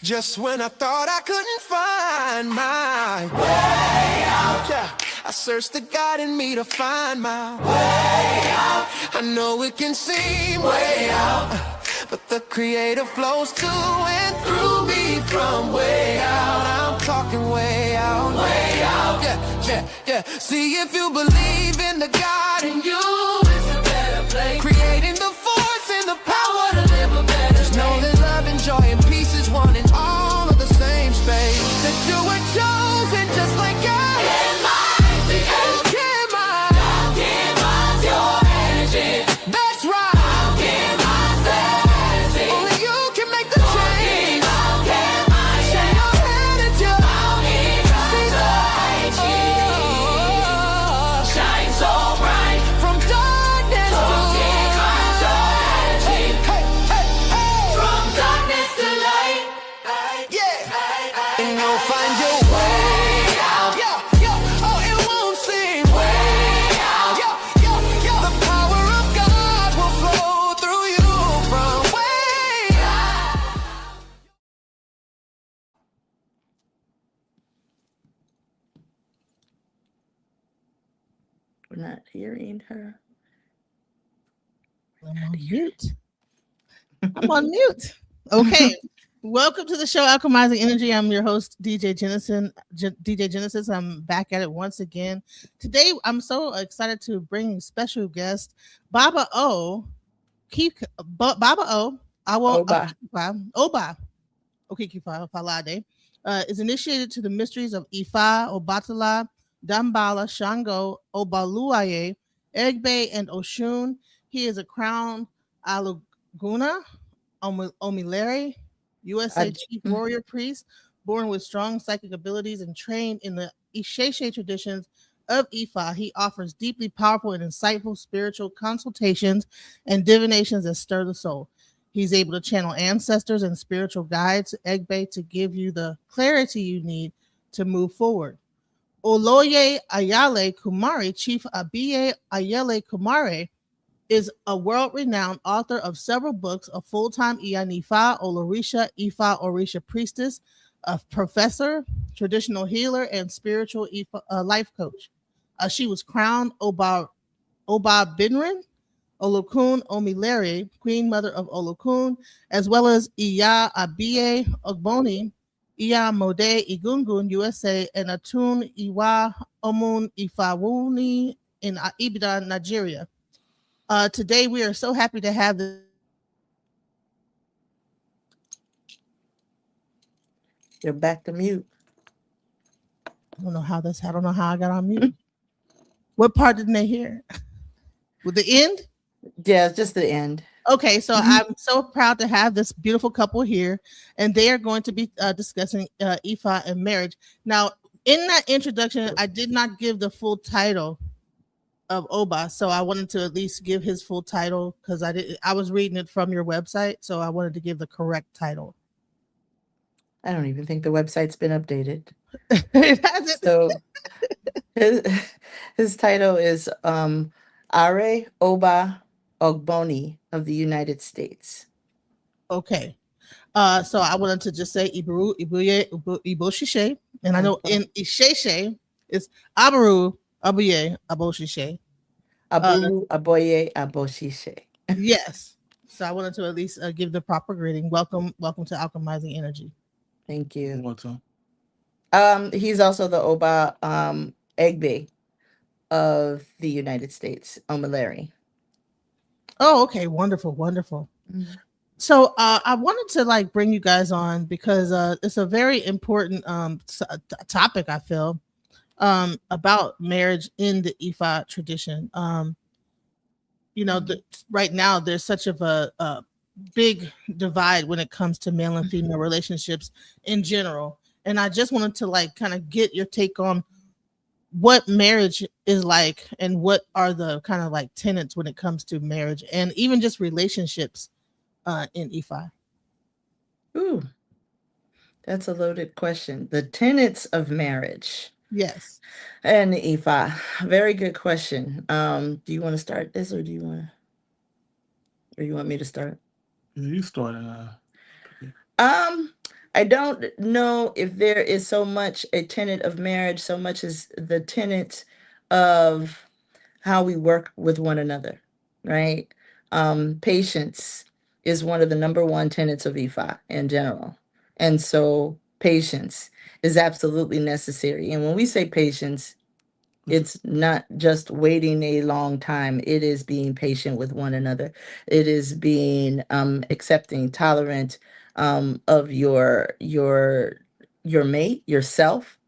Just when I thought I couldn't find my way out, yeah, I searched the God in me to find my way out. I know it can seem way out, but the Creator flows to and through me from way out. I'm talking way out, yeah, yeah, yeah. See, if you believe in the God in you, it's a better place. Creating the force and the power to live a better. Just know that love and joy and peace is one in all of the same space. That you were chosen just like God. Your energy. That's right. Only you can make the change. Shine your energy. Shine so bright from darkness to light. Hey, hey, hey. From darkness to light. Yeah. And you'll find your way out. Yeah, yeah. Oh, it won't seem way out. Yeah, yeah, yeah. The power of God will flow through you from way out. We're not hearing her. I'm on mute. I'm on mute. Okay. Welcome to the show, Alchemizing Energy. I'm your host, DJ Genesis. I'm back at it once again. Today, I'm so excited to bring special guest, Baba O. Baba O. Oba. Oba. Okikifa Falade. Is initiated to the mysteries of Ifa, Obatala, Dambala, Shango, Obaluaye, Egbe, and Oshun. He is a crown Aluguna, Omilere, USA chief warrior priest, born with strong psychic abilities and trained in the Isheshe traditions of Ifa. He offers deeply powerful and insightful spiritual consultations and divinations that stir the soul. He's able to channel ancestors and spiritual guides, Egbe, to give you the clarity you need to move forward. Oloye Ayele Kumari, Chief Abiye Ayele Kumari, is a world-renowned author of several books, a full-time Iyanifa, Olorisha, Ifa, Orisha priestess, a professor, traditional healer, and spiritual Ifa, life coach. She was crowned Oba Binrin, Olokun Omilere, Queen Mother of Olokun, as well as Iya Abiye Ogboni, Iya Mode Igungun, USA, and Atun Iwa Omun Ifawuni in Ibadan, Nigeria. Today, we are so happy to have this. You're back to mute. I don't know how I got on mute. What part didn't they hear? With the end? Yeah, just the end. Okay, so I'm so proud to have this beautiful couple here, and they are going to be discussing Ifa and marriage. Now, in that introduction, I did not give the full title of Oba, so I wanted to at least give his full title because I was reading it from your website, so I wanted to give the correct title. I don't even think the website's been updated. It hasn't. So his title is Aare-Oba Ogboni of the United States. Okay. So I wanted to just say Ibuye Iboshishe, and I know in Isheshe it's Abaru Abuye Aboshishe. Abu Aboye Aboshishe. Yes. So I wanted to at least give the proper greeting. Welcome to Alchemizing Energy. Thank you. Welcome. He's also the Oba Egbe of the United States, Omilere. Oh, okay. Wonderful. Mm-hmm. So I wanted to bring you guys on because it's a very important topic, I feel, about marriage in the Ifa tradition. Right now there's such of a big divide when it comes to male and female relationships in general. And I just wanted to kind of get your take on what marriage is like and what are the kind of tenets when it comes to marriage and even just relationships in Ifa. Ooh, that's a loaded question. The tenets of marriage. Yes. And Ifa, very good question. Do you want to start this or you want me to start? You start. I don't know if there is so much a tenet of marriage, so much as the tenet of how we work with one another, right? Patience is one of the number one tenets of IFA in general. And so patience is absolutely necessary. And when we say patience, it's not just waiting a long time. It is being patient with one another. It is being accepting, tolerant of your mate, yourself,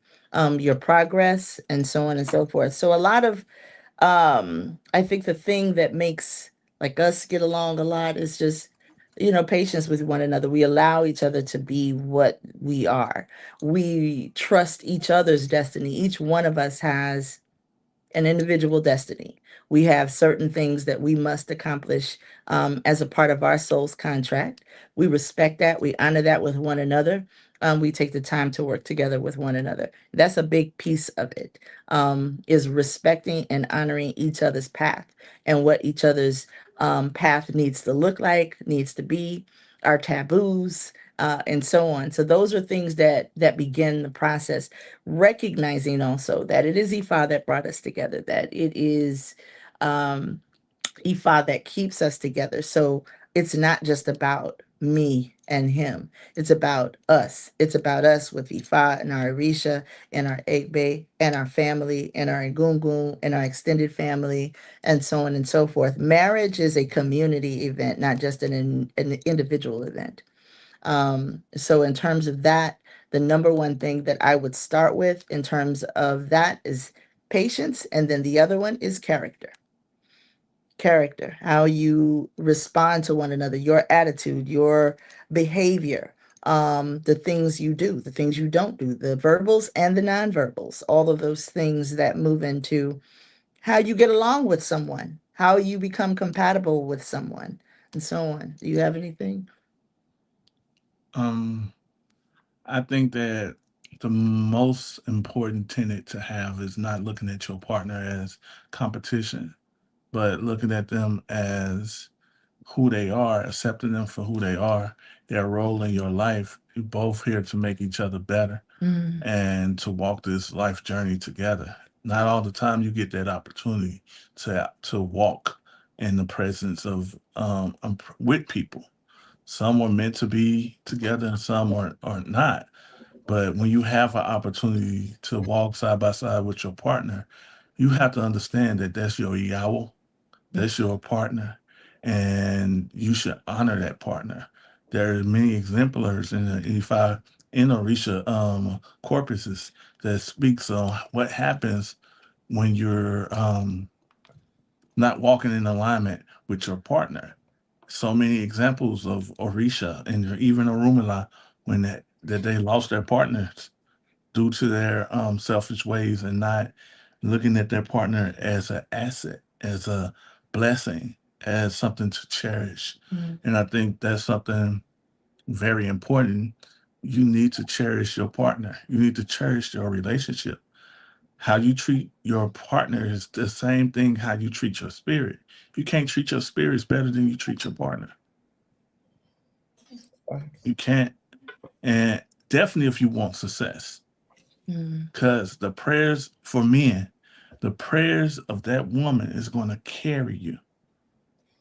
your progress, and so on and so forth. So a lot of I think the thing that makes like us get along a lot is just patience with one another. We allow each other to be what we are. We trust each other's destiny. Each one of us has an individual destiny. We have certain things that we must accomplish as a part of our soul's contract. We respect that. We honor that with one another. We take the time to work together with one another. That's a big piece of it, is respecting and honoring each other's path and what each other's path needs to look like, needs to be, our taboos, and so on. So those are things that begin the process, recognizing also that it is Ifa that brought us together, that it is um, Ifa that keeps us together. So it's not just about me and him. It's about us. It's about us with Ifa and our Arisha and our Egbe and our family and our Egungun and our extended family and so on and so forth. Marriage is a community event, not just an individual event. So in terms of that, the number one thing that I would start with in terms of that is patience, and then the other one is character. Character, how you respond to one another, your attitude, your behavior, the things you do, the things you don't do, the verbals and the nonverbals, all of those things that move into how you get along with someone, how you become compatible with someone, and so on. Do you have anything? Um, I think that the most important tenet to have is not looking at your partner as competition, but looking at them as who they are, accepting them for who they are, their role in your life. You're both here to make each other better Mm, and to walk this life journey together. Not all the time you get that opportunity to walk in the presence of with people. Some are meant to be together and some are not. But when you have an opportunity to walk side by side with your partner, you have to understand that that's your Yawo, that's your partner, and you should honor that partner. There are many exemplars in the E5 in Orisha corpuses that speaks on what happens when you're not walking in alignment with your partner. So many examples of Orisha and even Orumila when that they lost their partners due to their selfish ways and not looking at their partner as an asset, as a blessing, as something to cherish. mm, And I think that's something very important. You need to cherish your partner. You need to cherish your relationship. How you treat your partner is the same thing how you treat your spirit. You can't treat your spirits better than you treat your partner. You can't. And definitely if you want success. mm. Because the prayers for men, the prayers of that woman is going to carry you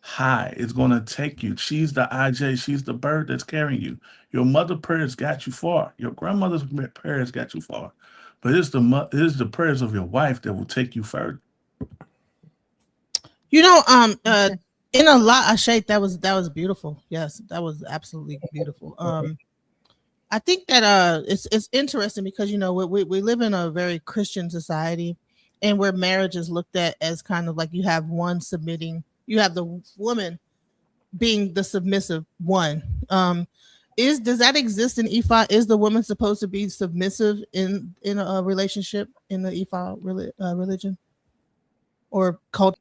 high. It's going to take you. She's the IJ. She's the bird that's carrying you. Your mother prayers got you far. Your grandmother's prayers got you far. But it's the prayers of your wife that will take you further. You know, Okay. in a lot of shape, that was beautiful. Yes, that was absolutely beautiful. I think that it's interesting because we live in a very Christian society, and where marriage is looked at as kind of like you have one submitting, you have the woman being the submissive one. Is Does that exist in Ifa? Is the woman supposed to be submissive in a relationship in the Ifa religion or culture?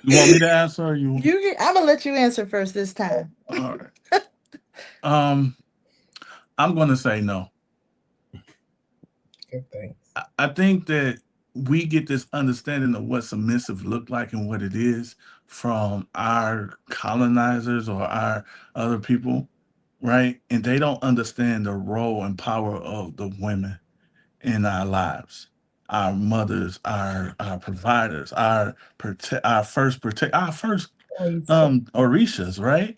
You want me to answer or you? I'm gonna let you answer first this time. All right. Um, I'm going to say no. Good thing. I think that we get this understanding of what submissive look like and what it is from our colonizers or our other people. right? And they don't understand the role and power of the women in our lives. Our mothers, our providers, our first Orishas, right?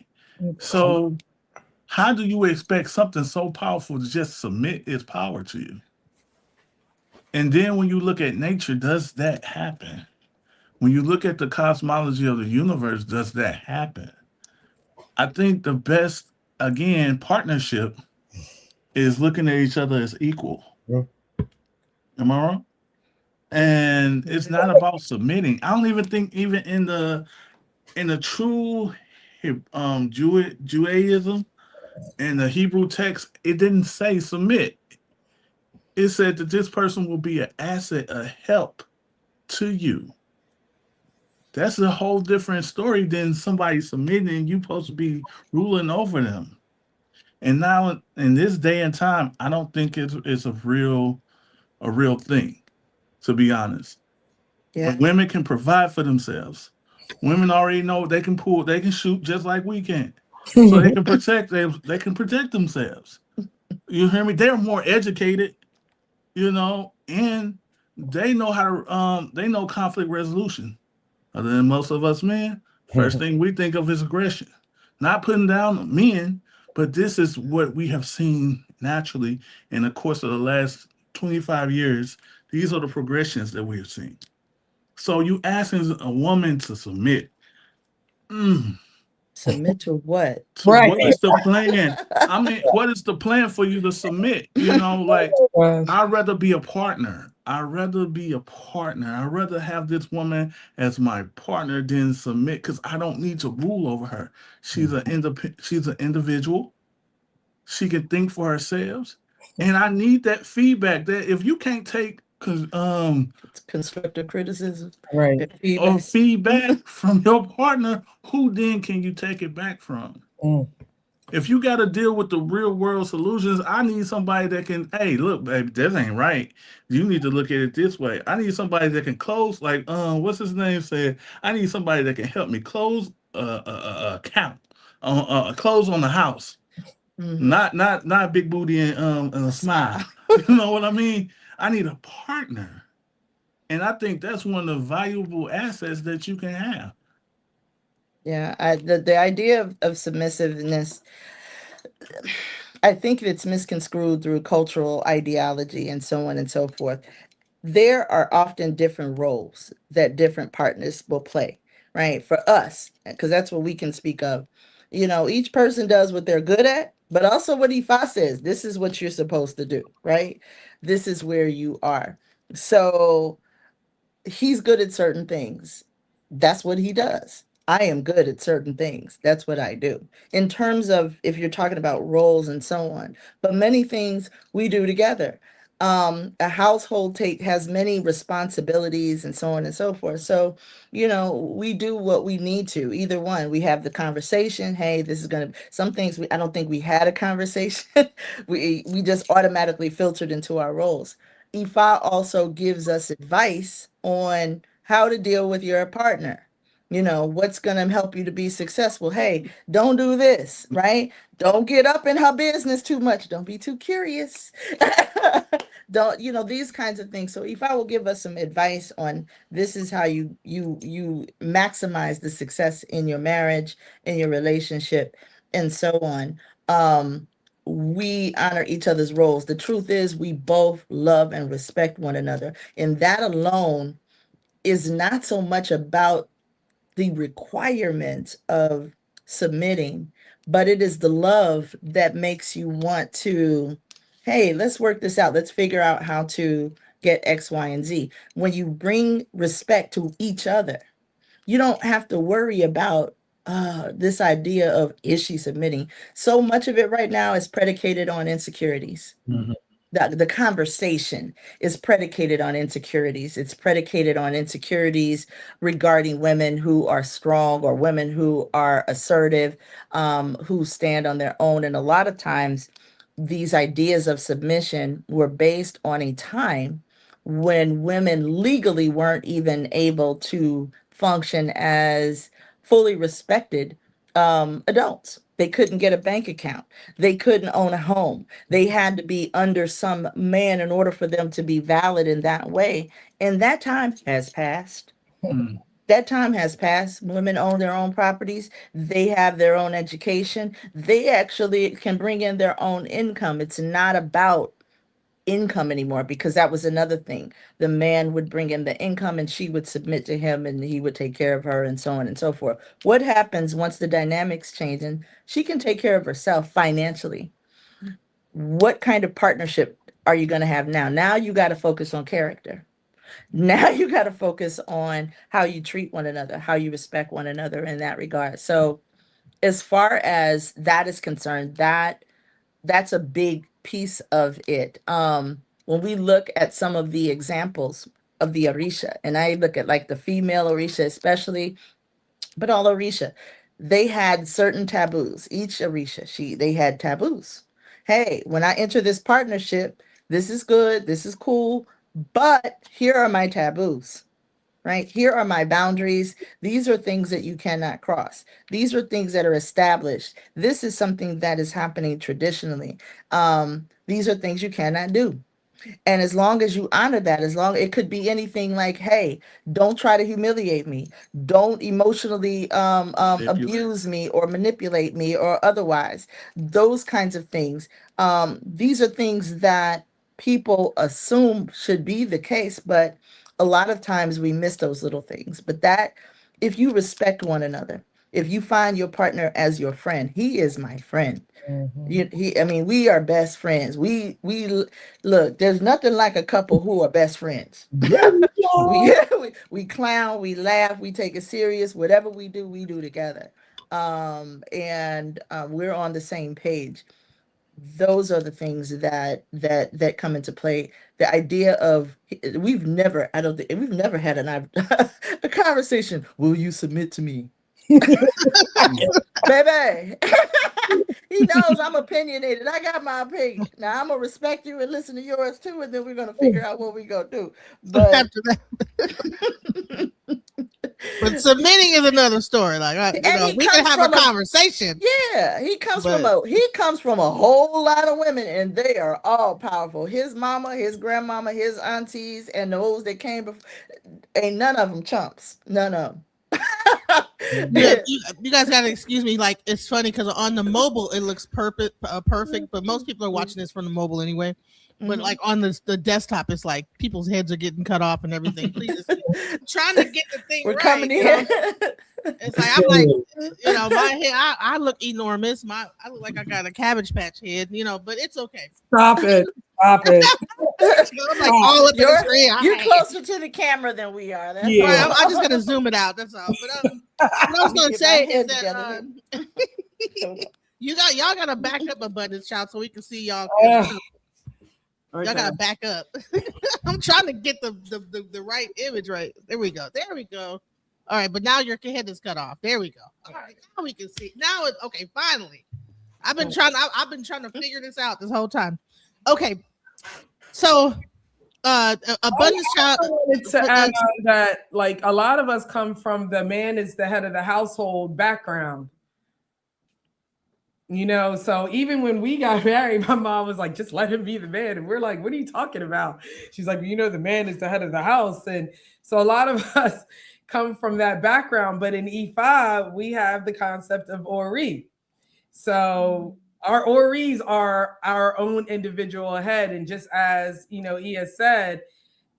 So how do you expect something so powerful to just submit its power to you? And then when you look at nature, does that happen? When you look at the cosmology of the universe, does that happen? I think the best, again, partnership is looking at each other as equal. Am I wrong? And it's not about submitting. I don't even think even in the true Judaism in the Hebrew text, it didn't say submit. It said that this person will be an asset, a help to you. That's a whole different story than somebody submitting and you supposed to be ruling over them. And now in this day and time, I don't think it's a real thing, to be honest. Yeah. When women can provide for themselves, women already know they can shoot just like we can. So they can protect themselves. You hear me? They're more educated, and they know conflict resolution. Other than most of us men, first thing we think of is aggression. Not putting down men, but this is what we have seen naturally in the course of the last 25 years. These are the progressions that we have seen. So you asking a woman to submit. Mm, Submit to what? so what is the plan? I mean, what is the plan for you to submit? Like I'd rather be a partner. I'd rather be a partner. I'd rather have this woman as my partner than submit because I don't need to rule over her. She's an individual. She can think for herself. And I need that feedback that if you can't take Constructive criticism. Right. or Feedback. feedback from your partner, who then can you take it back from? If you got to deal with the real world solutions, I need somebody that can, hey, look, baby, this ain't right. You need to look at it this way. I need somebody that can close, like, what's his name said? I need somebody that can help me close a account, close on the house, not big booty and a smile. You know what I mean? I need a partner, and I think that's one of the valuable assets that you can have. Yeah, the idea of submissiveness, I think it's misconstrued through cultural ideology and so on and so forth. There are often different roles that different partners will play, right? For us, because that's what we can speak of. Each person does what they're good at, but also what IFA says, this is what you're supposed to do, right? This is where you are. So he's good at certain things. That's what he does. I am good at certain things. That's what I do. In terms of if you're talking about roles and so on, but many things we do together. A household has many responsibilities and so on and so forth. So, we do what we need to. Either one, we have the conversation. Hey, this is gonna some things I don't think we had a conversation. we just automatically filtered into our roles. IFA also gives us advice on how to deal with your partner. What's going to help you to be successful. Hey, don't do this, right? Don't get up in her business too much. Don't be too curious. Don't, these kinds of things. So IFA will give us some advice on this is how you maximize the success in your marriage, in your relationship, and so on. We honor each other's roles. The truth is, we both love and respect one another. And that alone is not so much about the requirement of submitting, but it is the love that makes you want to, hey, let's work this out. Let's figure out how to get X, Y, and Z. When you bring respect to each other, you don't have to worry about this idea of is she submitting. So much of it right now is predicated on insecurities. The conversation is predicated on insecurities. It's predicated on insecurities regarding women who are strong or women who are assertive, who stand on their own. And a lot of times, these ideas of submission were based on a time when women legally weren't even able to function as fully respected adults. They couldn't get a bank account. They couldn't own a home. They had to be under some man in order for them to be valid in that way. And that time has passed. Mm. That time has passed. Women own their own properties. They have their own education. They actually can bring in their own income. It's not about income anymore, because that was another thing. The man would bring in the income and she would submit to him and he would take care of her and so on and so forth. What happens once the dynamics change and she can take care of herself financially? What kind of partnership are you going to have now? Now you got to focus on character. Now you got to focus on how you treat one another, how you respect one another in that regard. So as far as that is concerned, that's a big piece of it. When we look at some of the examples of the Orisha, and I look at like the female Orisha especially, but all Orisha, they had certain taboos. Each Orisha, they had taboos. Hey, when I enter this partnership, this is good, this is cool, but here are my taboos. Right? Here are my boundaries. These are things that you cannot cross. These are things that are established. This is something that is happening traditionally. These are things you cannot do. And as long as you honor that, as long it could be anything like, hey, don't try to humiliate me, don't emotionally abuse me or manipulate me or otherwise. Those kinds of things. These are things that people assume should be the case, but a lot of times we miss those little things. But that, if you respect one another, if you find your partner as your friend, he is my friend. I mean, we are best friends. Look, there's nothing like a couple who are best friends. We clown, we laugh, we take it serious. Whatever we do together. And we're on the same page. Those are the things that come into play. The idea of I don't think we've never had a conversation. Will you submit to me? Baby, he knows I'm opinionated. I got my opinion. Now I'm gonna respect you and listen to yours too, and then we're gonna figure out what we gonna do. But After that. But submitting is another story. Like, we can have a conversation. Yeah, he comes from a whole lot of women, and they are all powerful. His mama, his grandmama, his aunties, and those that came before. Ain't none of them chumps. None of them. Yeah, you guys gotta excuse me. Like, it's funny because on the mobile it looks perfect, but most people are watching this from the mobile anyway. But like on the desktop, it's like people's heads are getting cut off and everything. Please, trying to get the thing We're right. coming in. It's like I'm like, my head. I look enormous. I look like I got a Cabbage Patch head. But it's okay. Stop it. Stop it. I'm like all up in the screen. You're closer to the camera than we are. That's right. I'm just gonna zoom it out. That's all. But what I was gonna say is that y'all gotta back up Abundance Child so we can see y'all. Y'all gotta back up. I'm trying to get the right image right. There we go. All right, but now your head is cut off. There we go. All right, now we can see. Now it's okay. Finally, I've been trying to figure this out this whole time. Okay, so Abundance Child. I wanted to add on that, like, a lot of us come from the man is the head of the household background. So even when we got married, my mom was like, just let him be the man. And we're like, what are you talking about? She's like, the man is the head of the house. And so a lot of us come from that background. But in IFA, we have the concept of Ori. So our Oris are our own individual head. And just as, Ia said,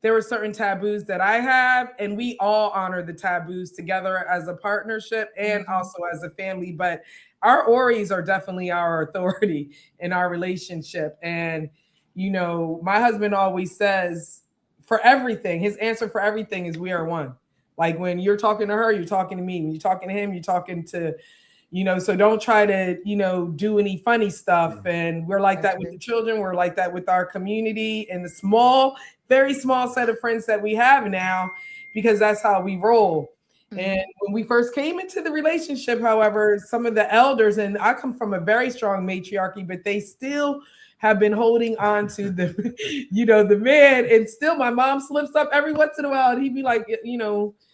there were certain taboos that I have, and we all honor the taboos together as a partnership and also as a family. But our Oris are definitely our authority in our relationship. And, my husband always says for everything, his answer for everything is we are one. Like when you're talking to her, you're talking to me. When you're talking to him, you're talking to, so don't try to, do any funny stuff. And we're like that with the children. We're like that with our community and the very small set of friends that we have now, because that's how we roll. And when we first came into the relationship, however, some of the elders, and I come from a very strong matriarchy, but they still have been holding on to the, the man. And still my mom slips up every once in a while and he'd be like,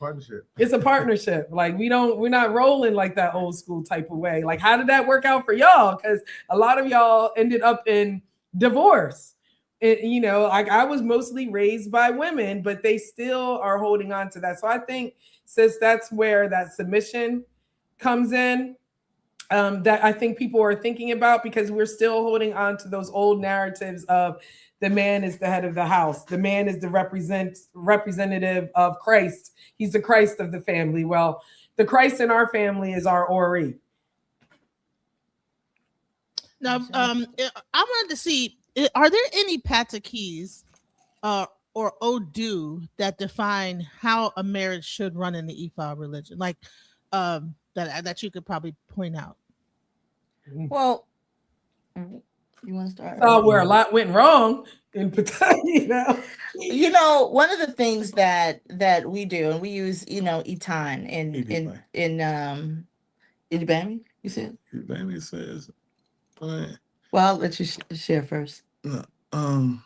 Partnership. it's a partnership. Like we're not rolling like that old school type of way. Like, how did that work out for y'all? Because a lot of y'all ended up in divorce. Like I was mostly raised by women, but they still are holding on to that. So I think, sis, that's where that submission comes in. That I think people are thinking about, because we're still holding on to those old narratives of the man is the head of the house. The man is the representative of Christ. He's the Christ of the family. Well, the Christ in our family is our Ori. Now, I wanted to see, are there any patakeys or Odu that define how a marriage should run in the Ifa religion? Like that you could probably point out. Well, you want to start? Where a lot went wrong in Patani, One of the things that we do, and we use, Itan in Idibami, you said? Idibami says, well, I'll let you share first. No, I'm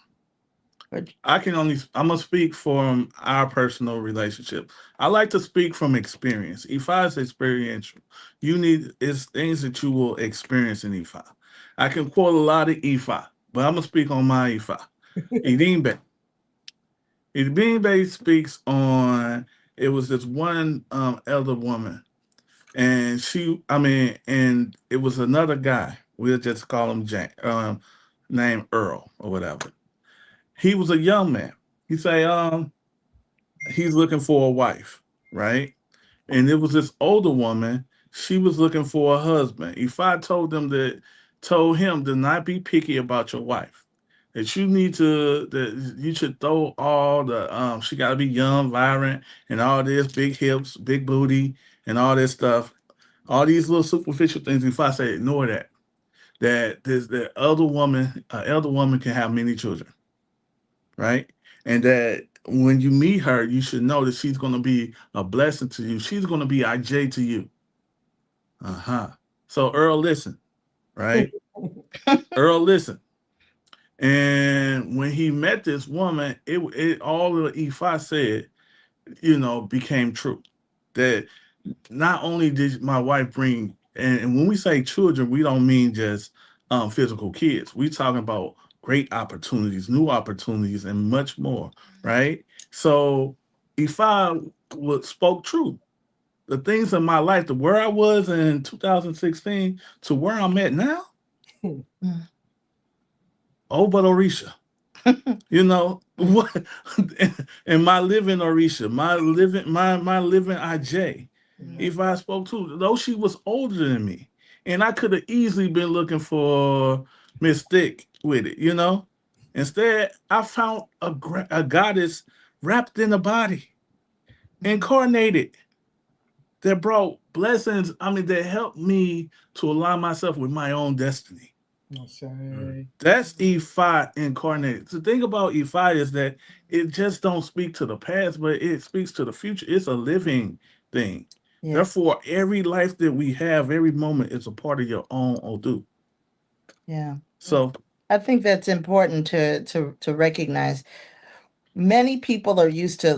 gonna speak from our personal relationship. I like to speak from experience. IFA is experiential. It's things that you will experience in IFA. I can quote a lot of IFA, but I'm gonna speak on my IFA. Idimbe. Idimbe speaks on, it was this one elder woman, and and it was another guy. We'll just call him named Earl or whatever. He was a young man. He say, he's looking for a wife, right? And it was this older woman. She was looking for a husband. If I told him to not be picky about your wife, that you should throw all the she got to be young, vibrant, and all this, big hips, big booty, and all this stuff, all these little superficial things. If I say ignore that there's the elder woman can have many children, right? And that when you meet her, you should know that she's going to be a blessing to you. She's going to be IJ to you. So Earl, listen, right? Earl, listen. And when he met this woman, it all of the Ifa said, became true. That not only did my wife bring, and when we say children, we don't mean just physical kids. We talking about great opportunities, new opportunities, and much more, right? So Ifa spoke true. The things in my life, to where I was in 2016 to where I'm at now, oh, but Orisha. What? And my living Orisha, my living IJ. If I spoke to, though she was older than me, and I could have easily been looking for Miss Thick with it, Instead, I found a goddess wrapped in a body, incarnated, that brought blessings. That helped me to align myself with my own destiny. That's Ifa incarnated. The thing about Ifa is that it just don't speak to the past, but it speaks to the future. It's a living thing. Yes. Therefore, every life that we have, every moment is a part of your own Odu. Yeah. So I think that's important to recognize. Many people are used to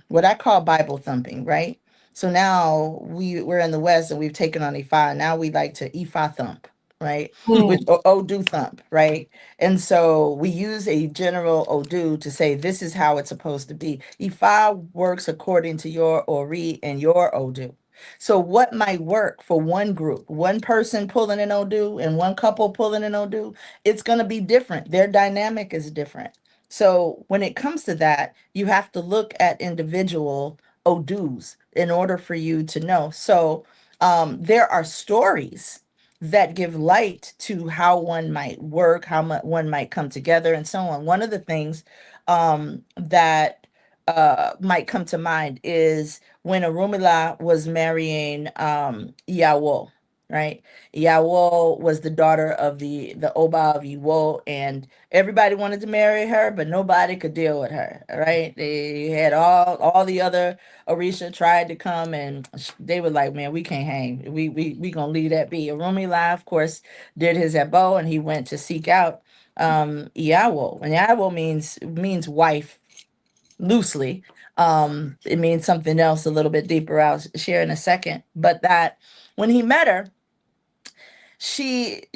what I call Bible thumping, right? So now we're in the West and we've taken on Ifa. Now we like to Ifa thump, right? Which Odu thump, right? And so we use a general Odu to say this is how it's supposed to be. Ifa works according to your Ori and your Odu. So what might work for one group, one person pulling an Odu and one couple pulling an Odu, it's going to be different. Their dynamic is different. So when it comes to that, you have to look at individual Odus in order for you to know. So there are stories that give light to how one might work, how one might come together, and so on. One of the things that might come to mind is when Orunmila was marrying Yawo, right? Iyawo was the daughter of the Oba of Iwo, and everybody wanted to marry her, but nobody could deal with her, right? They had all the other Orisha tried to come, and they were like, man, we can't hang. We gonna leave that be. Orunmila, of course, did his abo, and he went to seek out Iyawo. And Iyawo means wife loosely. It means something else a little bit deeper. I'll share in a second. But that when he met her, he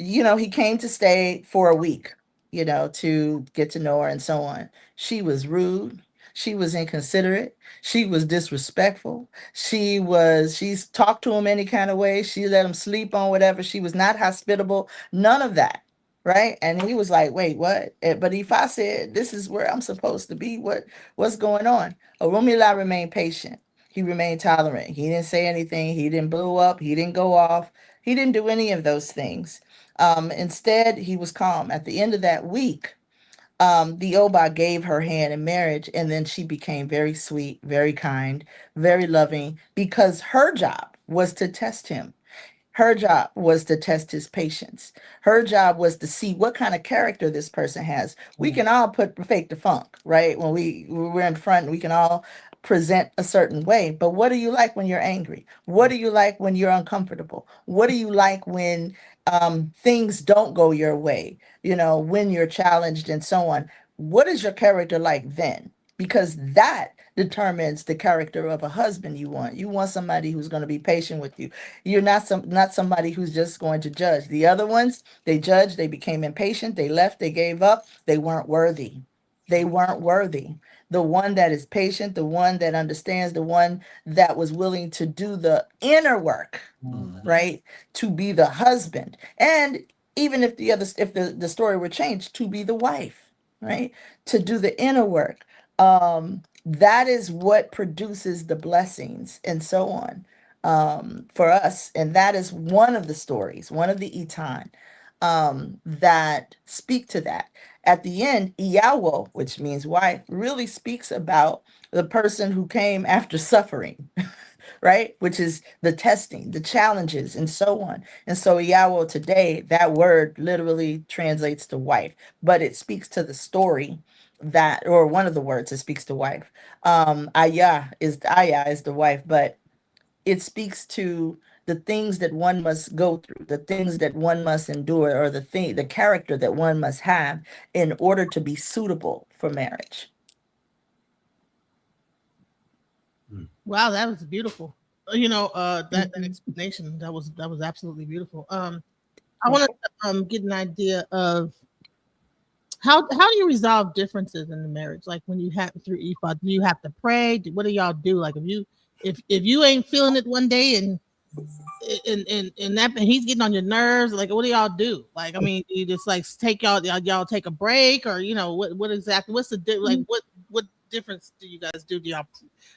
came to stay for a week, to get to know her and so on. She was rude. She was inconsiderate. She was disrespectful. She's talked to him any kind of way. She let him sleep on whatever. She was not hospitable. None of that. Right. And he was like, wait, what? But if I said, this is where I'm supposed to be, what's going on? Orunmila remained patient. He remained tolerant. He didn't say anything. He didn't blow up. He didn't go off. He didn't do any of those things. Instead, he was calm. At the end of that week, the Oba gave her hand in marriage, and then she became very sweet, very kind, very loving, because her job was to test him. Her job was to test his patience. Her job was to see what kind of character this person has. We can all fake the funk, right? When we're in front, we can all present a certain way. But what do you like when you're angry? What do you like when you're uncomfortable? What do you like when things don't go your way? When you're challenged and so on. What is your character like then? Because that determines the character of a husband you want. You want somebody who's going to be patient with you. You're not somebody who's just going to judge. The other ones, they judged, they became impatient, they left, they gave up, they weren't worthy. They weren't worthy. The one that is patient, the one that understands, the one that was willing to do the inner work, right? To be the husband. And even if the story were changed, to be the wife, right? To do the inner work. That is what produces the blessings and so on for us. And that is one of the stories, one of the Itan that speak to that. At the end, Iyawo, which means wife, really speaks about the person who came after suffering, right? Which is the testing, the challenges, and so on. And so Iyawo today, that word literally translates to wife, but it speaks to the story or one of the words that speaks to wife. Aya is the wife, but it speaks to the things that one must go through, the things that one must endure, or the character that one must have in order to be suitable for marriage. Wow, that was beautiful. That explanation that was absolutely beautiful. I want to get an idea of how do you resolve differences in the marriage? Like when you have through IFA, do you have to pray? What do y'all do? Like if you ain't feeling it one day and he's getting on your nerves, like what do y'all do? Like, I mean, you just like take y'all take a break, or what exactly? What's the like what difference do you guys do? Do y'all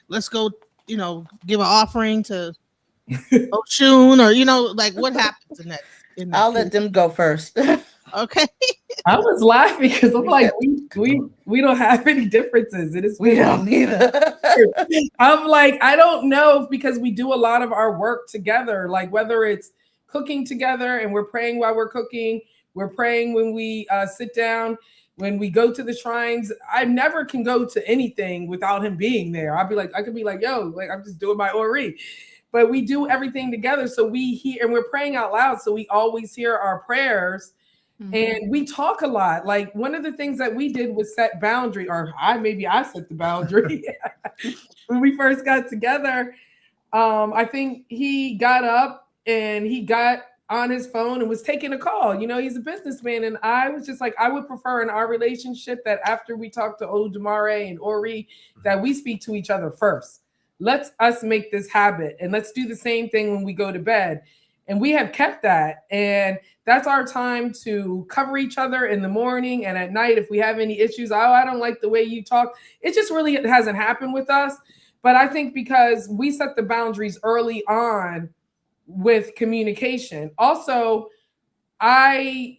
let's go give an offering to Oshun, or like what happens in that? I'll let them go first. Okay. I was laughing because I'm like, we don't have any differences. It is we don't either. I'm like, I don't know, because we do a lot of our work together, like whether it's cooking together and we're praying while we're cooking, we're praying when we sit down, when we go to the shrines. I never can go to anything without him being there. I could be like, yo, like I'm just doing my ori. But we do everything together. So we hear, and we're praying out loud. So we always hear our prayers. And we talk a lot. Like one of the things that we did was set boundary, or I set the boundary when we first got together. I think he got up and he got on his phone and was taking a call. He's a businessman. And I was just like, I would prefer in our relationship that after we talk to Oludumare and Ori, that we speak to each other first. Let's us make this habit, and let's do the same thing when we go to bed. And we have kept that. And that's our time to cover each other in the morning and at night. If we have any issues, I don't like the way you talk. It just really hasn't happened with us. But I think because we set the boundaries early on with communication. Also, I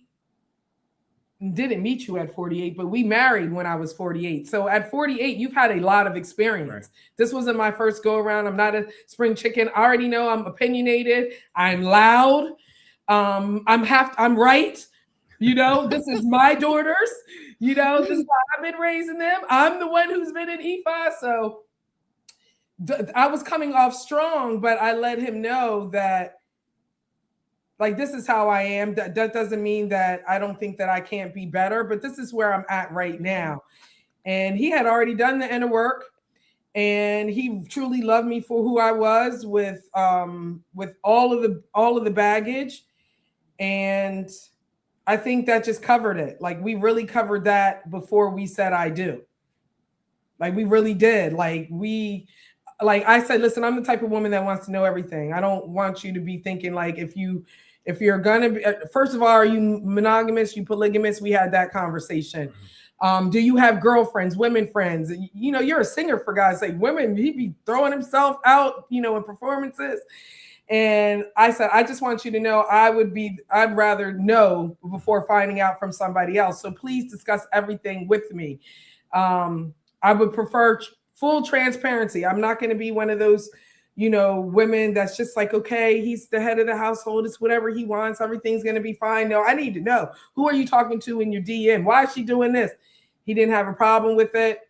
didn't meet you at 48, but we married when I was 48. So at 48, you've had a lot of experience. Right. This wasn't my first go around. I'm not a spring chicken. I already know I'm opinionated. I'm loud. I'm right. This is my daughters. This is why I've been raising them. I'm the one who's been in IFA. So I was coming off strong, but I let him know that, like, this is how I am. That doesn't mean that I don't think that I can't be better, but this is where I'm at right now. And he had already done the inner work, and he truly loved me for who I was with all of the baggage. And I think that just covered it. Like, we really covered that before we said I do. Like, we really did. Like I said, listen, I'm the type of woman that wants to know everything. I don't want you to be thinking like, if you're gonna be, first of all, are you monogamous? You polygamous? We had that conversation. Do you have girlfriends, women friends? You're a singer, for God's sake. Women, he'd be throwing himself out, in performances. And I said, I just want you to know, I'd rather know before finding out from somebody else. So please discuss everything with me. I would prefer full transparency. I'm not going to be one of those, women that's just like, okay, he's the head of the household. It's whatever he wants. Everything's going to be fine. No, I need to know, who are you talking to in your DM? Why is she doing this? He didn't have a problem with it.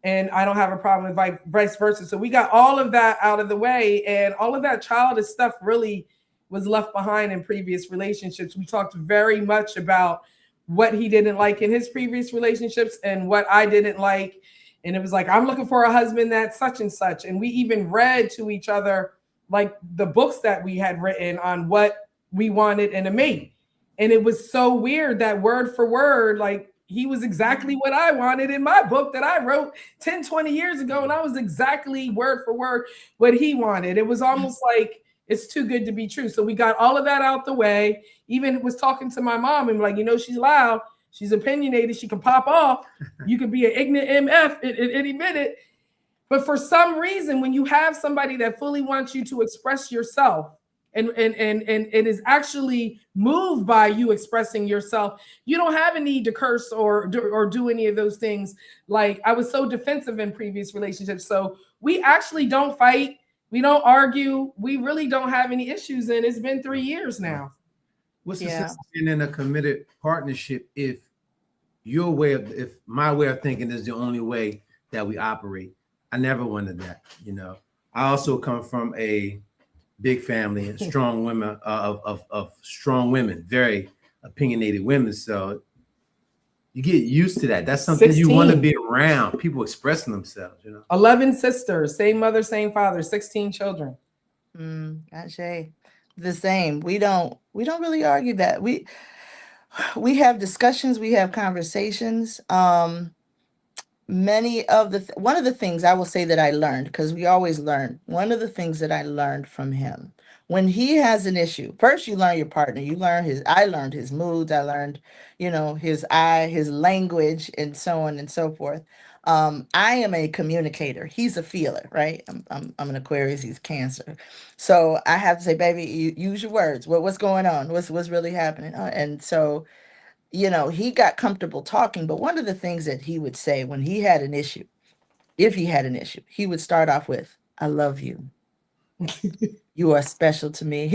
And I don't have a problem with vice versa. So we got all of that out of the way, and all of that childish stuff really was left behind in previous relationships. We talked very much about what he didn't like in his previous relationships and what I didn't like. And it was like, I'm looking for a husband that's such and such. And we even read to each other, like, the books that we had written on what we wanted in a mate. And it was so weird that word for word, like, he was exactly what I wanted in my book that I wrote 10, 20 years ago. And I was exactly word for word what he wanted. It was almost like it's too good to be true. So we got all of that out the way. Even was talking to my mom and like, she's loud. She's opinionated. She can pop off. You could be an ignorant MF at any minute. But for some reason, when you have somebody that fully wants you to express yourself, and is actually moved by you expressing yourself, you don't have a need to curse or do any of those things. Like, I was so defensive in previous relationships. So we actually don't fight. We don't argue. We really don't have any issues. And it's been 3 years now. What's the sense of being in a committed partnership if my way of thinking is the only way that we operate? I never wanted that. I also come from a big family and strong women of strong women, very opinionated women. So you get used to that. That's something 16. You want to be around, people expressing themselves. 11 sisters, same mother, same father, 16 children. Actually, the same. We don't really argue that. We have discussions, we have conversations. One of the things I will say that I learned, because we always learn, one of the things that I learned from him, when he has an issue, first you learn your partner, I learned his moods, I learned, his language, and so on and so forth. I am a communicator. He's a feeler, right? I'm an Aquarius, he's Cancer. So I have to say, baby, use your words. What's going on? What's really happening? And so, he got comfortable talking, but one of the things that he would say when he had an issue, if he had an issue, he would start off with, I love you. You are special to me.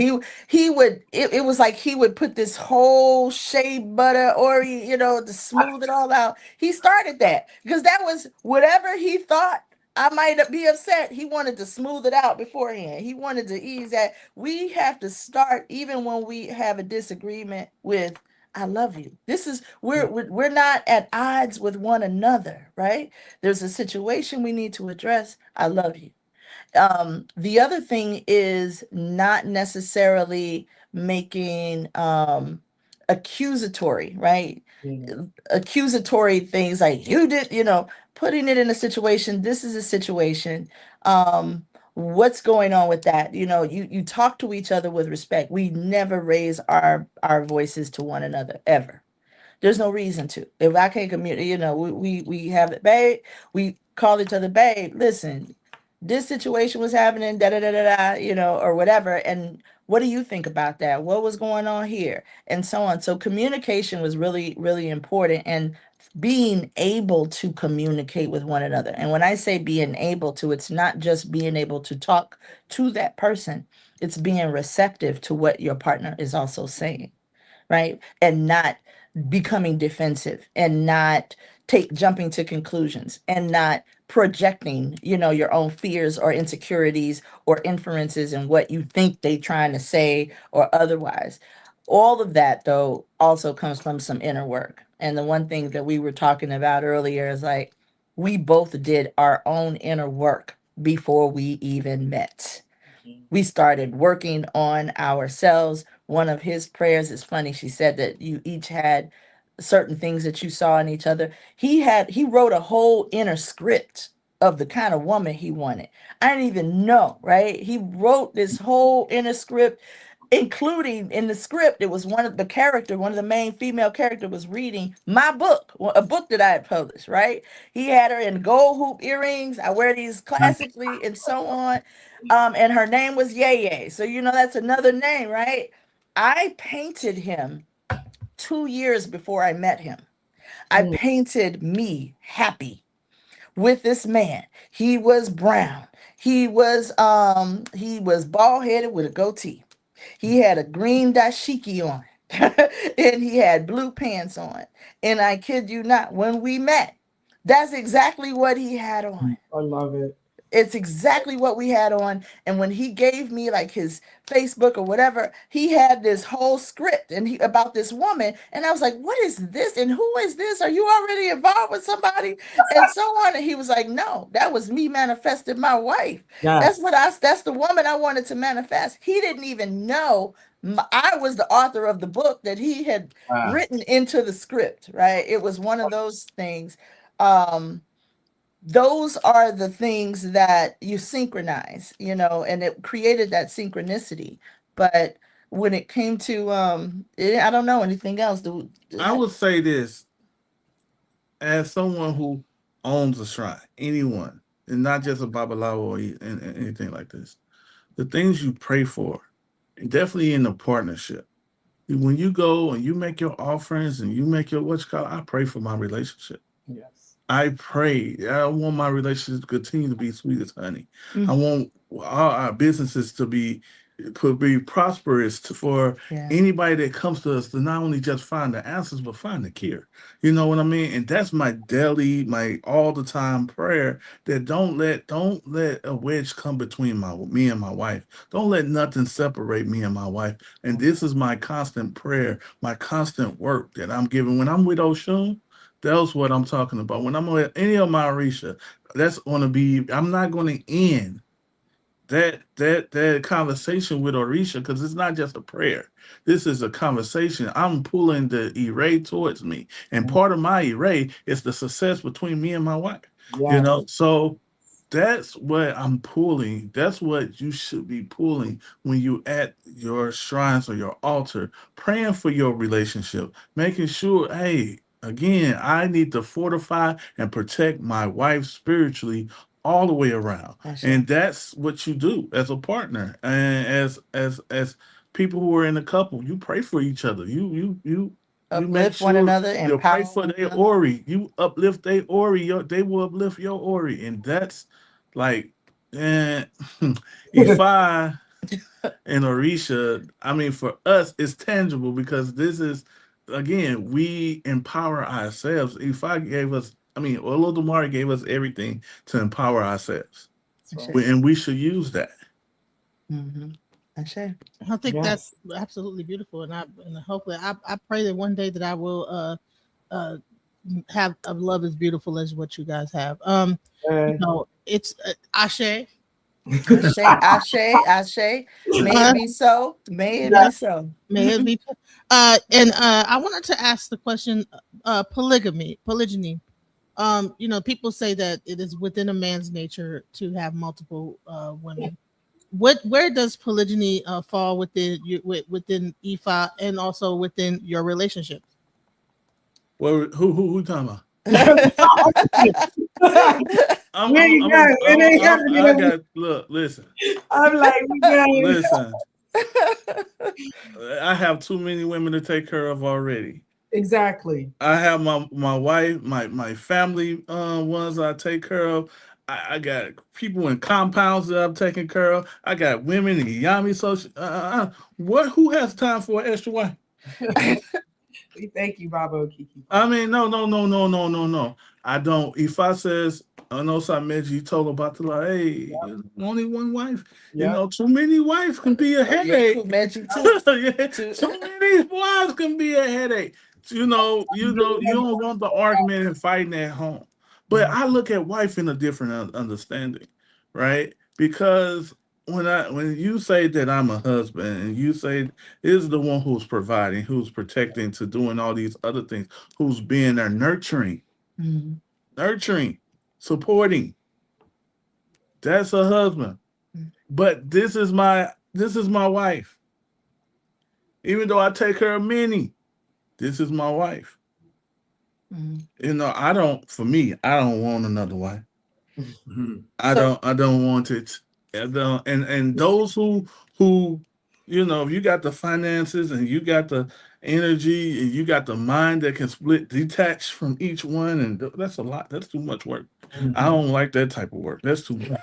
It was like he would put this whole shea butter or, to smooth it all out. He started that because that was whatever he thought I might be upset. He wanted to smooth it out beforehand. He wanted to ease that. We have to start even when we have a disagreement with, I love you. We're not at odds with one another, right? There's a situation we need to address. I love you. The other thing is not necessarily making accusatory, right? Yeah. Accusatory things like you did, putting it in a situation. This is a situation. What's going on with that? You talk to each other with respect. We never raise our voices to one another ever. There's no reason to. If I can't communicate, we have it, babe. We call each other, babe. Listen, this situation was happening, da da da da da, you know, or whatever. And what do you think about that? What was going on here? And so on. So communication was really, really important, and being able to communicate with one another. And when I say being able to, it's not just being able to talk to that person, it's being receptive to what your partner is also saying, right? And not becoming defensive, and not take jumping to conclusions, and not projecting, you know, your own fears or insecurities or inferences in what you think they trying to say or otherwise. All of that though also comes from some inner work. And the one thing that we were talking about earlier is like, we both did our own inner work before we even met. We started working on ourselves. One of his prayers is funny. She said that you each had certain things that you saw in each other. He wrote a whole inner script of the kind of woman he wanted. I didn't even know, right? He wrote this whole inner script, including in the script, it was one of the main female character was reading my book, a book that I had published, right? He had her in gold hoop earrings. I wear these classically and so on. And her name was Yeye. So, you know, that's another name, right? I painted him 2 years before I met him. I painted me happy with this man. He was brown. He was bald headed with a goatee. He had a green dashiki on. And he had blue pants on. And I kid you not, when we met, that's exactly what he had on. I love it. It's exactly what we had on. And when he gave me like his Facebook or whatever, he had this whole script about this woman. And I was like, what is this? And who is this? Are you already involved with somebody? And so on. And he was like, no, that was me manifesting my wife. Yes. That's the woman I wanted to manifest. He didn't even know I was the author of the book that he had Wow. written into the script, right? It was one of those things. Those are the things that you synchronize, you know, and it created that synchronicity. But when it came to I don't know anything else. I would say this, as someone who owns a shrine, anyone, and not just a babalawo or and anything like this, the things you pray for, definitely in the partnership. When you go and you make your offerings and you make your I pray for my relationship. Yes. I pray. I want my relationship to continue to be sweet as honey. Mm. I want all our businesses to be prosperous for Yeah. anybody that comes to us to not only just find the answers but find the cure. You know what I mean? And that's my daily, my all the time prayer, that don't let a wedge come between me and my wife. Don't let nothing separate me and my wife. And this is my constant prayer, my constant work that I'm giving when I'm with Oshun. That's what I'm talking about. When I'm with any of my Orisha, that's going to be, I'm not going to end that conversation with Orisha, because it's not just a prayer. This is a conversation. I'm pulling the Ire towards me. And part of my Ire is the success between me and my wife. Yes. You know, so that's what I'm pulling. That's what you should be pulling when you at your shrines or your altar, praying for your relationship, making sure, hey, again, I need to fortify and protect my wife spiritually all the way around. That's And that's what you do as a partner. And as people who are in a couple, you pray for each other. You make uplift one sure another, you pray empower for one their another. Ori. You uplift their Ori. They will uplift your Ori. And that's like, Ifa and Orisha, I mean, for us, it's tangible because this is, again, we empower ourselves. Ifa gave us, Olodumare gave us everything to empower ourselves. And we should use that. Mm-hmm. I think Yes. that's absolutely beautiful, and hopefully I pray that one day that I will have a love as beautiful as what you guys have. You know, it's Ashe. Ashe. May it be so. May it be so. May it be. And I wanted to ask the question: polygyny. You know, people say that it is within a man's nature to have multiple women. Where does polygyny fall within within IFA and also within your relationship? Well, who talking about? We ain't got it. It ain't got to be I that got look. Listen, I'm like, we got it. listen. I have too many women to take care of already. Exactly. I have my wife, my family ones I take care of. I got people in compounds that I'm taking care of. I got women in Yami social. What? Who has time for an extra wife? We thank you, Baba Okiki. I mean, no. I don't. If I says, I know some you told about the like, hey, only one wife. You Yep. know, too many wives can be a headache. Magic too. Yeah, too many wives can be a headache. You don't want the argument and fighting at home. But I look at wife in a different understanding, right? Because when you say that I'm a husband and you say is the one who's providing, who's protecting, to doing all these other things, who's being there Mhm. nurturing, supporting. That's a husband. Mhm. But this is my wife. Even though I take care of many, this is my wife. Mhm. I don't. For me, I don't want another wife. I So don't. I don't want it. I don't, and those who if you got the finances and you got the energy and you got the mind that can split detach from each one, and that's a lot. That's too much work. I don't like that type of work. That's too much.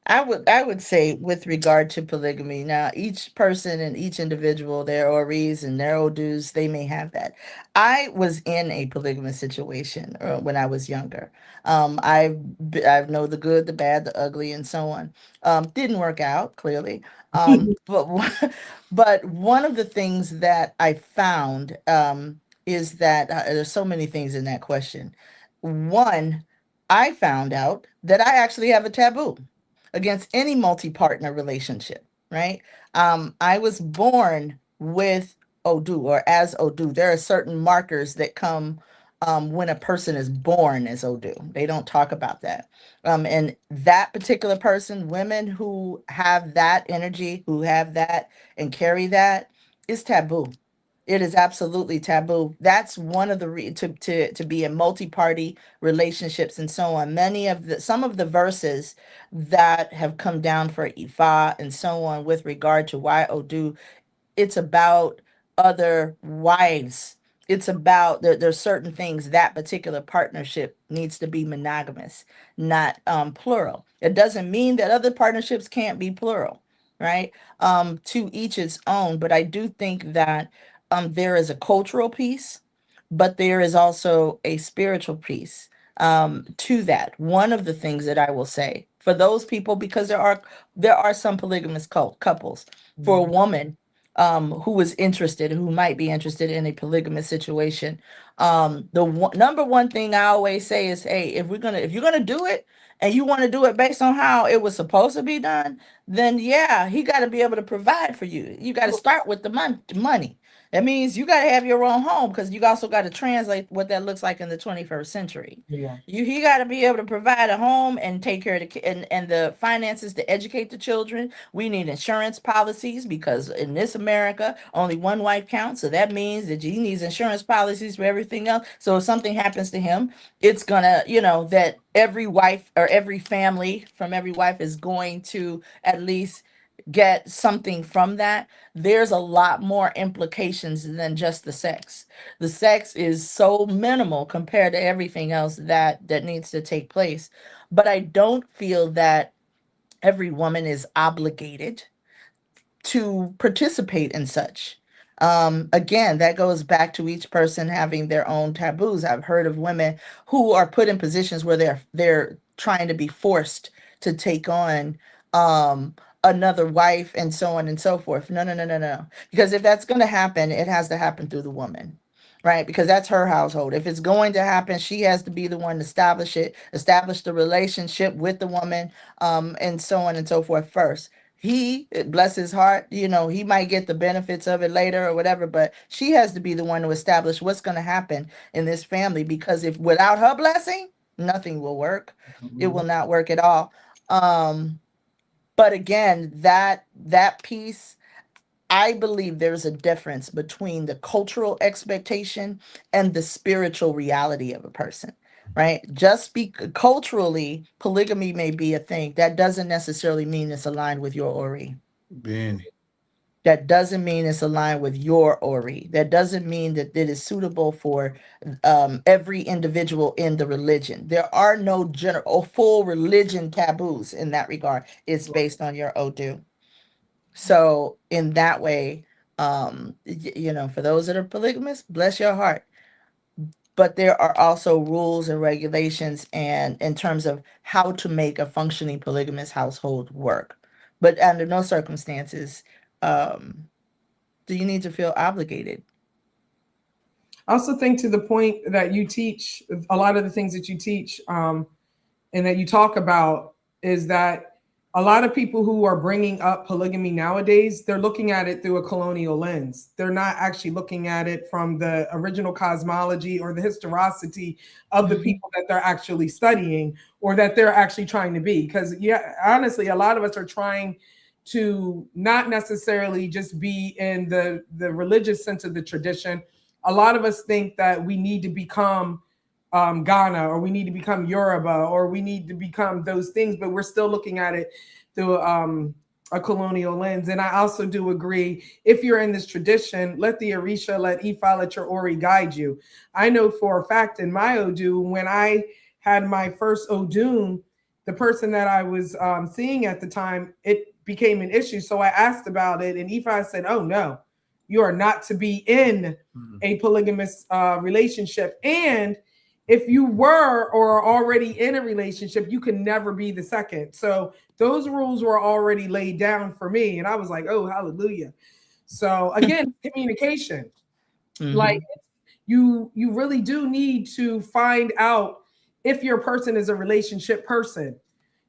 I would say with regard to polygamy, now each person and each individual, their Oris and their Odus, they may have that. I was in a polygamous situation when I was younger. I know the good, the bad, the ugly, and so on. Didn't work out clearly. But but one of the things that I found is that there's so many things in that question. One, I found out that I actually have a taboo against any multi-partner relationship, right? I was born with Odu or as Odu. There are certain markers that come when a person is born as Odu. They don't talk about that. And that particular person, women who have that energy, who have that and carry that, is taboo. It is absolutely taboo. That's one of the to be in multi-party relationships and so on. Many of the some of the verses that have come down for Ifa and so on with regard to why Odu, it's about other wives. It's about there's certain things that particular partnership needs to be monogamous, not plural. It doesn't mean that other partnerships can't be plural, right? To each its own. But I do think that there is a cultural piece, but there is also a spiritual piece to that. One of the things that I will say for those people, because there are some polygamous couples, for a woman who is interested, who might be interested in a polygamous situation. Number one thing I always say is, hey, if you're gonna do it and you want to do it based on how it was supposed to be done, then yeah, he got to be able to provide for you. You got to start with the money. That means you got to have your own home because you also got to translate what that looks like in the 21st century. Yeah. He got to be able to provide a home and take care of and the finances to educate the children. We need insurance policies because in this America, only one wife counts. So that means that he needs insurance policies for everything else. So if something happens to him, it's gonna, that every wife or every family from every wife is going to at least get something from that. There's a lot more implications than just the sex. The sex is so minimal compared to everything else that needs to take place. But I don't feel that every woman is obligated to participate in such. Again, that goes back to each person having their own taboos. I've heard of women who are put in positions where they're trying to be forced to take on another wife and so on and so forth. No, no, no, no, no. Because if that's going to happen, it has to happen through the woman. Right, because that's her household. If it's going to happen, she has to be the one to establish it, establish the relationship with the woman, and so on and so forth first. Bless his heart, he might get the benefits of it later or whatever, but she has to be the one to establish what's going to happen in this family, because if without her blessing, nothing will work. It will not work at all. But again, that piece, I believe there's a difference between the cultural expectation and the spiritual reality of a person. right? Just be culturally, polygamy may be a thing. That doesn't necessarily mean it's aligned with your ori. Benny. That doesn't mean it's aligned with your ori. That doesn't mean that it is suitable for every individual in the religion. There are no general full religion taboos in that regard. It's based on your Odu. So in that way, for those that are polygamous, bless your heart. But there are also rules and regulations and in terms of how to make a functioning polygamous household work. But under no circumstances um, do you need to feel obligated. I also think to the point that you teach, a lot of the things that you teach and that you talk about is that a lot of people who are bringing up polygamy nowadays, they're looking at it through a colonial lens. They're not actually looking at it from the original cosmology or the historicity of the people that they're actually studying or that they're actually trying to be. Because honestly, a lot of us are trying to not necessarily just be in the religious sense of the tradition. A lot of us think that we need to become Ghana, or we need to become Yoruba, or we need to become those things, but we're still looking at it through a colonial lens. And I also do agree, if you're in this tradition, let the Orisha, let Ifa, let your Ori guide you. I know for a fact in my Odu, when I had my first Odun, the person that I was seeing at the time, it became an issue. So I asked about it, and Ifa said, oh no, you are not to be in a polygamous relationship. And if you were or are already in a relationship, you can never be the second. So those rules were already laid down for me. And I was like, oh, hallelujah. So again, communication. Like you really do need to find out if your person is a relationship person,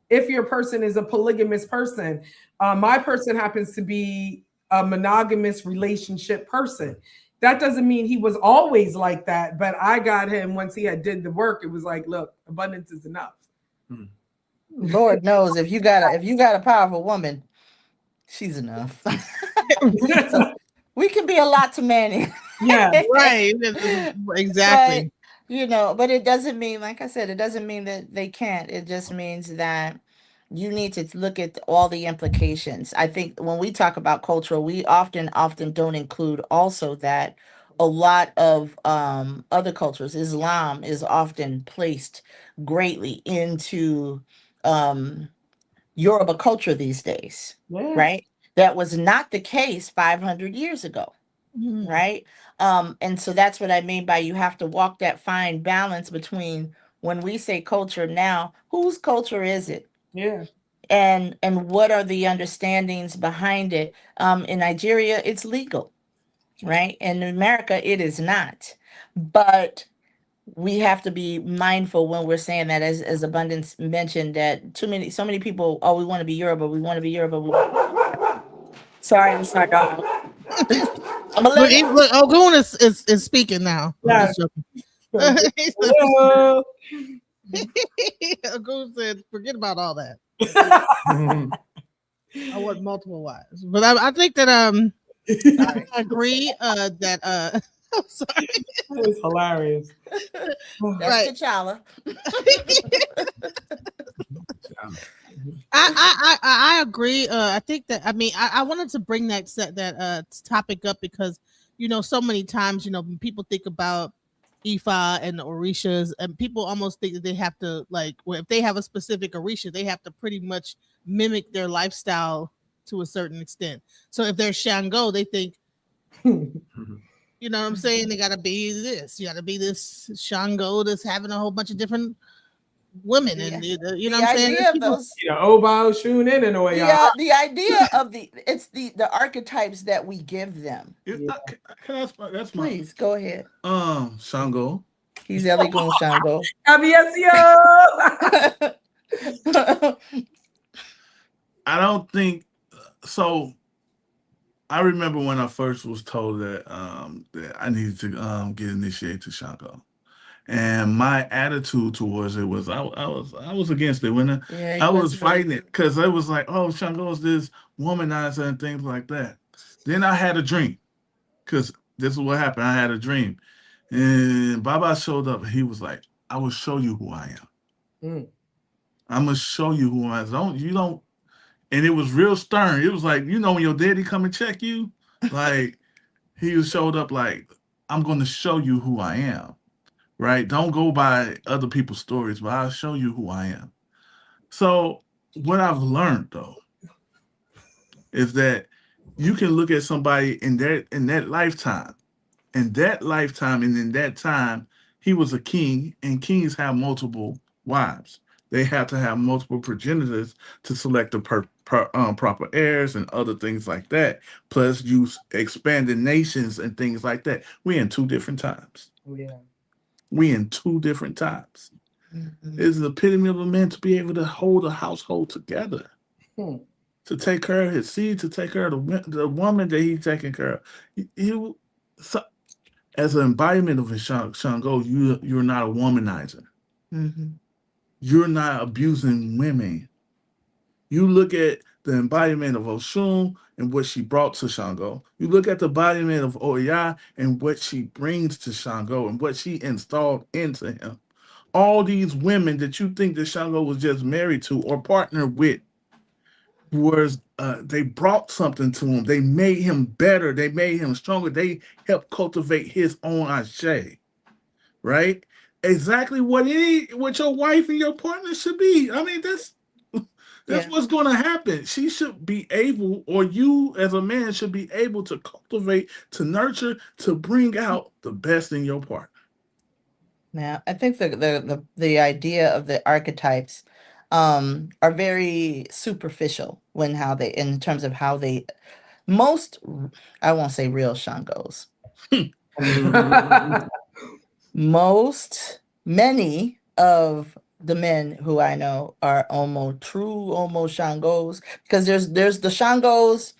if your person is a polygamous person. My person happens to be a monogamous relationship person. That doesn't mean he was always like that, but I got him once he had did the work. It was like, look, abundance is enough. Lord knows if you got a powerful woman, she's enough. So we can be a lot to many. Yeah, Right. Exactly. But it doesn't mean, like I said, it doesn't mean that they can't. It just means that you need to look at all the implications. I think when we talk about cultural, we often don't include also that a lot of other cultures, Islam is often placed greatly into Yoruba culture these days, yeah. right? That was not the case 500 years ago, right? And so that's what I mean by you have to walk that fine balance between when we say culture now, whose culture is it? Yeah. And what are the understandings behind it? In Nigeria, it's legal, right? In America, it is not. But we have to be mindful when we're saying that, as Abundance mentioned, that so many people, oh, we want to be Yoruba, we want to be Yoruba. Sorry, I'm sorry, dog. I'm gonna let it. Look, Ogun is speaking now. I'm Yeah. just joking. Hello. Ogun said, forget about all that. I want multiple wives. But I think that I agree that I'm sorry. That was hilarious. That's Right. T'Challa. I agree. I think that I wanted to bring that topic up because so many times when people think about Ifa and the Orishas, and people almost think that they have to if they have a specific Orisha, they have to pretty much mimic their lifestyle to a certain extent. So if they're Shango, they think you know what I'm saying, they gotta be this. You gotta be this Shango that's having a whole bunch of different women, and you know what I'm saying. Idea of those, Oba, Oshun, and in a way. the idea of it's the archetypes that we give them. That's Please go ahead. Shango. He's Eligun Shango. I don't think so. I remember when I first was told that I needed to get initiated to Shango, and my attitude towards it was I was against it when I was fighting it because it was like, oh, Shango's this womanizer and things like that. Then I had a dream, because this is what happened. I had a dream, and Baba showed up. And he was like, I will show you who I am. Mm. I'm gonna show you who I am. Don't. And it was real stern. It was like, when your daddy come and check you, like he showed up like, I'm gonna show you who I am. Right? Don't go by other people's stories, but I'll show you who I am. So what I've learned though is that you can look at somebody in that lifetime, and in that time, he was a king, and kings have multiple wives. They have to have multiple progenitors to select the proper heirs and other things like that. Plus, you expanded nations and things like that. We're in two different times. Oh, yeah. We in two different times. Mhm. It's the epitome of a man to be able to hold a household together, Hmm. to take care of his seed, to take care of the woman that he's taking care of. So, as an embodiment of Shango, you're not a womanizer. Mhm. You're not abusing women. You look at the embodiment of Oshun and what she brought to Shango. You look at the embodiment of Oya and what she brings to Shango and what she installed into him. All these women that you think that Shango was just married to or partnered with was they brought something to him. They made him better. They made him stronger. They helped cultivate his own Ashe, right? Exactly what your wife and your partner should be. I mean, that's Yeah. what's going to happen. She should be able, or you as a man should be able to cultivate, to nurture, to bring out the best in your partner. Now, I think the idea of the archetypes are very superficial in terms of how they most I won't say real Shangos. Many of the men who I know are almost Shangos, because there's the Shangos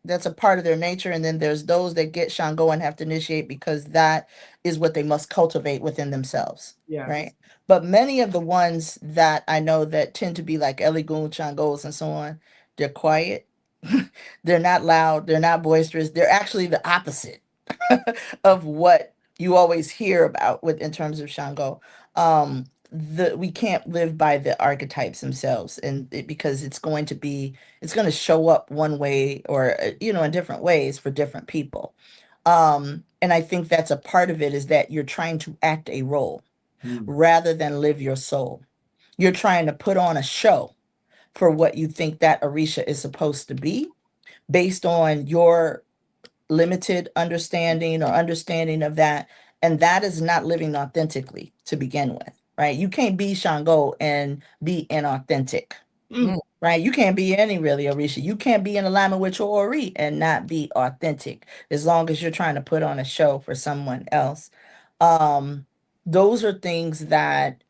that's a part of their nature, and then there's those that get Shango and have to initiate because that is what they must cultivate within themselves. Yes. Right. But many of the ones that I know that tend to be like Eligun Shangos and so on, they're quiet. They're not loud, they're not boisterous. They're actually the opposite of what you always hear about with in terms of Shango. We can't live by the archetypes themselves, because it's going to show up one way or in different ways for different people. And I think that's a part of it, is that you're trying to act a role rather than live your soul. You're trying to put on a show for what you think that Orisha is supposed to be, based on your limited understanding of that. And that is not living authentically to begin with, right? You can't be Shango and be inauthentic, Mm. right? You can't be any really Orisha. You can't be in alignment with your Ori and not be authentic, as long as you're trying to put on a show for someone else. Those are things that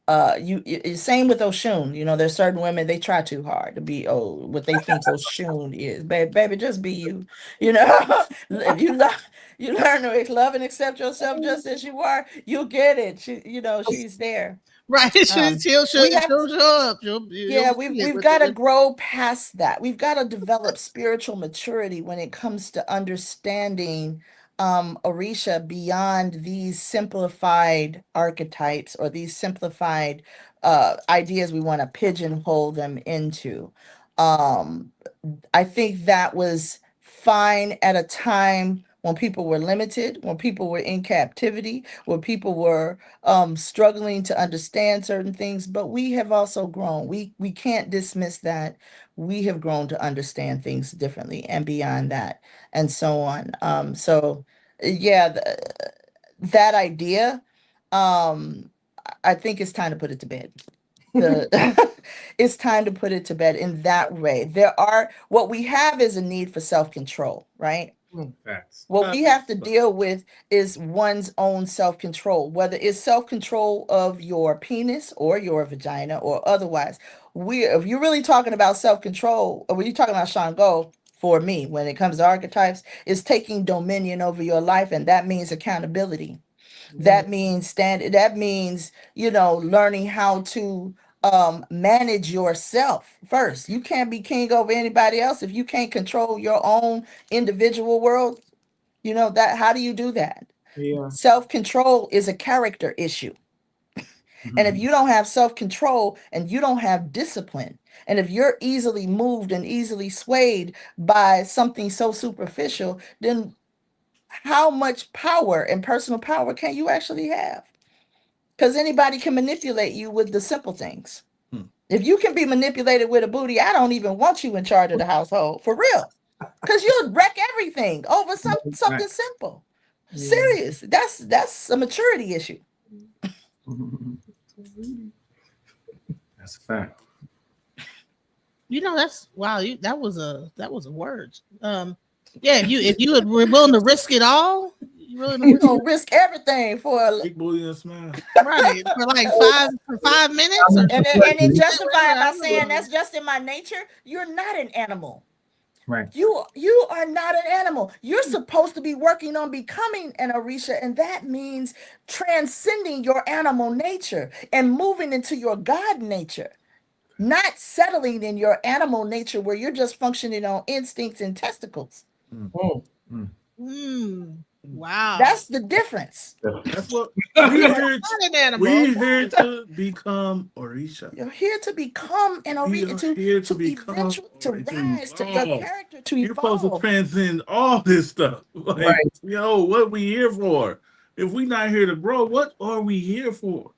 same with Oshun. There's certain women, they try too hard to be what they think Oshun is. Baby, just be you. If you learn to love and accept yourself just as you are, you'll get it. She's there. Right. She'll We have show up. Yeah, You'll we've see it we've with got to the, grow past that. We've got to develop spiritual maturity when it comes to understanding Orisha beyond these simplified archetypes or these simplified ideas we want to pigeonhole them into. Um, I think that was fine at a time when people were limited, when people were in captivity, when people were struggling to understand certain things. But we have also grown. We can't dismiss that. We have grown to understand things differently and beyond that, and so on. Yeah, that idea. I think it's time to put it to bed. The It's time to put it to bed in that way. What we have is a need for self-control, right? Facts. What we have to deal with is one's own self-control, whether it's self-control of your penis or your vagina or otherwise. If you're really talking about self-control, or when you're talking about Shango, for me, when it comes to archetypes, is taking dominion over your life, and that means accountability. That means learning how to manage yourself first. You can't be king over anybody else if you can't control your own individual world. That how do you do that? Yeah. Self-control is a character issue. And if you don't have self-control and you don't have discipline, and if you're easily moved and easily swayed by something so superficial, then how much power and personal power can you actually have? Because anybody can manipulate you with the simple things. Hmm. If you can be manipulated with a booty, I don't even want you in charge of the household, for real. Because you'll wreck everything over something Right. simple. Yeah. Serious. That's a maturity issue. That's a fact. You know, that's wow. That was a word. Yeah, if you were willing to risk it all, you willing to You're risk gonna risk everything for a, Big booty and smile. right for like 5 minutes, or and then justify it by I'm saying gonna- that's just in my nature. You're not an animal. Right. You are not an animal. You're supposed to be working on becoming an Orisha, and that means transcending your animal nature and moving into your God nature, not settling in your animal nature where you're just functioning on instincts and testicles. Mm. Wow. That's the difference. That's what we here. Not an animal. We here to become Orisha. You're here to become an We Orisha, are here to become eventually to rise, to the evolve. character to You're supposed to evolve. transcend all this stuff. Like, Right. yo, what we here for? If we not here to grow, what are we here for?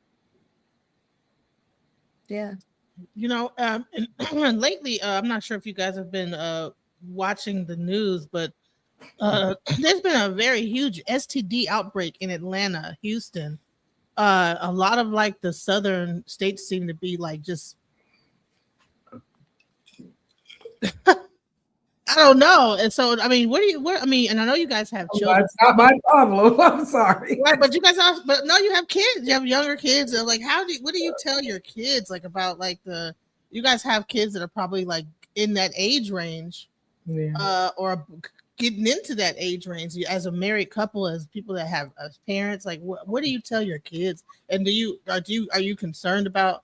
Yeah. You know, and lately, I'm not sure if you guys have been watching the news, but there's been a very huge STD outbreak in Atlanta, Houston. A lot of like the southern states seem to be like just I don't know. And so I mean, I mean, and I know you guys have children. That's not my problem. I'm sorry. Right, but you guys have, but no, you have kids. You have younger kids. And like, what do you tell your kids like about like you guys have kids that are probably like in that age range, Yeah. or getting into that age range as a married couple, as people that have as parents. Like, what do you tell your kids? And are you concerned about?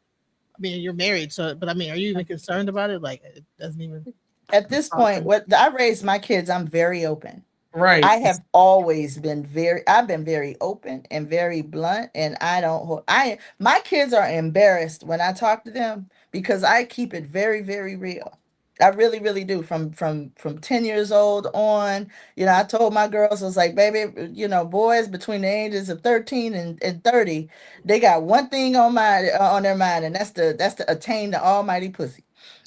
I mean, you're married, so but I mean, are you even concerned about it? Like, it doesn't even. At this point, what I raised my kids, I'm very open. Right. I have always been I've been very open and very blunt, and my kids are embarrassed when I talk to them because I keep it very, very real. I really, really do. From 10 years old on, I told my girls, I was like, baby, boys between the ages of 13 and 30, they got one thing on their mind, and that's to attain the almighty pussy.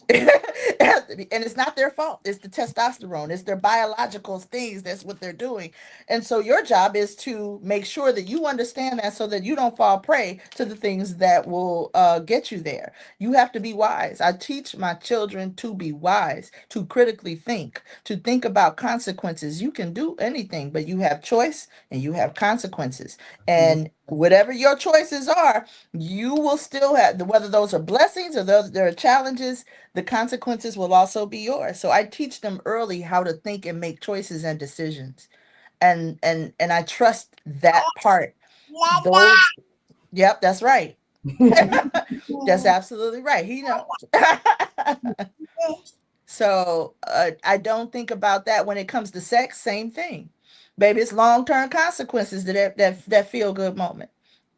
It has to be. And it's not their fault. It's the testosterone. It's their biological things. That's what they're doing. And so your job is to make sure that you understand that so that you don't fall prey to the things that will get you there. You have to be wise. I teach my children to be wise, to critically think, to think about consequences. You can do anything, but you have choice and you have consequences. And whatever your choices are, you will still have, whether those are blessings or there are challenges, the consequences will also be yours. So I teach them early how to think and make choices and decisions. And I trust that part. Those, yep, that's right. That's absolutely right. He knows. So I don't think about that when it comes to sex. Same thing, baby. It's long-term consequences to that feel-good moment.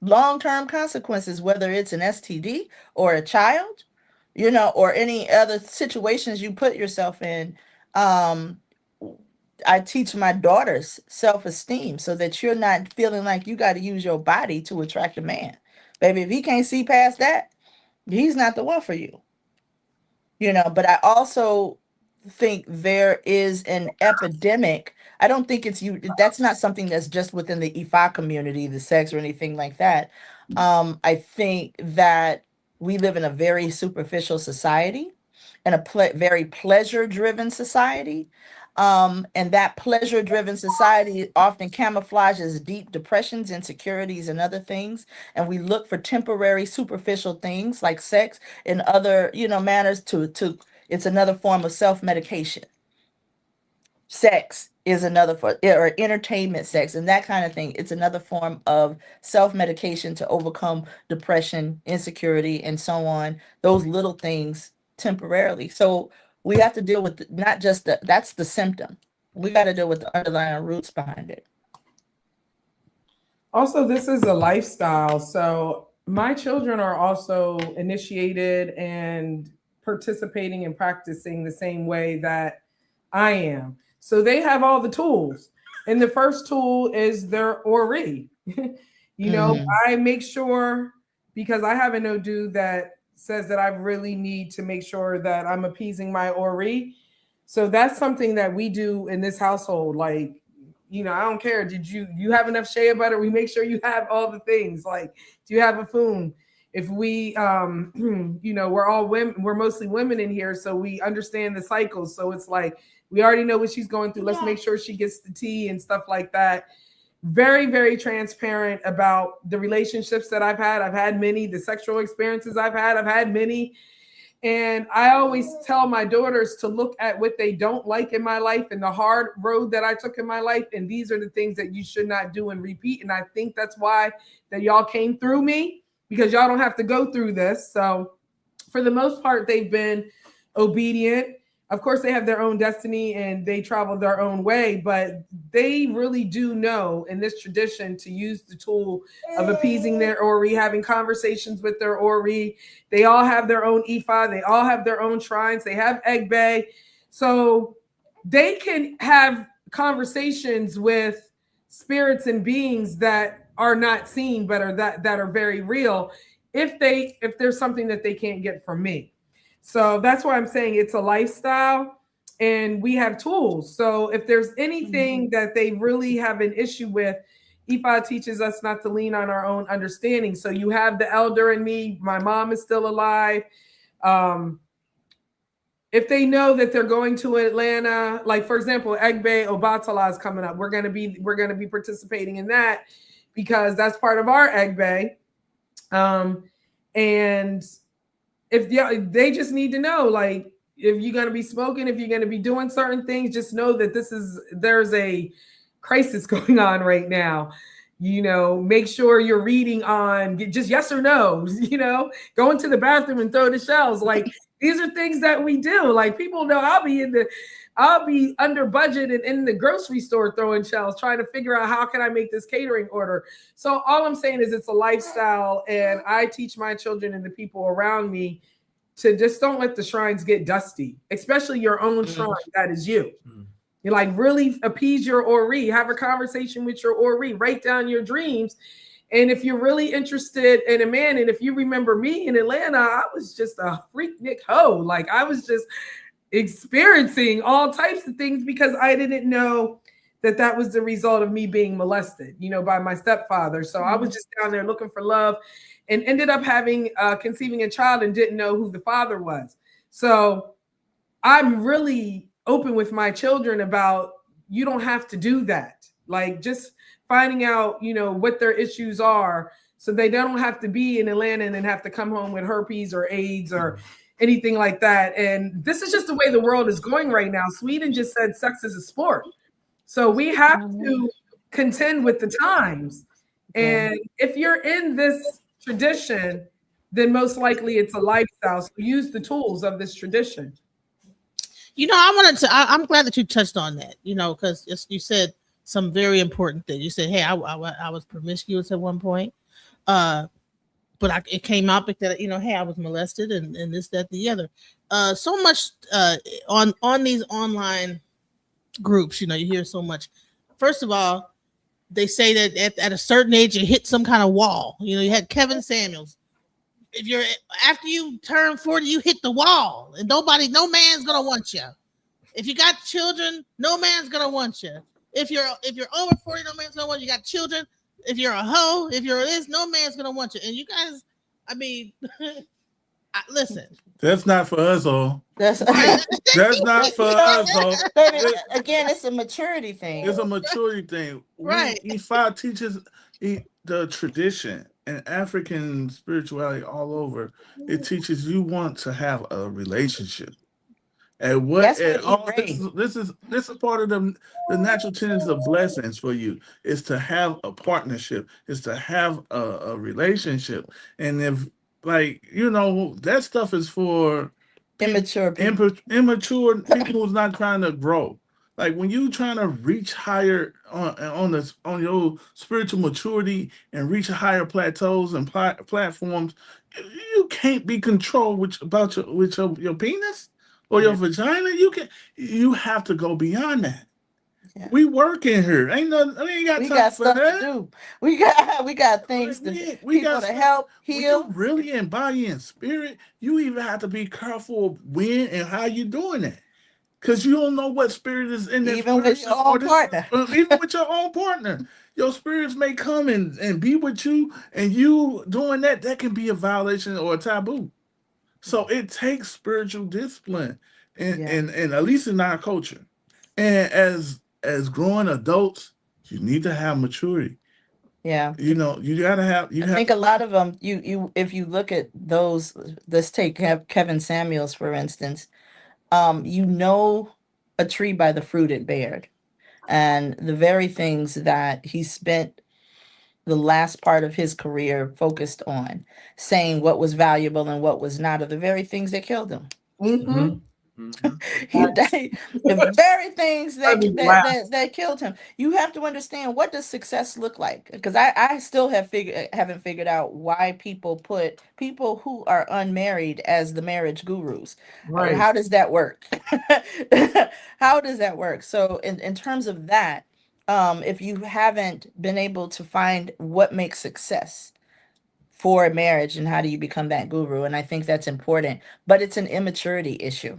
Long-term consequences, whether it's an STD or a child, or any other situations you put yourself in. Um, I teach my daughters self-esteem so that you're not feeling like you got to use your body to attract a man. Baby, if he can't see past that, he's not the one for you. But I also think there is an epidemic. I don't think that's not something that's just within the IFA community, the sex or anything like that. I think that we live in a very superficial society and a very pleasure-driven society. And that pleasure-driven society often camouflages deep depressions, insecurities, and other things. And we look for temporary, superficial things like sex and other, manners it's another form of self-medication. Sex is another or entertainment sex and that kind of thing. It's another form of self-medication to overcome depression, insecurity, and so on. Those little things temporarily. So we have to deal with not just that's the symptom. We got to deal with the underlying roots behind it. Also, this is a lifestyle. So my children are also initiated and participating and practicing the same way that I am. So they have all the tools. And the first tool is their ori. You know, Mhm. I make sure, because I have an Odu that says that I really need to make sure that I'm appeasing my ori. So that's something that we do in this household. Like, I don't care. Did you have enough shea butter? We make sure you have all the things. Like, do you have a foon? If we we're all women, we're mostly women in here, so we understand the cycles. So it's like we already know what she's going through. Let's make sure she gets the tea and stuff like that. Very, very transparent about the relationships that I've had. I've had many, the sexual experiences I've had many. And I always tell my daughters to look at what they don't like in my life and the hard road that I took in my life. And these are the things that you should not do and repeat. And I think that's why that y'all came through me, because y'all don't have to go through this. So for the most part, they've been obedient. Of course, they have their own destiny and they travel their own way, but they really do know in this tradition to use the tool of appeasing their ori, having conversations with their ori. They all have their own IFA. They all have their own shrines. They have Egbe. So they can have conversations with spirits and beings that are not seen, but are that are very real if there's something that they can't get from me. So that's why I'm saying it's a lifestyle and we have tools. So if there's anything that they really have an issue with, IFA teaches us not to lean on our own understanding. So you have the elder in me. My mom is still alive. If they know that they're going to Atlanta, like for example, Egbe Obatala is coming up. We're gonna be participating in that because that's part of our Egbe. And if they just need to know, like, if you're going to be smoking, if you're going to be doing certain things, just know that there's a crisis going on right now. Make sure you're reading on just yes or no, go into the bathroom and throw the shells. Like, these are things that we do. Like, people know I'll be under budget and in the grocery store throwing shells, trying to figure out how can I make this catering order. So all I'm saying is it's a lifestyle, and I teach my children and the people around me to just don't let the shrines get dusty, especially your own shrine. That is you. You like really appease your ori, have a conversation with your ori, write down your dreams. And if you're really interested in a man, and if you remember me in Atlanta, I was just a freaknik hoe. Like, I was just experiencing all types of things because I didn't know that was the result of me being molested, by my stepfather. So I was just down there looking for love and ended up conceiving a child and didn't know who the father was. So I'm really open with my children about, you don't have to do that. Like, just finding out, what their issues are so they don't have to be in Atlanta and then have to come home with herpes or AIDS or anything like that. And this is just the way the world is going right now. Sweden just said sex is a sport. So we have to contend with the times. And if you're in this tradition, then most likely it's a lifestyle. So use the tools of this tradition. I'm glad that you touched on that, because you said some very important things. You said, hey, I was promiscuous at one point. But it came out that, hey, I was molested and this, that, the other. So much on these online groups, you hear so much. First of all, they say that at a certain age, you hit some kind of wall. You had Kevin Samuels. After you turn 40, you hit the wall, and no man's gonna want you. If you got children, no man's gonna want you. If you're over 40, no man's gonna want you. You got children. If you're a hoe, if you're this, no man's gonna want you. And you guys, I mean, listen. That's not for us, all. That's not for us, all. Again, it's a maturity thing. It's a maturity thing. Right. IFA teaches the tradition and African spirituality all over. It teaches you want to have a relationship. And this is part of the natural tenets of blessings for you, is to have a partnership, is to have a relationship. And if, that stuff is for immature people who's not trying to grow. Like when you trying to reach higher on your spiritual maturity and reach higher plateaus and platforms, you can't be controlled about your penis or your Yeah. vagina. You have to go beyond that. Yeah. We work in here. Ain't nothing. We ain't got We time got for stuff to that. do. We got things Like to we people got to stuff. help When you heal. really in body and spirit, you even have to be careful of when and how you doing that. Because you don't know what spirit is in this Even with person your or own this partner. person, even with your own partner. Your spirits may come and be with you, and you doing that can be a violation or a taboo. So it takes spiritual discipline, Yeah. and at least in our culture. And as growing adults, you need to have maturity. Yeah. You gotta have you I have think to a lot of them, if you look at those, let's take Kevin Samuels, for instance. You know a tree by the fruit it bared. And the very things that he spent the last part of his career focused on, saying what was valuable and what was not, are the very things that killed him. Mm-hmm. The very things That'd that, be that wild. that that killed him. You have to understand, what does success look like? Because I still haven't figured out why people put people who are unmarried as the marriage gurus. Right. How does that work? How does that work? So in terms of that, if you haven't been able to find what makes success for a marriage, and how do you become that guru, and I think that's important, but it's an immaturity issue.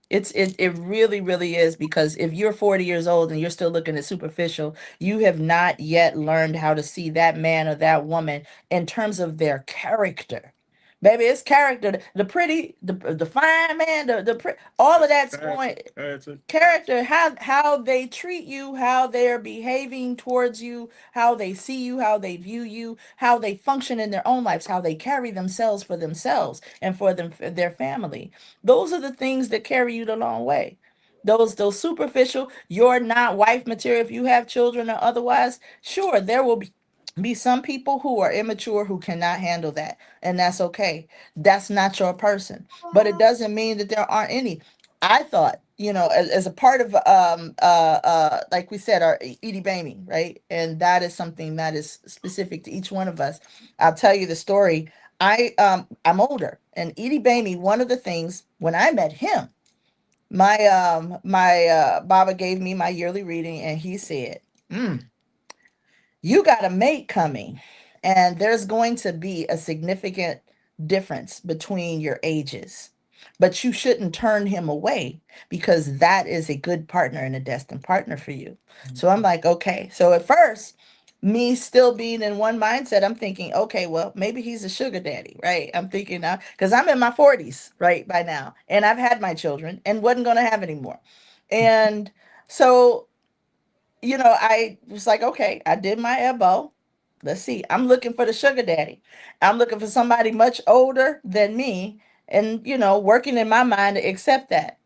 It really, really is, because if you're 40 years old and you're still looking at superficial, you have not yet learned how to see that man or that woman in terms of their character. Baby, it's character. The pretty, the fine man, all of that's going character, how they treat you, how they're behaving towards you, how they see you, how they view you, how they function in their own lives, how they carry themselves for themselves and for their family. Those are the things that carry you the long way. Those superficial, you're not wife material if you have children or otherwise. Sure, there will be some people who are immature who cannot handle that, and that's okay. That's not your person, but it doesn't mean that there aren't any. I thought, as a part of like we said, our Edie Bamey, right? And that is something that is specific to each one of us. I'll tell you the story. I'm older, and Edie Bamey, one of the things when I met him, my Baba gave me my yearly reading, and he said, you got a mate coming, and there's going to be a significant difference between your ages. But you shouldn't turn him away, because that is a good partner and a destined partner for you. So I'm like, okay. So at first, me still being in one mindset, I'm thinking, okay, well, maybe he's a sugar daddy, right? I'm thinking now, because I'm in my 40s, right, by now, and I've had my children and wasn't going to have any more. And so I was like, okay, I did my elbow. Let's see. I'm looking for the sugar daddy. I'm looking for somebody much older than me, and, working in my mind to accept that.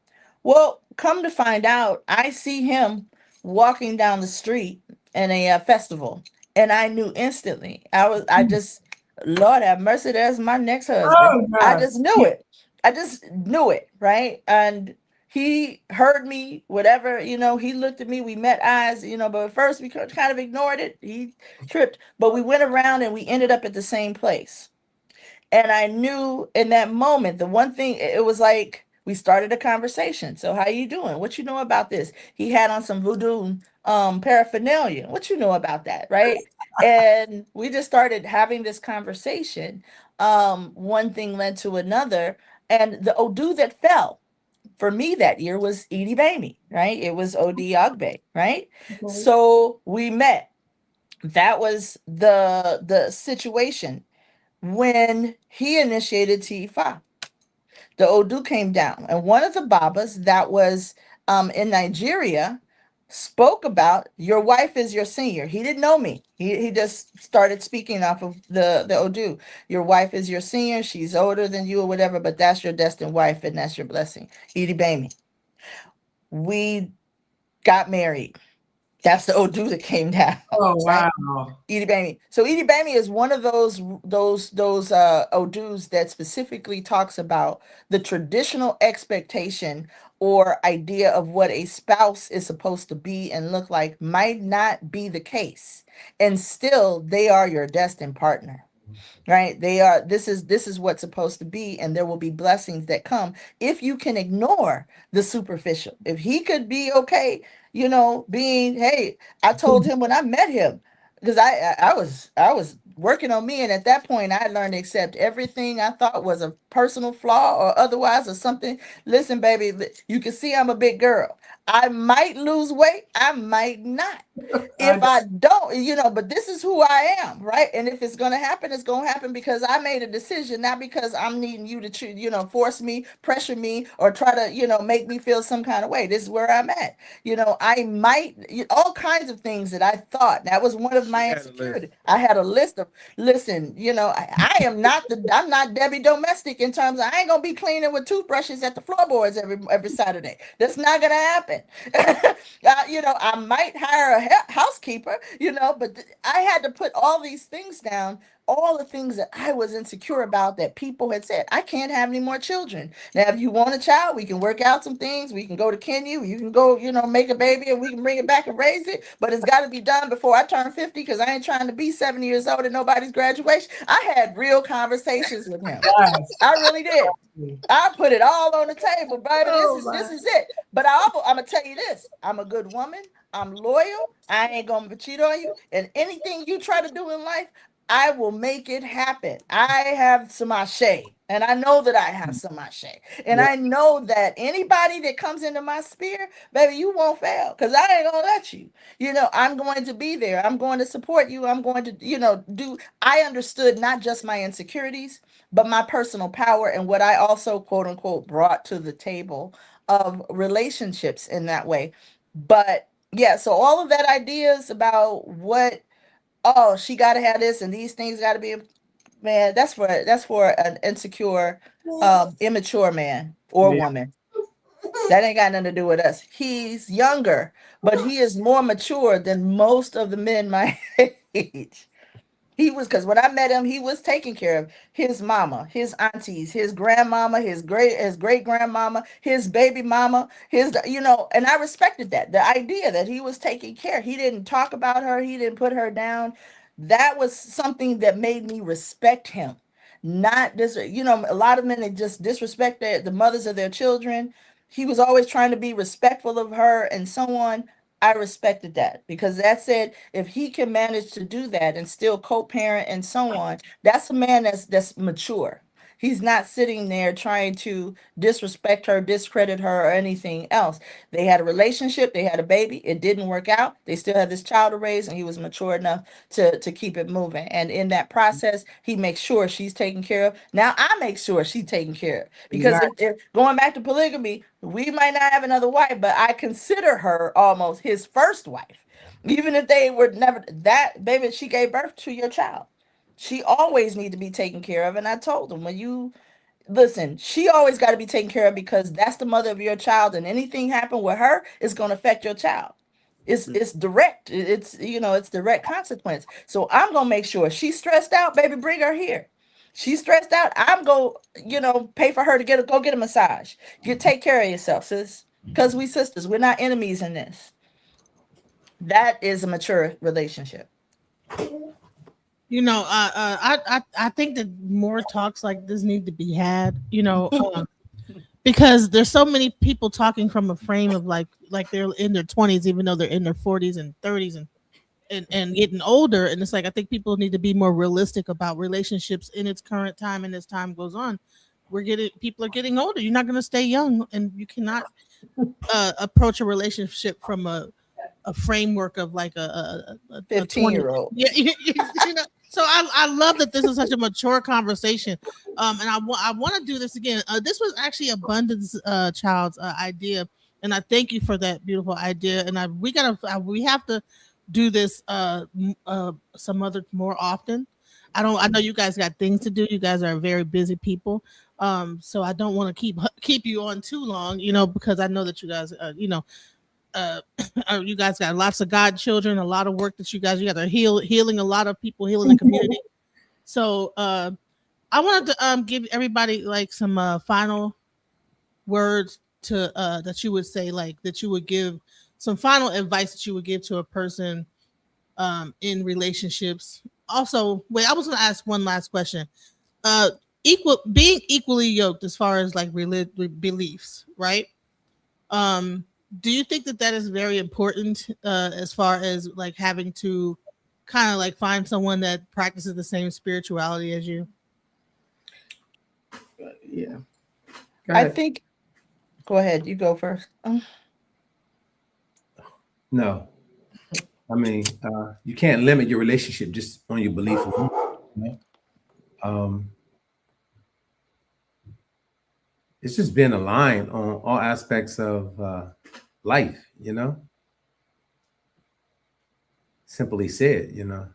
Well, come to find out, I see him walking down the street in a festival, and I knew instantly. I just, Lord have mercy, there's my next husband. Oh I God. just knew it. I just knew it, right? And he heard me, whatever, he looked at me, we met eyes, but at first we kind of ignored it. He tripped, but we went around and we ended up at the same place. And I knew in that moment, the one thing, it was like we started a conversation. So how you doing? What you know about this? He had on some voodoo paraphernalia. What you know about that, right? And we just started having this conversation. One thing led to another. And the Odu that fell for me that year was Edie Bamey, right? It was Odi Agbe, right? So we met. That was the situation when he initiated Tifa. The Odu came down, and one of the Babas that was in Nigeria spoke about, your wife is your senior. He didn't know me. He just started speaking off of the Odu. Your wife is your senior. She's older than you or whatever, but that's your destined wife, and that's your blessing. Edie Bamey. We got married. That's the Odu that came down. Oh Right? wow. Edie Bami. So Edie Bami is one of those Odus that specifically talks about the traditional expectation or idea of what a spouse is supposed to be and look like might not be the case. And still they are your destined partner. Right? They are this is what's supposed to be, and there will be blessings that come if you can ignore the superficial. If he could be okay, being, hey, I told him when I met him, because I was working on me, and at that point I learned to accept everything I thought was a personal flaw or otherwise or something. Listen, baby, you can see I'm a big girl. I might lose weight, I might not. If I don't, but this is who I am, right? And if it's going to happen, it's going to happen because I made a decision, not because I'm needing you to choose, force me, pressure me, or try to, make me feel some kind of way. This is where I'm at. I might, all kinds of things that I thought that was one of my insecurities. I had a list of, listen, I am not I'm not Debbie Domestic in terms of, I ain't going to be cleaning with toothbrushes at the floorboards every Saturday. That's not going to happen. I might hire a housekeeper, but I had to put all these things down, all the things that I was insecure about that people had said. I can't have any more children. Now, if you want a child, we can work out some things. We can go to Kenya. You can go, make a baby and we can bring it back and raise it. But it's got to be done before I turn 50 because I ain't trying to be 70 years old at nobody's graduation. I had real conversations with him. Yes. I really did. I put it all on the table, baby. Oh, This is it. But I'm gonna tell you this: I'm a good woman. I'm loyal. I ain't gonna cheat on you. And anything you try to do in life, I will make it happen. I have some ashe, and I know that I have some ashe, and I know that anybody that comes into my sphere, baby, you won't fail because I ain't gonna let you. I'm going to be there. I'm going to support you. I'm going to, do. I understood not just my insecurities but my personal power and what I also quote unquote brought to the table of relationships in that way. But yeah, so all of that ideas about what, oh, she got to have this and these things got to be, man, that's for an insecure, immature man or yeah. woman. That ain't got nothing to do with us. He's younger, but he is more mature than most of the men my age. He was, because when I met him, he was taking care of his mama, his aunties, his grandmama, his great grandmama, his baby mama, and I respected that. The idea that he was taking care. He didn't talk about her, he didn't put her down. That was something that made me respect him. Not this, a lot of men that just disrespect the mothers of their children. He was always trying to be respectful of her and so on. I respected that because that said, if he can manage to do that and still co-parent and so on, that's a man that's mature. He's not sitting there trying to disrespect her, discredit her, or anything else. They had a relationship, they had a baby, it didn't work out. They still had this child to raise, and he was mature enough to keep it moving. And in that process, he makes sure she's taken care of. Now I make sure she's taken care of. Because Exactly. if going back to polygamy, we might not have another wife, but I consider her almost his first wife. Even if they were never that baby, she gave birth to your child. She always need to be taken care of. And I told him, when you listen, she always got to be taken care of because that's the mother of your child, and anything happen with her is going to affect your child. It's direct. It's direct consequence. So I'm gonna make sure she's stressed out, baby. Bring her here. She's stressed out. I'm go, pay for her to go get a massage. Take care of yourself, sis. Because we sisters, we're not enemies in this. That is a mature relationship. I think that more talks like this need to be had. Because there's so many people talking from a frame of like they're in their 20s, even though they're in their 40s and 30s and getting older. And it's like I think people need to be more realistic about relationships in its current time, and as time goes on, people are getting older. You're not going to stay young, and you cannot approach a relationship from a framework of like a 20. 15-year-old. Yeah, so I love that this is such a mature conversation. And I want to do this again. This was actually Abundance Child's idea, and I thank you for that beautiful idea. And we have to do this some other more often. I know you guys got things to do. You guys are very busy people. So I don't want to keep you on too long, because I know that you guys you guys got lots of godchildren, a lot of work that you guys are healing a lot of people, healing the community. So I wanted to give everybody like some final words to that you would say, like that you would give some final advice that you would give to a person in relationships. Also, wait, I was going to ask one last question. Being equally yoked as far as like beliefs, right? Do you think that is very important as far as like having to kind of like find someone that practices the same spirituality as you? Yeah. I think, go ahead, you go first. No, I mean, you can't limit your relationship just on your belief. You know? It's just being aligned on all aspects of life, you know. Simply said, you know.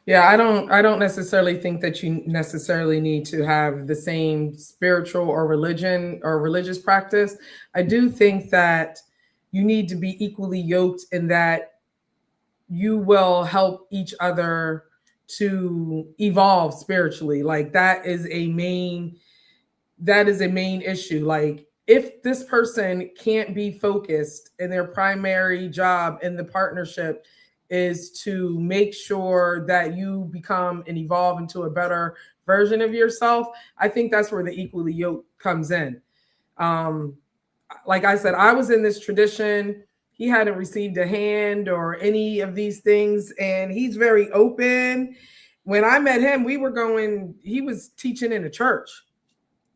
Yeah, I don't necessarily think that you necessarily need to have the same spiritual or religion or religious practice. I do think that you need to be equally yoked in that you will help each other to evolve spiritually. Like that is a main issue. Like if this person can't be focused and their primary job in the partnership is to make sure that you become and evolve into a better version of yourself, I think that's where the equally yoked comes in. Like I said, I was in this tradition. He hadn't received a hand or any of these things, and he's very open. When I met him, he was teaching in a church.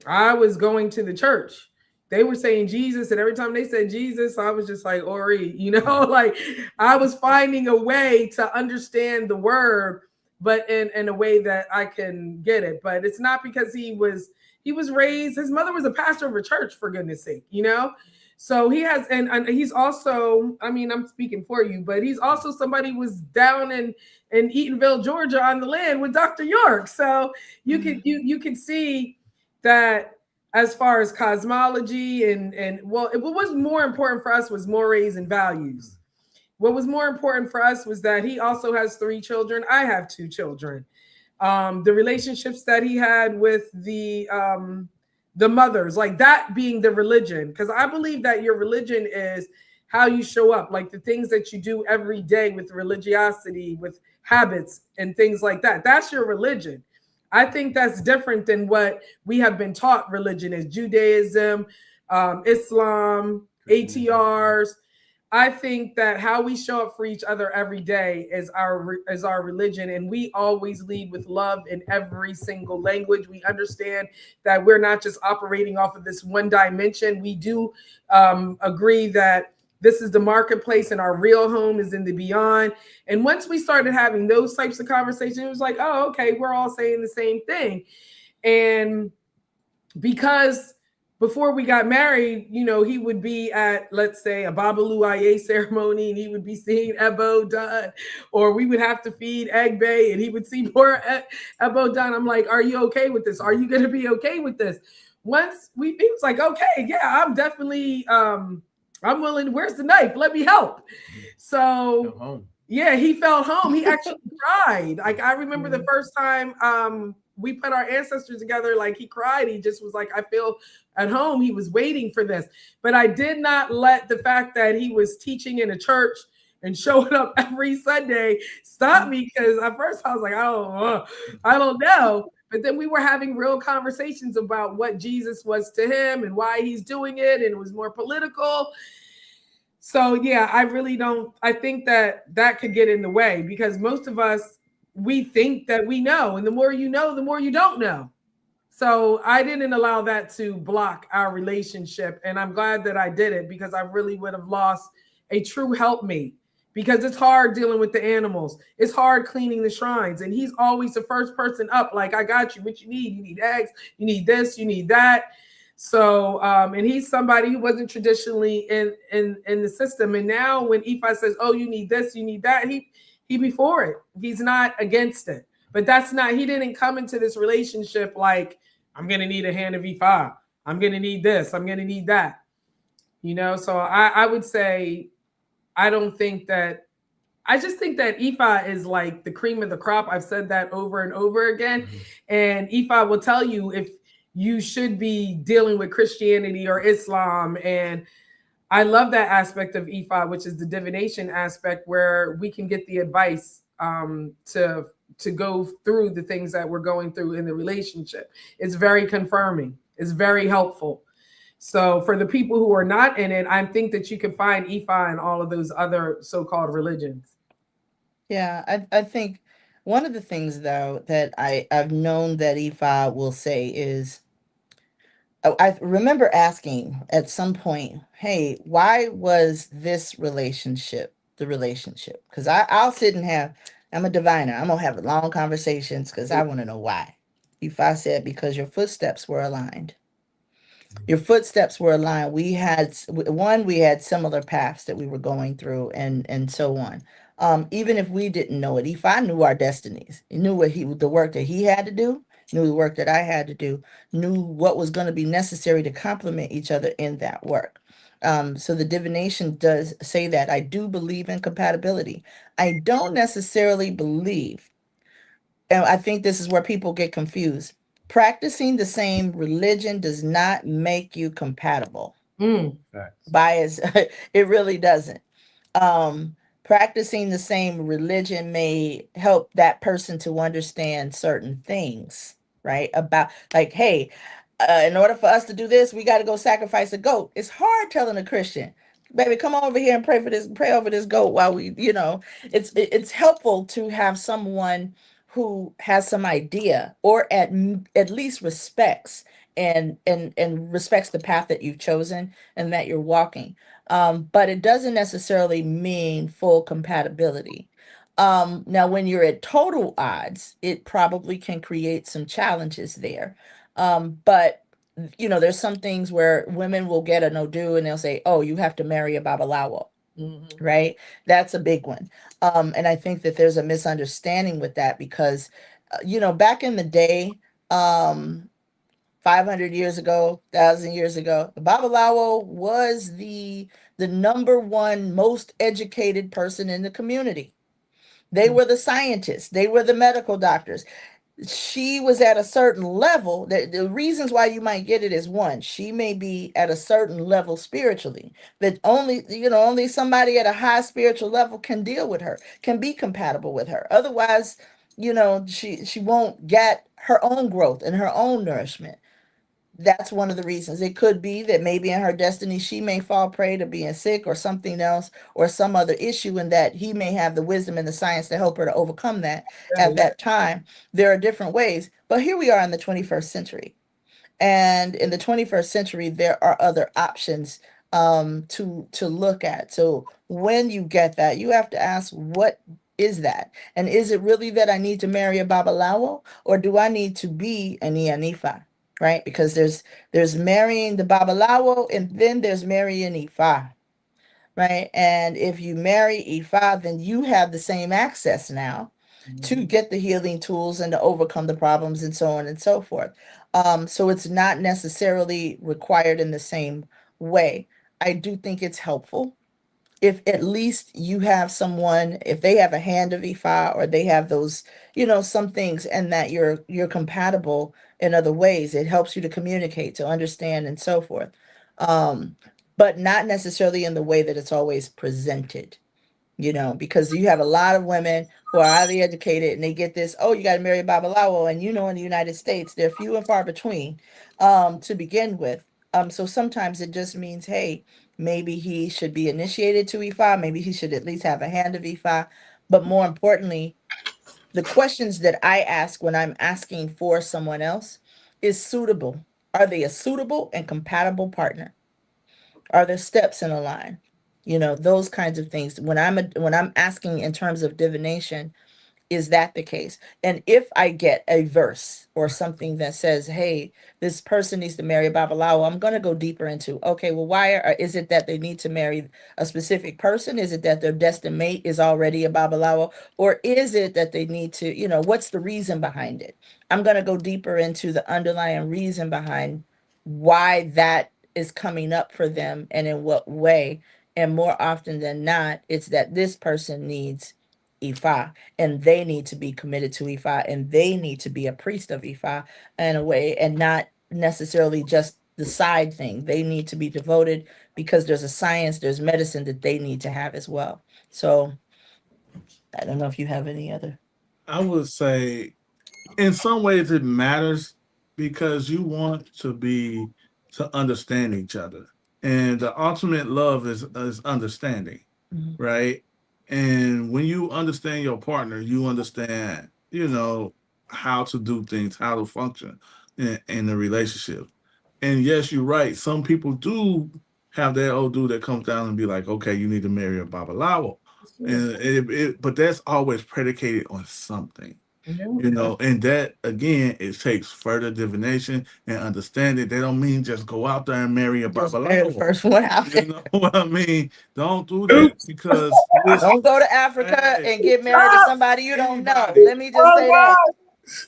I was going to the church. They were saying Jesus, and every time they said Jesus, I was just like, Ori, you know, like I was finding a way to understand the word, but in a way that I can get it. But it's not because he was raised, his mother was a pastor of a church, for goodness sake, you know? So he has, and he's also, I mean, I'm speaking for you, but he's also somebody who was down in Eatonville, Georgia on the land with Dr. York. So you could see that as far as cosmology and well, what was more important for us was mores and values. What was more important for us was that he also has 3 children. I have 2 children. The relationships that he had with the mothers, like that being the religion, because I believe that your religion is how you show up, like the things that you do every day with religiosity, with habits and things like that. That's your religion. I think that's different than what we have been taught religion is: Judaism, Islam, ATRs. I think that how we show up for each other every day is our religion, and we always lead with love in every single language. We understand that we're not just operating off of this one dimension. We do agree that this is the marketplace and our real home is in the beyond. And once we started having those types of conversations, it was like, oh, okay, we're all saying the same thing. And because before we got married, you know, he would be at, let's say, a Oloye ceremony and he would be seeing Ebo done, or we would have to feed Egbe and he would see more Ebo done. I'm like, are you okay with this? Are you going to be okay with this? Once he was like, okay, yeah, I'm definitely, I'm willing. Where's the knife? Let me help. So yeah, he felt home. He actually cried. Like I remember the first time we put our ancestors together, like he cried. He just was like, I feel at home. He was waiting for this. But I did not let the fact that he was teaching in a church and showing up every Sunday stop me, because at first I was like, I don't know. But then we were having real conversations about what Jesus was to him and why he's doing it. And it was more political. So, yeah, I think that could get in the way, because most of us, we think that we know. And the more you know, the more you don't know. So I didn't allow that to block our relationship. And I'm glad that I did it, because I really would have lost a true helpmate. Because it's hard dealing with the animals. It's hard cleaning the shrines. And he's always the first person up. Like, I got you. What you need? You need eggs. You need this. You need that. So, and he's somebody who wasn't traditionally in the system. And now when IFA says, oh, you need this, you need that, he be for it. He's not against it. But he didn't come into this relationship like, I'm going to need a hand of IFA. I'm going to need this. I'm going to need that. You know, so I would say I don't think that I just think that IFA is like the cream of the crop. I've said that over and over again. And IFA will tell you if you should be dealing with Christianity or Islam. And I love that aspect of IFA, which is the divination aspect, where we can get the advice to go through the things that we're going through in the relationship. It's very confirming. It's very helpful. So for the people who are not in it, I think that you can find IFA and all of those other so-called religions. Yeah, I think one of the things though that I've known that Ifa will say is, oh, I remember asking at some point, hey, why was this relationship the relationship? Because I'll sit and have, I'm a diviner. I'm gonna have long conversations because I want to know why. Ifa said, because your footsteps were aligned. Your footsteps were aligned. We had one, we had similar paths that we were going through, and so on. Even if we didn't know it, if I knew our destinies, he knew what he the work that he had to do, knew the work that I had to do, knew what was going to be necessary to complement each other in that work. So the divination does say that. I do believe in compatibility. I don't necessarily believe, and I think this is where people get confused. Practicing the same religion does not make you compatible. Mm. Bias, it really doesn't. Practicing the same religion may help that person to understand certain things, right? About, like, hey, in order for us to do this, we got to go sacrifice a goat. It's hard telling a Christian, baby, come on over here and pray for this, pray over this goat while we, it's helpful to have someone who has some idea, or at least respects and respects the path that you've chosen and that you're walking. But it doesn't necessarily mean full compatibility. Now, when you're at total odds, it probably can create some challenges there. But there's some things where women will get a no do and they'll say, "Oh, you have to marry a babalawo." Right? That's a big one. And I think that there's a misunderstanding with that because, back in the day, 500 years ago, 1,000 years ago, the babalawo was the number one most educated person in the community. They were the scientists. They were the medical doctors. She was at a certain level. The reasons why you might get it is, one, she may be at a certain level spiritually that only somebody at a high spiritual level can deal with her, can be compatible with her. Otherwise, she won't get her own growth and her own nourishment. That's one of the reasons. It could be that maybe in her destiny she may fall prey to being sick or something else or some other issue, and that he may have the wisdom and the science to help her to overcome that at that time. There are different ways, but here we are in the 21st century. And in the 21st century, there are other options to look at. So when you get that, you have to ask, what is that? And is it really that I need to marry a Babalawo, or do I need to be an Ianifa? Right? Because there's marrying the Babalawo, and then there's marrying Ifa. Right? And if you marry Ifa, then you have the same access now to get the healing tools and to overcome the problems and so on and so forth. So it's not necessarily required in the same way. I do think it's helpful if at least you have someone, if they have a hand of Ifa, or they have those, some things, and that you're compatible in other ways. It helps you to communicate, to understand, and so forth. Um, but not necessarily in the way that it's always presented, because you have a lot of women who are highly educated and they get this, oh, you got to marry a Babalawo. And in the United States, they're few and far between to begin with. So sometimes it just means, hey, maybe he should be initiated to IFA. Maybe he should at least have a hand of IFA. But more importantly, the questions that I ask when I'm asking for someone else is suitable. Are they a suitable and compatible partner? Are there steps in a line? Those kinds of things. When I'm asking in terms of divination, is that the case? And if I get a verse or something that says, hey, this person needs to marry a Babalawo, I'm going to go deeper into, okay, well, is it that they need to marry a specific person? Is it that their destined mate is already a Babalawo? Or is it that they need to, what's the reason behind it? I'm going to go deeper into the underlying reason behind why that is coming up for them and in what way. And more often than not, it's that this person needs Ifa and they need to be committed to Ifa and they need to be a priest of Ifa in a way, and not necessarily just the side thing. They need to be devoted because there's a science, there's medicine that they need to have as well. So I don't know if you have any other. I would say in some ways it matters because you want to understand each other. And the ultimate love is understanding, Mhm. right? And when you understand your partner, you understand, how to do things, how to function in the relationship. And yes, you're right. Some people do have that old dude that comes down and be like, okay, you need to marry a babalawo. And but that's always predicated on something. Yeah. And that again, it takes further divination and understanding. They don't mean just go out there and marry a Just marry the babalawo. first one out You there. know what I mean? Don't do that because Don't go to Africa Hey, and get married to somebody you don't know. anybody. Let me just say that.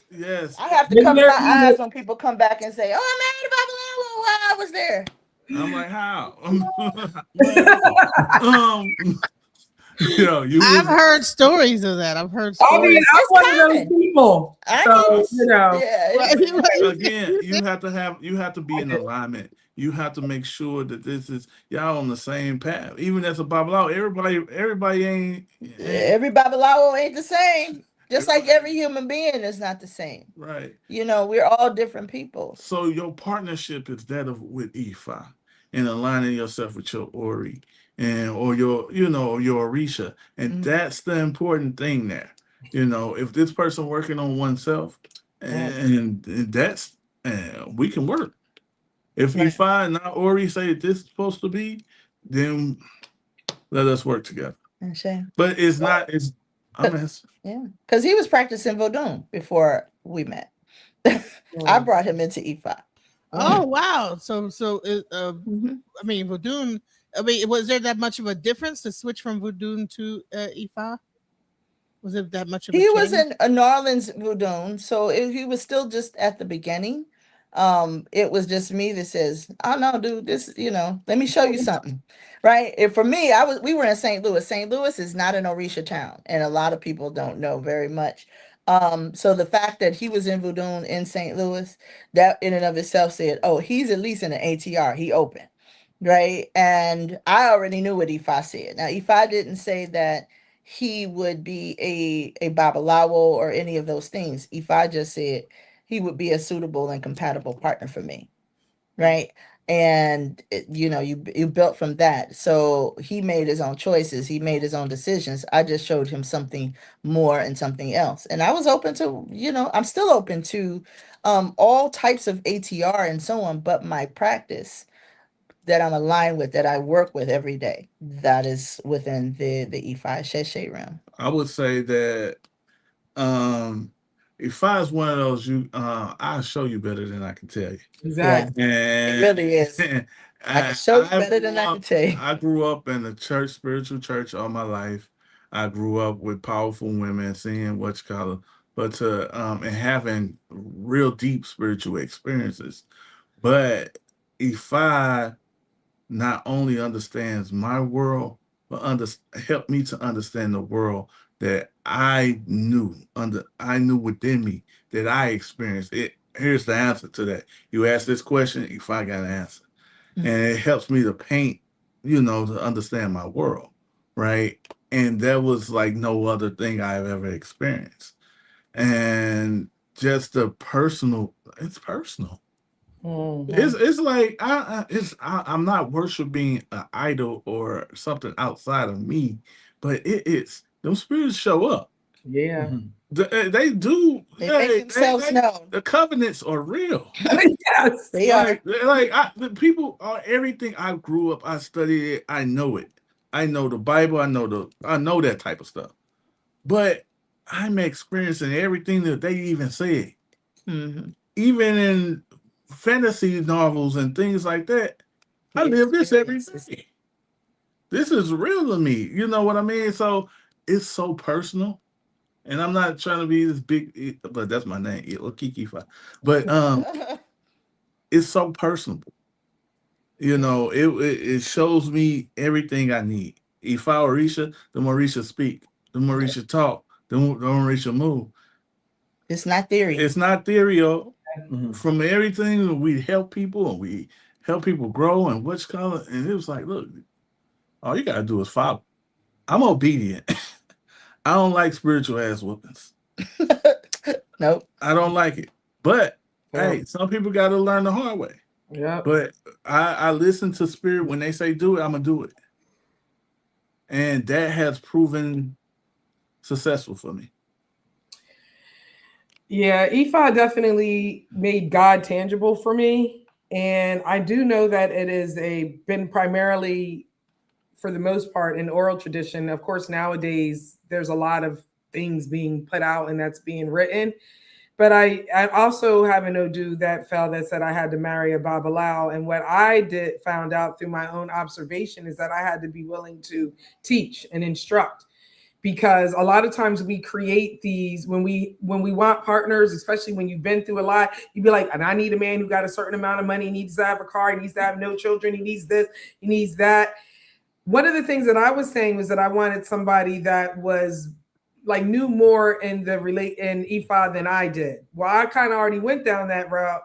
Yes, I have to Been cover there, my done eyes it. when people come back and say, "Oh, I married Babylon while I was there." I'm like, how? Well, you I've was heard stories of that. I've heard I mean, stories. It's I'm one of those common. people. I So, mean, it's, yeah, Well, again, you have to be in alignment. You have to make sure that this is y'all on the same path. Even as a Babylon, everybody ain't every Babalawo ain't the same. Just like everybody- every human being is not the same. right. We're all different people. So your partnership is that of with Ifa and aligning yourself with your Ori and or your Orisha. And Mhm. that's the important thing there. If this person working on oneself Right. and that's we can work. If Right. Ifa and not Ori say this is supposed to be, then let us work together. And shame. But it's not it's I'm asking. Yeah, because he was practicing Vodun before we met. I brought him into IFA. oh wow! Mhm. I mean, Vodun. I mean, was there that much of a difference to switch from Vodun to Ifa? Was it that much of a He was change? in New Orleans Voodoo, so he was still just at the beginning. It was just me that says, "Oh no, dude, this, let me show you something." Right? And for me, we were in St. Louis. St. Louis is not an Orisha town, and a lot of people don't know very much. So the fact that he was in Voodoo in St. Louis, that in and of itself said, "Oh, he's at least in an ATR. He open." Right? And I already knew what Ifa said. Now, Ifa didn't say that he would be a babalawo or any of those things. If I just said he would be a suitable and compatible partner for me, right? And you built from that. So he made his own choices. He made his own decisions. I just showed him something more and something else. And I was open to, I'm still open to all types of ATR and so on. But my practice that I'm aligned with, that I work with every day, that is within the Ifa Sheshe realm. I would say that if I was one of those I'll show you better than I can tell you. Yeah, Exactly. it And really is. I can show you better than I can tell you. I grew up in a spiritual church all my life. I grew up with powerful women, seeing what you call it, but to and having real deep spiritual experiences. But if I not only understands my world, but help me to understand the world that I knew within me that I experienced. Here's the answer to that. You ask this question, if I got an answer. And it helps me to paint, to understand my world. Right. And that was like no other thing I've ever experienced. And just it's personal. It's like I'm not worshiping an idol or something outside of me, but it's those spirits show up. Yeah. They do. They make themselves known. The covenants are real. Yes. They are. The people are everything. I grew up. I studied it. I know it. I know the Bible. I know that type of stuff. But I'm experiencing everything that they even said. Mm-hmm. Even in fantasy novels and things like that, I live this every day. This is real to me. You know what I mean? So it's so personal. And I'm not trying to be this big, but that's my name, Okikifa. But it's so personable. You know, it shows me everything I need. If I Orisha, the Morisha speak, the Morisha talk, the Morisha move. It's not theory. It's not theory, yo. Mhm. From everything we help people and we help people grow and what's color, and it was like, look, all you gotta do is follow. I'm obedient. I don't like spiritual ass whoopings. Nope. I don't like it. But Yeah. hey, some people gotta learn the hard way. Yeah. But I listen to spirit when they say do it, I'm gonna do it. And that has proven successful for me. Yeah, IFA definitely made God tangible for me. And I do know that it is been primarily, for the most part, an oral tradition. Of course, nowadays there's a lot of things being put out and that's being written. But I also have an Odu that fell that said I had to marry a Babalao. And what I found out through my own observation is that I had to be willing to teach and instruct, because a lot of times we create these when we want partners, especially when you've been through a lot, you'd be like, and I need a man who got a certain amount of money, he needs to have a car, he needs to have no children, he needs this, he needs that. One of the things that I was saying was that I wanted somebody that was like knew more in IFA than I did. Well, I kind of already went down that route,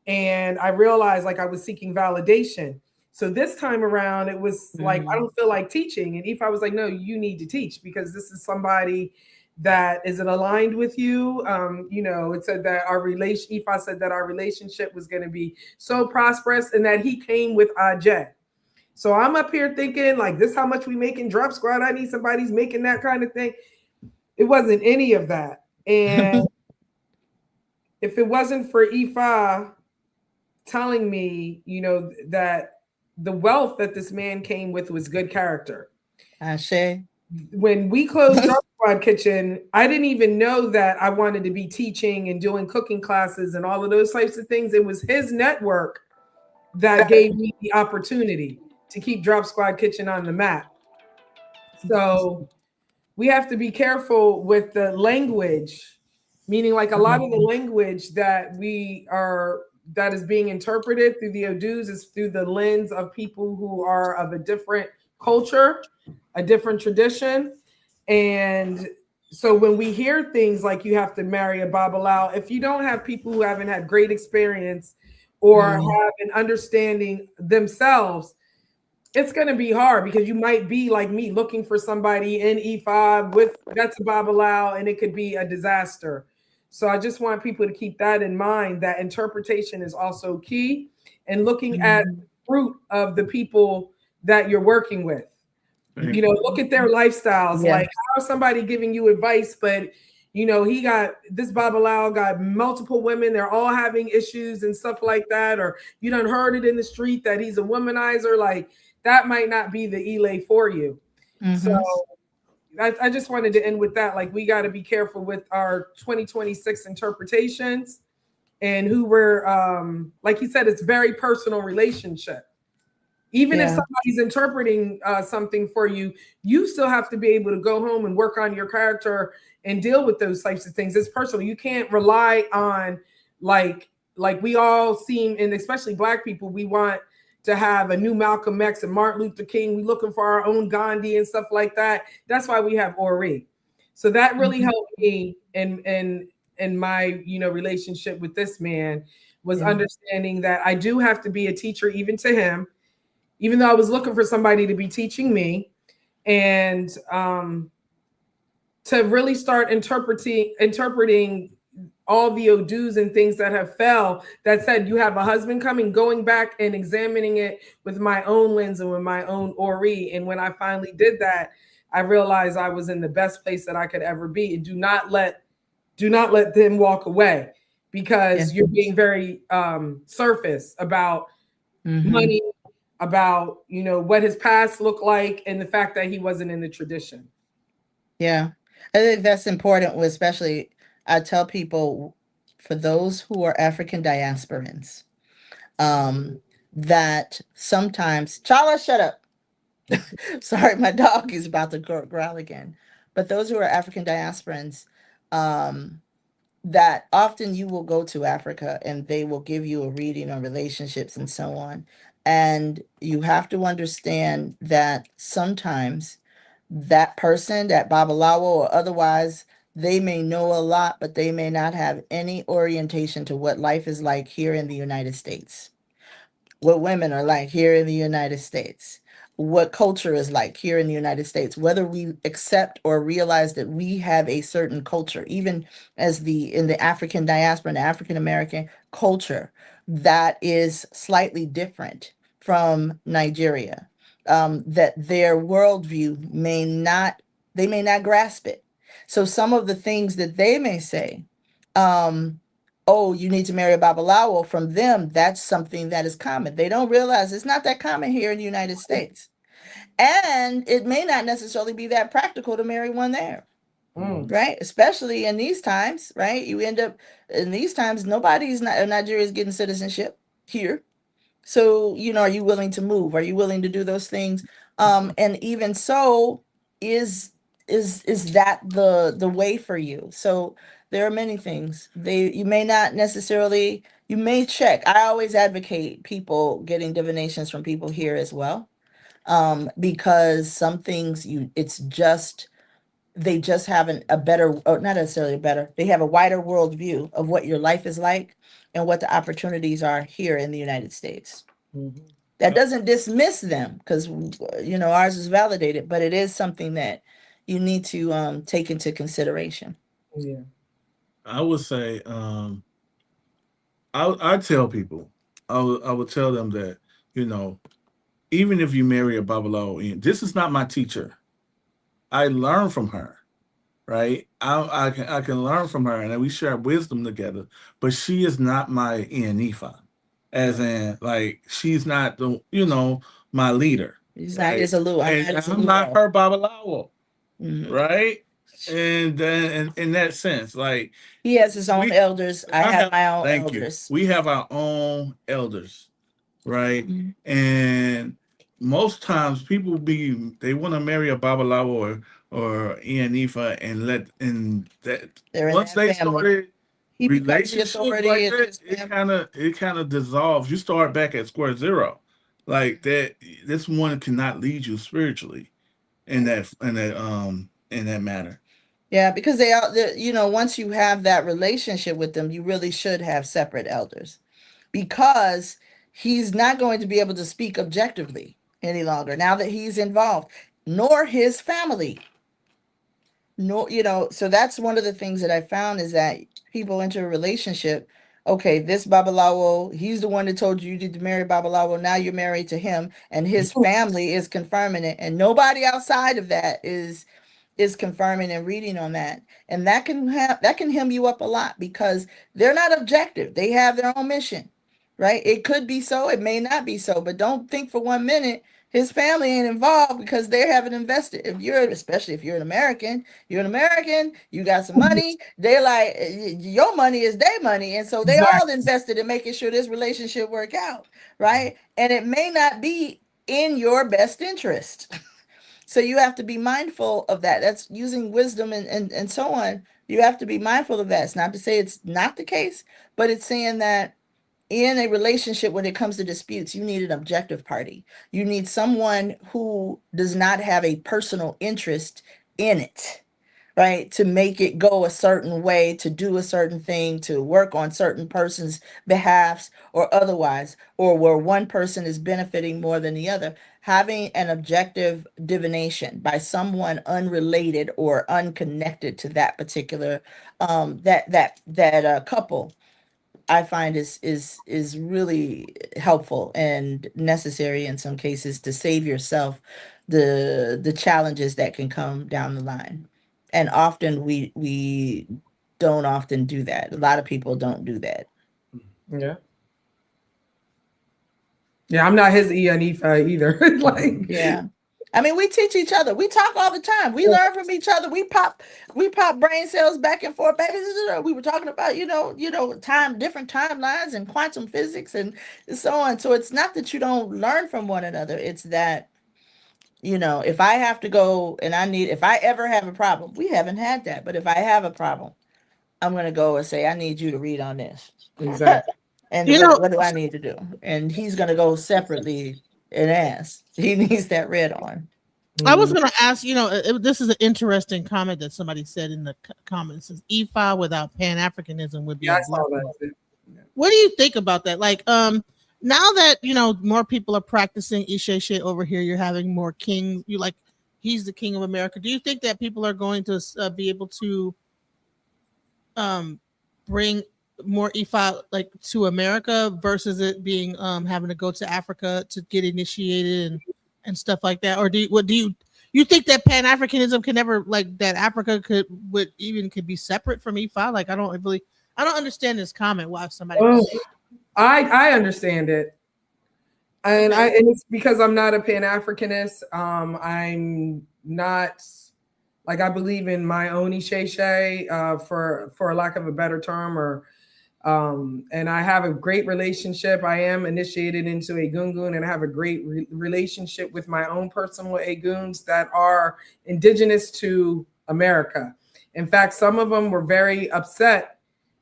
and I realized like I was seeking validation. So this time around, it was like, I don't feel like teaching. And IFA was like, no, you need to teach, because this is somebody that isn't aligned with you. You know, it said that IFA said that our relationship was going to be so prosperous, and that he came with Ajay. So I'm up here thinking like, this how much we make in Drop Squad. I need somebody who's making that kind of thing. It wasn't any of that. And if it wasn't for IFA telling me, you know, that the wealth that this man came with was good character. Ashe. When we closed Drop Squad Kitchen, I didn't even know that I wanted to be teaching and doing cooking classes and all of those types of things. It was his network that gave me the opportunity to keep Drop Squad Kitchen on the map. So we have to be careful with the language, meaning like a lot of the language that that is being interpreted through the Odus is through the lens of people who are of a different culture, a different tradition. And so when we hear things like you have to marry a Babalao, if you don't have people who haven't had great experience or have an understanding themselves, it's going to be hard, because you might be like me looking for somebody in E5 that's a Babalao, and it could be a disaster. So I just want people to keep that in mind, that interpretation is also key, and looking at the fruit of the people that you're working with. You know, look at their lifestyles. Like, how is somebody giving you advice, but you know, this Babalao got multiple women, they're all having issues and stuff like that, or you done heard it in the street that he's a womanizer, like that might not be the Ile for you. So I just wanted to end with that. Like, we got to be careful with our 2026 interpretations, and who we're like he said, it's very personal relationship. Even if somebody's interpreting something for you, you still have to be able to go home and work on your character and deal with those types of things. It's personal. You can't rely on like we all seem, and especially Black people, we want to have a new Malcolm X and Martin Luther King. We're looking for our own Gandhi and stuff like that. That's why we have Ori. So that really helped me in my, you know, relationship with this man, was understanding that I do have to be a teacher even to him, even though I was looking for somebody to be teaching me, and to really start interpreting all the Odus and things that have fell, that said you have a husband coming, going back and examining it with my own lens and with my own Ori. And when I finally did that, I realized I was in the best place that I could ever be. And do not let them walk away, because you're being very surface about money, about, you know, what his past looked like, and the fact that he wasn't in the tradition. Yeah, I think that's important, especially I tell people, for those who are African diasporans, that sometimes, Chala, shut up. Sorry, my dog is about to growl again. But those who are African diasporans, that often you will go to Africa and they will give you a reading on relationships and so on. And you have to understand that sometimes that person, that Babalawo or otherwise, they may know a lot, but they may not have any orientation to what life is like here in the United States, what women are like here in the United States, what culture is like here in the United States, whether we accept or realize that we have a certain culture, even as the in the African diaspora and African American culture, that is slightly different from Nigeria. That their worldview may not, they may not grasp it. So some of the things that they may say, um, oh, you need to marry a Babalawo, from them, that's something that is common. They don't realize it's not that common here in the United States. And it may not necessarily be that practical to marry one there, right? Especially in these times, right? You end up in these times, Nigeria is getting citizenship here. So, are you willing to move? Are you willing to do those things? And even so, is is that the way for you? So there are many things. You may not necessarily, you may check. I always advocate people getting divinations from people here as well. Because some things it's just they just have a better, or not necessarily a better, they have a wider world view of what your life is like and what the opportunities are here in the United States. That doesn't dismiss them, because ours is validated, but it is something that you need to take into consideration. Yeah. I would say, I tell people, I would tell them that, you know, even if you marry a Babalawo, this is not my teacher. I learn from her, right? I can learn from her, and we share wisdom together. But she is not my IFA, as in, like, she's not my leader, He's not right? his Alu. I'm And not his I'm not Alu. her Babalawo, Mhm. right? And then in that sense, like, He has his own we elders. I have my own thank you. elders. We have our own elders, right? Mhm. And most times people they want to marry a Babalawo or Ianifa, and that They're in once that they family. started He becomes the relationship authority like in that, his it family. kind of dissolves. You start back at square zero, like that. This one cannot lead you spiritually in that matter. Yeah, because once you have that relationship with them, you really should have separate elders, because he's not going to be able to speak objectively any longer now that he's involved, nor his family. No, so that's one of the things that I found, is that people enter a relationship. Okay, this Babalawo, he's the one that told you need to marry Babalawo. Now you're married to him, and his family is confirming it, and nobody outside of that is confirming and reading on that. And that can hem you up a lot, because they're not objective. They have their own mission, right? It could be so, it may not be so, but don't think for 1 minute his family ain't involved, because they haven't invested. Especially if you're an American, you got some money. They like, your money is their money. And so they Exactly. all invested in making sure this relationship work out, right? And it may not be in your best interest. So you have to be mindful of that. That's using wisdom and so on. You have to be mindful of that. It's not to say it's not the case, but it's saying that in a relationship, when it comes to disputes, you need an objective party. You need someone who does not have a personal interest in it, right? To make it go a certain way, to do a certain thing, to work on certain person's behalfs or otherwise, or where one person is benefiting more than the other. Having an objective divination by someone unrelated or unconnected to that particular couple, I find is really helpful and necessary in some cases, to save yourself the challenges that can come down the line. And often we don't often do that. A lot of people don't do that. Yeah. Yeah, I'm not his Ianifa either. Like, Yeah. I mean, we teach each other. We talk all the time. We learn from each other. We pop brain cells back and forth. Baby, we were talking about, different timelines and quantum physics and so on. So it's not that you don't learn from one another. It's that, if I have to go and if I ever have a problem, we haven't had that, but if I have a problem, I'm going to go and say, I need you to read on this. exactly. And You know, what do I need to do? And he's going to go separately and ask. He needs that red on. I was going to ask, you know, this is an interesting comment that somebody said in the comments. It says IFA without Pan-Africanism would be Yeah, a I saw blessing. that too. What do you think about that? Like, now that, you know, more people are practicing Isheshe over here, you're having more kings. You like, he's the king of America. Do you think that people are going to be able to bring more Ifa like to America versus it being having to go to Africa to get initiated and stuff like that? Or do you think that Pan-Africanism can never, like, that Africa could be separate from Ifa? Like, I don't understand this comment. Why somebody Oh, I understand it. And Okay. and it's because I'm not a Pan-Africanist. I'm not, like, I believe in my own Isheshe, for a lack of a better term, or and I have a great relationship. I am initiated into a gungun, and I have a great relationship with my own personal Eguns that are indigenous to America. In fact, some of them were very upset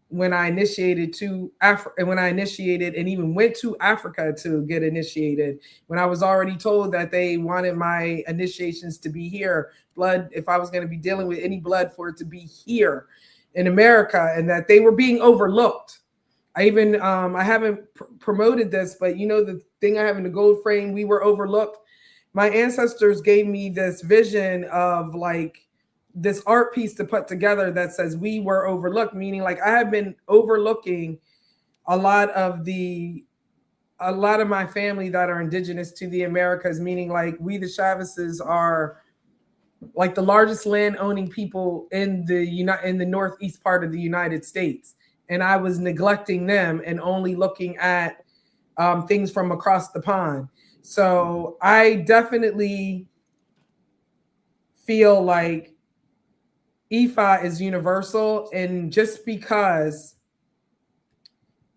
when I initiated and even went to Africa to get initiated, when I was already told that they wanted my initiations to be here, blood, if I was going to be dealing with any blood, for it to be here in America, and that they were being overlooked. I even, I haven't promoted this, but you know, the thing I have in the gold frame, we were overlooked. My ancestors gave me this vision of, like, this art piece to put together that says we were overlooked, meaning, like, I have been overlooking a lot of my family that are indigenous to the Americas, meaning, like, we the Chavezes are like the largest land owning people in the northeast part of the United States, and I was neglecting them and only looking at things from across the pond. So I definitely feel like IFA is universal, and just because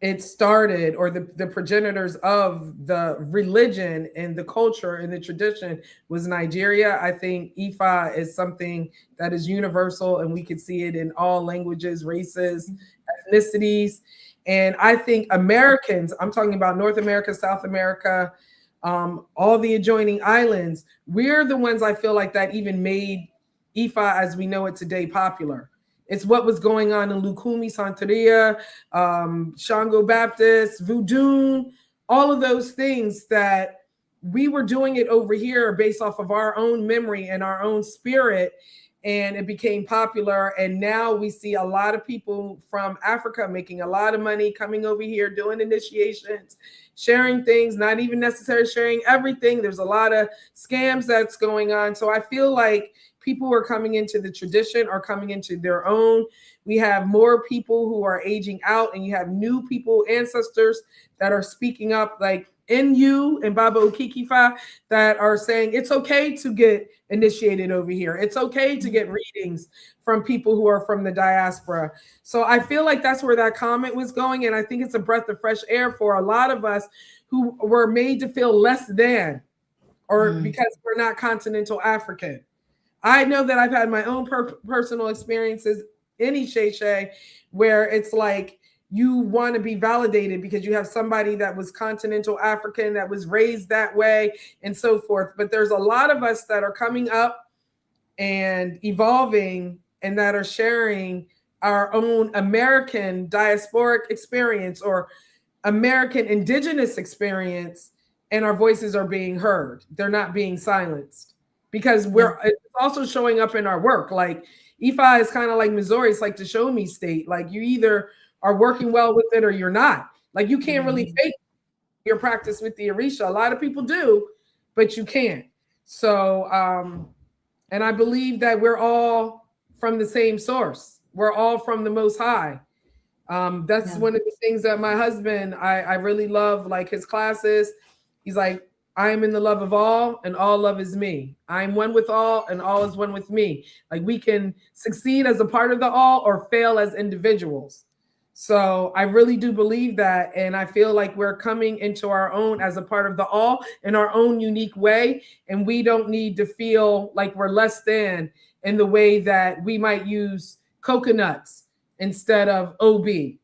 it started, or the progenitors of the religion and the culture and the tradition was Nigeria, I think IFA is something that is universal, and we could see it in all languages, races, ethnicities. And I think Americans, I'm talking about North America, South America, all the adjoining islands, we're the ones, I feel like, that even made IFA as we know it today popular. It's what was going on in Lukumi, Santeria, Shango Baptist, Voodoo, all of those things that we were doing it over here based off of our own memory and our own spirit, and it became popular. And now we see a lot of people from Africa making a lot of money, coming over here, doing initiations, sharing things, not even necessarily sharing everything. There's a lot of scams that's going on. So I feel like people who are coming into the tradition are coming into their own. We have more people who are aging out, and you have new people, ancestors that are speaking up, like NU and Baba Okikifa, that are saying it's okay to get initiated over here. It's okay to get readings from people who are from the diaspora. So I feel like that's where that comment was going. And I think it's a breath of fresh air for a lot of us who were made to feel less than, or because we're not continental African. I know that I've had my own personal experiences in Isheshe where it's like you want to be validated because you have somebody that was continental African, that was raised that way, and so forth. But there's a lot of us that are coming up and evolving, and that are sharing our own American diasporic experience or American indigenous experience, and our voices are being heard. They're not being silenced. Because it's also showing up in our work. Like IFA is kind of like Missouri. It's like the show me state. Like you either are working well with it or you're not. Like you can't really fake your practice with the Orisha. A lot of people do, but you can't. So, and I believe that we're all from the same source. We're all from the Most High. That's one of the things that my husband, I really love, like his classes. He's like, I am in the love of all, and all love is me. I am one with all, and all is one with me. Like we can succeed as a part of the all or fail as individuals. So I really do believe that. And I feel like we're coming into our own as a part of the all in our own unique way. And we don't need to feel like we're less than in the way that we might use coconuts instead of OB. You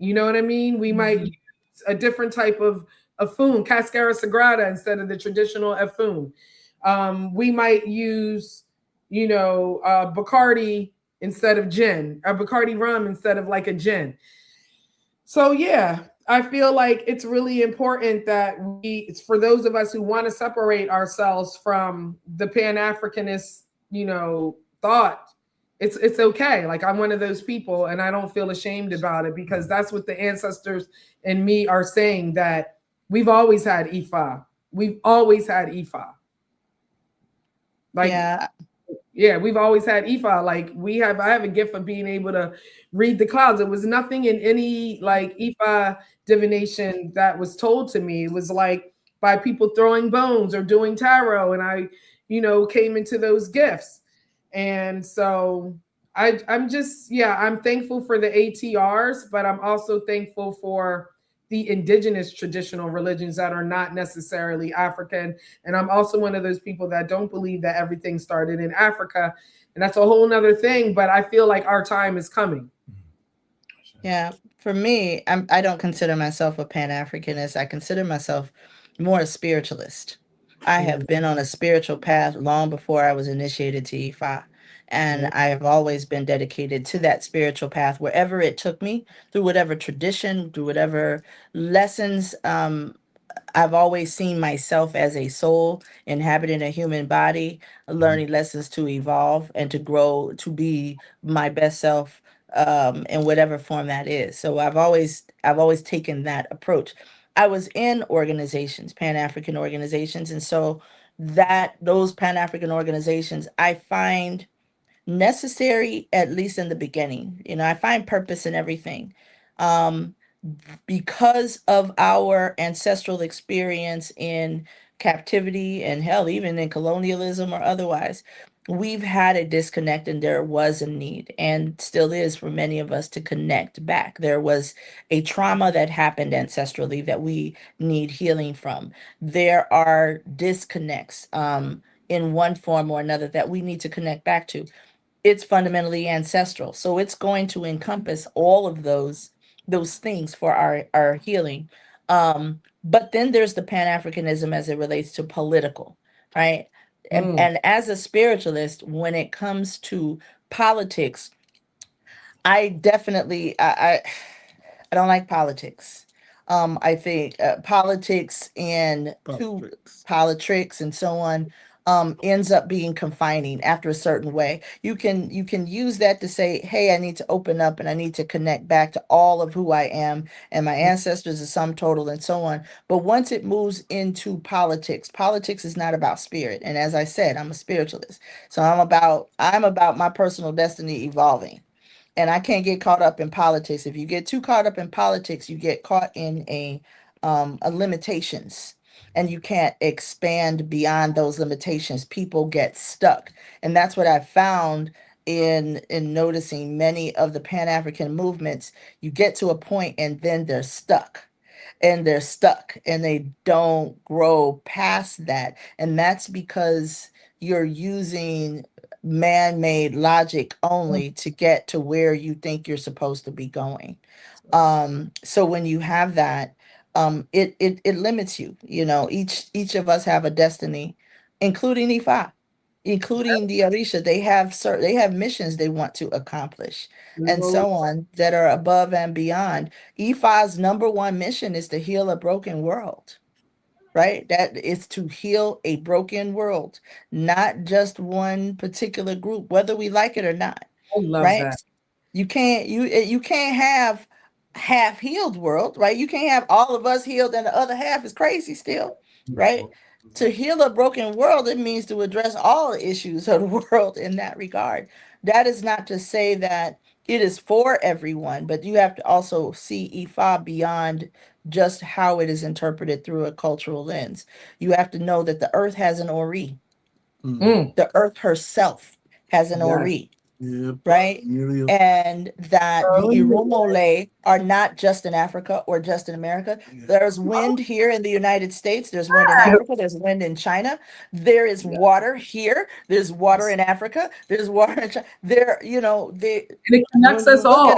know what I mean? We might use a different type of afun, cascara sagrada instead of the traditional afun. We might use, Bacardi instead of gin, or Bacardi rum instead of like a gin. So yeah, I feel like it's really important that it's for those of us who want to separate ourselves from the Pan-Africanist, thought. It's okay. Like, I'm one of those people and I don't feel ashamed about it, because that's what the ancestors and me are saying, that we've always had IFA. We've always had IFA. Like, yeah, we've always had IFA. Like, I have a gift of being able to read the clouds. It was nothing in any like IFA divination that was told to me. It was like by people throwing bones or doing tarot, and I, came into those gifts. And so I'm just, yeah, I'm thankful for the ATRs, but I'm also thankful for the indigenous traditional religions that are not necessarily African. And I'm also one of those people that don't believe that everything started in Africa. And that's a whole nother thing, but I feel like our time is coming. Yeah, for me, I don't consider myself a Pan-Africanist. I consider myself more a spiritualist. I have been on a spiritual path long before I was initiated to IFA. And I have always been dedicated to that spiritual path wherever it took me, through whatever tradition, through whatever lessons. I've always seen myself as a soul inhabiting a human body, learning lessons to evolve and to grow to be my best self, in whatever form that is. So I've always taken that approach. I was in organizations, Pan-African organizations, and so that those Pan-African organizations I find necessary, at least in the beginning. I find purpose in everything. Um, because of our ancestral experience in captivity and hell, even in colonialism or otherwise, we've had a disconnect, and there was a need, and still is, for many of us to connect back. There was a trauma that happened ancestrally that we need healing from. There are disconnects, in one form or another, that we need to connect back to. It's fundamentally ancestral, so it's going to encompass all of those things for our healing. But then there's the Pan-Africanism as it relates to political, right? And as a spiritualist, when it comes to politics, I definitely I don't like politics. I think politics and politics and so on ends up being confining after a certain way. You can use that to say, hey, I need to open up and I need to connect back to all of who I am and my ancestors, the sum total, and so on. But once it moves into politics, politics is not about spirit. And as I said, I'm a spiritualist, so I'm about my personal destiny evolving, and I can't get caught up in politics. If you get too caught up in politics, you get caught in a limitations, and you can't expand beyond those limitations. People get stuck, and that's what I found in noticing many of the Pan African movements. You get to a point, and then they're stuck and they don't grow past that. And that's because you're using man-made logic only to get to where you think you're supposed to be going. So when you have that, it limits you. Each of us have a destiny, including Ifa, including the Arisha. They have missions they want to accomplish, and so on, that are above and beyond. Ifa's number one mission is to heal a broken world, right? That is to heal a broken world, not just one particular group, whether we like it or not, I love right? that. You can't have half healed world, right? You can't have all of us healed and the other half is crazy still, right? To heal a broken world, it means to address all issues of the world in that regard. That is not to say that it is for everyone, but you have to also see Ifa beyond just how it is interpreted through a cultural lens. You have to know that the earth has an Ori. Mm. The earth herself has an Yes. Ori, right? And that the Oh, Irumole are not just in Africa or just in America. There's wind here in the United States. There's wind in Africa. There's wind in China. There is water here. There's water in Africa. There's water in China. And it connects us all.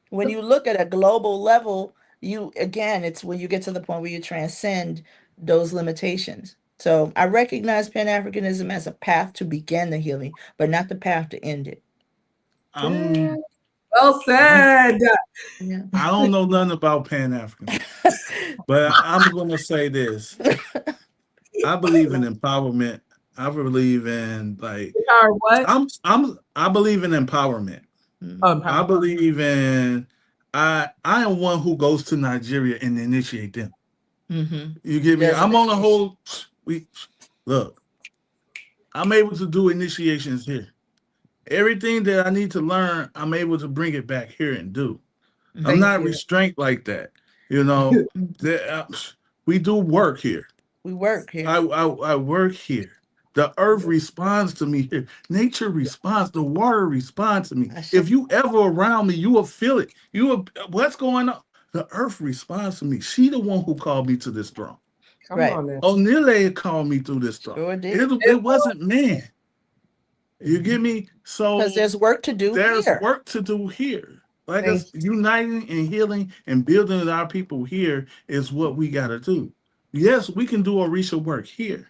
When you look at a global level, it's when you get to the point where you transcend those limitations. So I recognize Pan-Africanism as a path to begin the healing, but not the path to end it. Yeah. Well said. Yeah. I don't know nothing about Pan-African, but I'm gonna say this. I believe in empowerment. I believe in Power what? I believe in empowerment. I Power. believe in I am one who goes to Nigeria and initiate them. Mm-hmm. You get me? Does I'm on a initiation. whole look. I'm able to do initiations here. Everything that I need to learn, I'm able to bring it back here and do. I'm Thank not you. restrained like that. You know, we do work here. We work here. I work here. The earth responds to me here. Nature responds. The water responds to me. If you ever around me, you will feel it. What's going on? The earth responds to me. She the one who called me to this throne. Come Right. on, man. Onile called me through this throne. Sure did. It wasn't man. You get me? So Because there's work to do there's here. work to do here. Like Thank us uniting and healing and building our people here is what we got to do. Yes, we can do Orisha work here.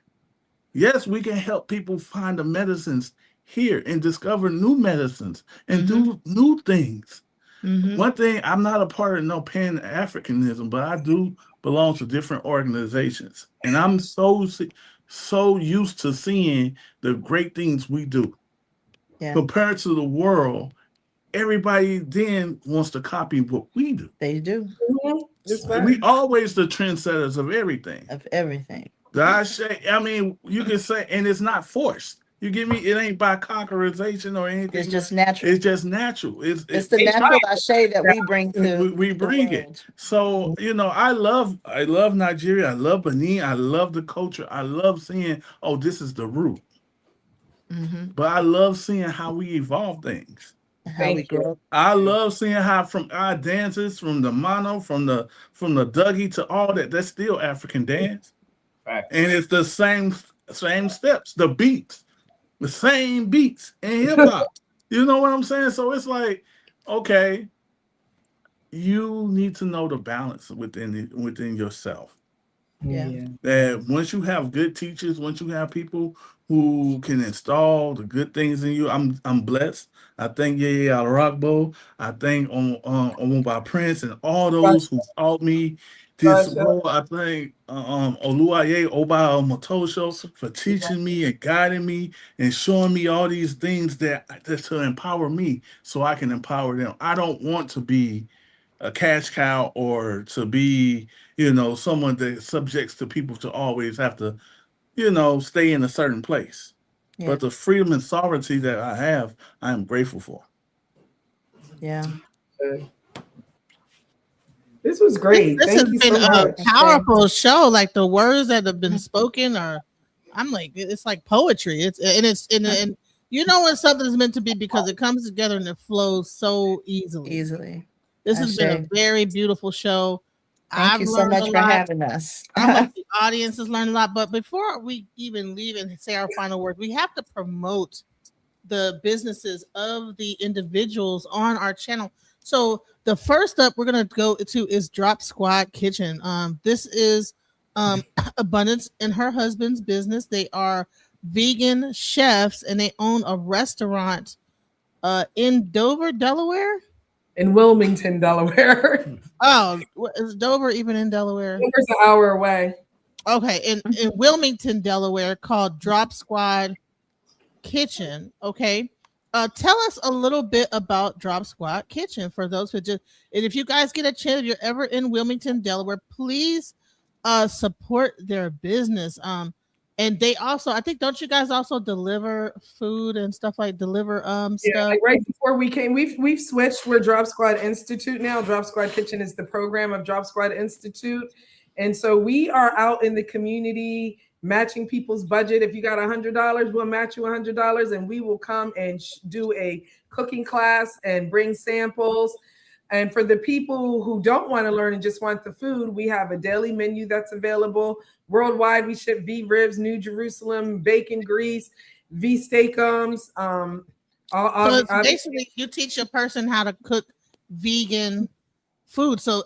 Yes, we can help people find the medicines here and discover new medicines and do new things. Mm-hmm. One thing, I'm not a part of no Pan-Africanism, but I do belong to different organizations. And I'm so used to seeing the great things we do. Yeah. Compared to the world, everybody then wants to copy what we do. They do. We always the trendsetters of everything. Of everything. I mean, you can say, and it's not forced. You get me? It ain't by conquerization or anything. It's just natural. It's just natural. It's the natural ashe that we bring to we bring the it. world. So I love Nigeria. I love Benin. I love the culture. I love seeing, oh, this is the root. Mm-hmm. But I love seeing how we evolve things. How we grow. I love seeing how from our dances, from the mono, from the Dougie to all that, that's still African dance. Right. And it's the same steps, the beats, the same beats in hip hop. You know what I'm saying? So it's like, okay, you need to know the balance within yourself. Yeah. That once you have good teachers, once you have people who can install the good things in you, I'm blessed. I thank Yeye Alaragbo. I thank Omumba Prince and all those who taught me this role. I thank Oloye Oba Motosho for teaching me and guiding me and showing me all these things that to empower me so I can empower them. I don't want to be a cash cow or to be, someone that subjects to people to always have to, stay in a certain place. Yeah. But the freedom and sovereignty that I have, I am grateful for. Yeah. This was great. This Thank has you been so a much. powerful show. Like the words that have been spoken I'm like, it's like poetry. And you know when something is meant to be because it comes together and it flows so easily. This has been a very beautiful show. Thank you so much for having us. I hope the audience has learned a lot. But before we even leave and say our final word, we have to promote the businesses of the individuals on our channel. So the first up we're gonna go to is Drop Squad Kitchen. This is Abundance and her husband's business. They are vegan chefs and they own a restaurant in Dover, Delaware. In Wilmington, Delaware. Oh, is Dover even in Delaware? Dover's an hour away. Okay, in Wilmington, Delaware, called Drop Squad Kitchen. Okay, tell us a little bit about Drop Squad Kitchen for those who just. And if you guys get a chance, if you're ever in Wilmington, Delaware, please support their business. And they also, I think, don't you guys also deliver food and stuff like stuff? Like right before we came, we've switched. We're Drop Squad Institute now. Drop Squad Kitchen is the program of Drop Squad Institute, and so we are out in the community matching people's budget. If you got $100, we'll match you $100, and we will come and do a cooking class and bring samples. And for the people who don't want to learn and just want the food, we have a daily menu that's available. Worldwide, we ship V ribs, New Jerusalem, bacon grease, V steakums. So it's basically you teach a person how to cook vegan food. So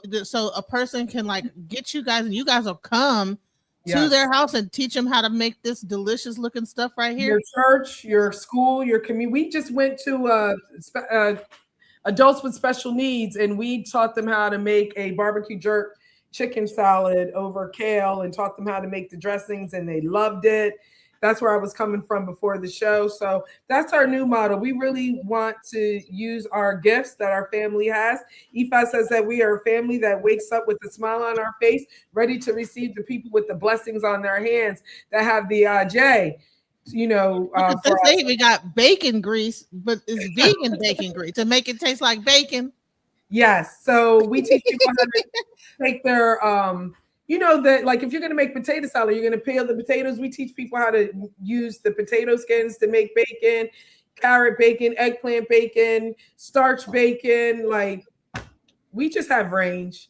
a person can like get you guys, and you guys will come to Yes. their house and teach them how to make this delicious looking stuff right here. Your church, your school, your community. We just went to adults with special needs, and we taught them how to make a barbecue jerk chicken salad over kale and taught them how to make the dressings, and they loved it. That's where I was coming from before the show. So that's our new model. We really want to use our gifts that our family has. IFA says that we are a family that wakes up with a smile on our face, ready to receive the people with the blessings on their hands that have the J. You know, they even got bacon grease, but it's vegan bacon grease to make it taste like bacon. Yes. So we teach people how to take their you know that like if you're going to make potato salad, you're going to peel the potatoes. We teach people how to use the potato skins to make bacon, carrot bacon, eggplant bacon, starch bacon. Like we just have range.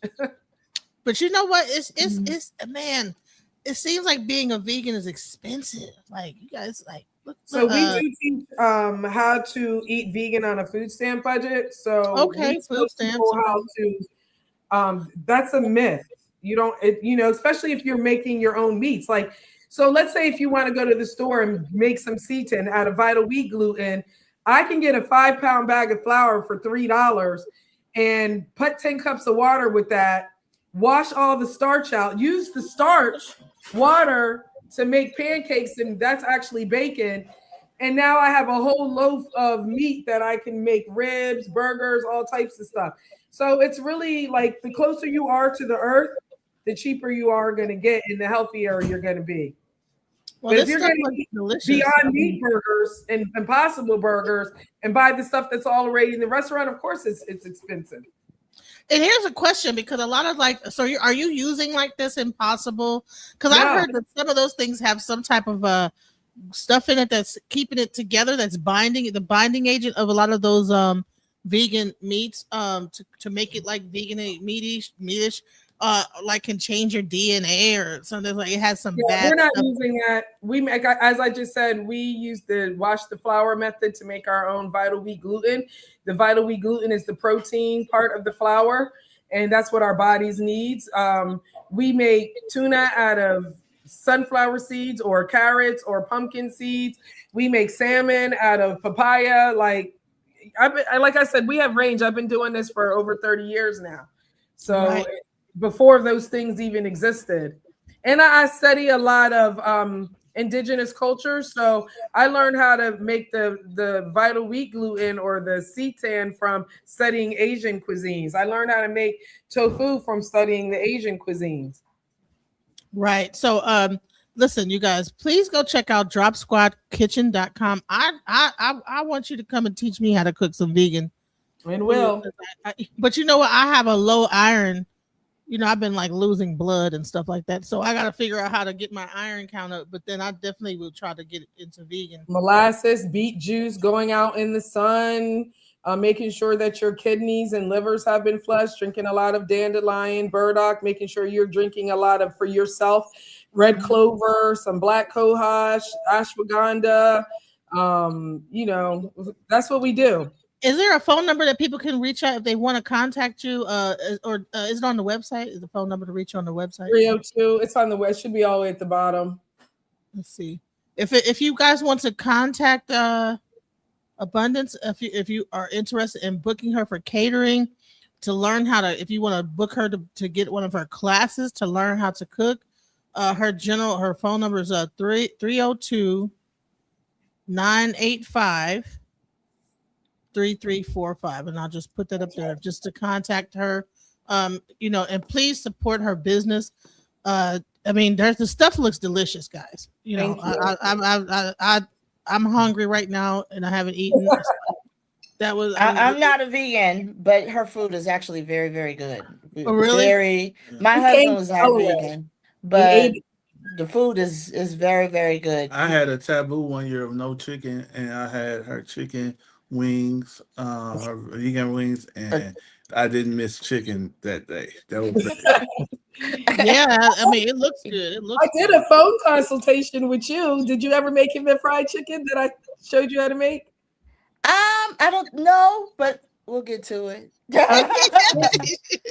But you know what? It's man, it seems like being a vegan is expensive. Like you guys like so we do teach how to eat vegan on a food stamp budget. So okay, food stamps. How to that's a myth. You don't, you know, especially if you're making your own meats. Like, so let's say if you want to go to the store and make some seitan out of vital wheat gluten, I can get a 5-pound bag of flour for $3 and put 10 cups of water with that, wash all the starch out, use the starch water to make pancakes, and that's actually bacon. And now I have a whole loaf of meat that I can make ribs, burgers, all types of stuff. So it's really like the closer you are to the earth, the cheaper you are going to get and the healthier you're going to be. Well, but if you're going to eat Beyond Meat burgers and Impossible burgers and buy the stuff that's already in the restaurant, of course it's expensive. And here's a question, because a lot of like, so are you using like this Impossible? Because I've heard that some of those things have some type of stuff in it that's keeping it together, that's binding the binding agent of a lot of those vegan meats to make it like vegan meatish. Like can change your DNA or something, like it has some bad. We're not stuff. using that. We make, as I just said, we use the wash the flour method to make our own vital wheat gluten. The vital wheat gluten is the protein part of the flour, and that's what our bodies needs. We make tuna out of sunflower seeds or carrots or pumpkin seeds. We make salmon out of papaya. Like I said, we have range. I've been doing this for over 30 years now. So. Right. Before those things even existed. And I study a lot of indigenous cultures. So I learned how to make the vital wheat gluten or the seitan from studying Asian cuisines. I learned how to make tofu from studying the Asian cuisines. Right. So listen, you guys, please go check out dropsquadkitchen.com. I want you to come and teach me how to cook some vegan. And will. But you know what? I have a low iron. You know, I've been like losing blood and stuff like that. So I got to figure out how to get my iron count up. But then I definitely will try to get into vegan. Molasses, beet juice, going out in the sun, making sure that your kidneys and livers have been flushed, drinking a lot of dandelion, burdock, making sure you're drinking a lot of, for yourself, red clover, some black cohosh, ashwagandha. You know, that's what we do. Is there a phone number that people can reach out if they want to contact you? Or is it on the website? Is the phone number to reach you on the website? 302. It's on the web. It should be all the way at the bottom. Let's see. If you guys want to contact Abundance, if you are interested in booking her for catering, to learn how to, if you want to book her to get one of her classes to learn how to cook, her phone number is 302 985 3345, and I'll just put that up there just to contact her. You know, and please support her business. I mean, the stuff looks delicious, guys. You know, I'm hungry right now and I haven't eaten. That was I'm not a vegan, but her food is actually very, very good. Oh, really? My husband was not vegan, but the food is very, very good. I had a taboo one year of no chicken, and I had her chicken wings, her vegan wings, and I didn't miss chicken that day. That was yeah, I mean, it looks good. I did a phone consultation with you. Did you ever make him the fried chicken that I showed you how to make? I don't know, but we'll get to it.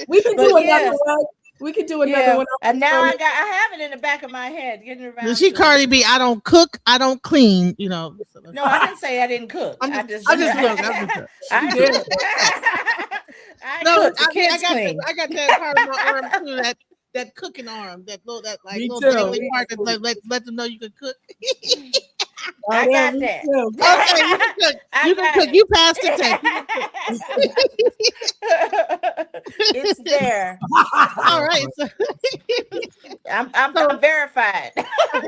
We can But do another yeah, one. We could do another yeah. one. And now I have it in the back of my head, getting around She to it. Cardi B, I don't cook, I don't clean, you know. No, I didn't say I didn't cook. I'm I just, just I'm just look. I'm just I did. cook. I no. cook. The I mean, kids clean. I got that part of my arm too. That cooking arm, that Me little too. dangling part that let them know you can cook. I Oh, yeah, got me that. too. Okay, you can cook. I You can got cook. it. You passed the test. You can cook. It's there. All right. So, I'm verified. right.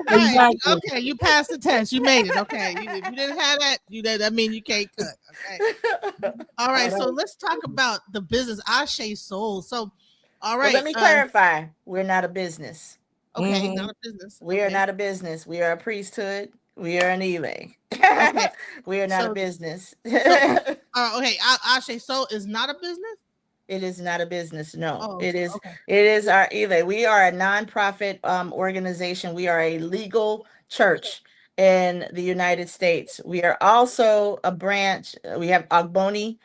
Exactly. Okay, you passed the test. You made it. Okay. If you didn't have that, that mean you can't cook. Okay. All right. So let's talk about the business Ashe Soul. So, all Well, right. let me clarify. We're not a business. Okay, Mhm. not a business. We are Okay. not a business. We are a priesthood. We are an Ile. Okay. We are not a So- business. Okay. Ashe Soul is not a business. It is not a business. No, Oh, it is. okay. It is our Ile. We are a nonprofit organization. We are a legal church in the United States. We are also a branch. We have Ogboni,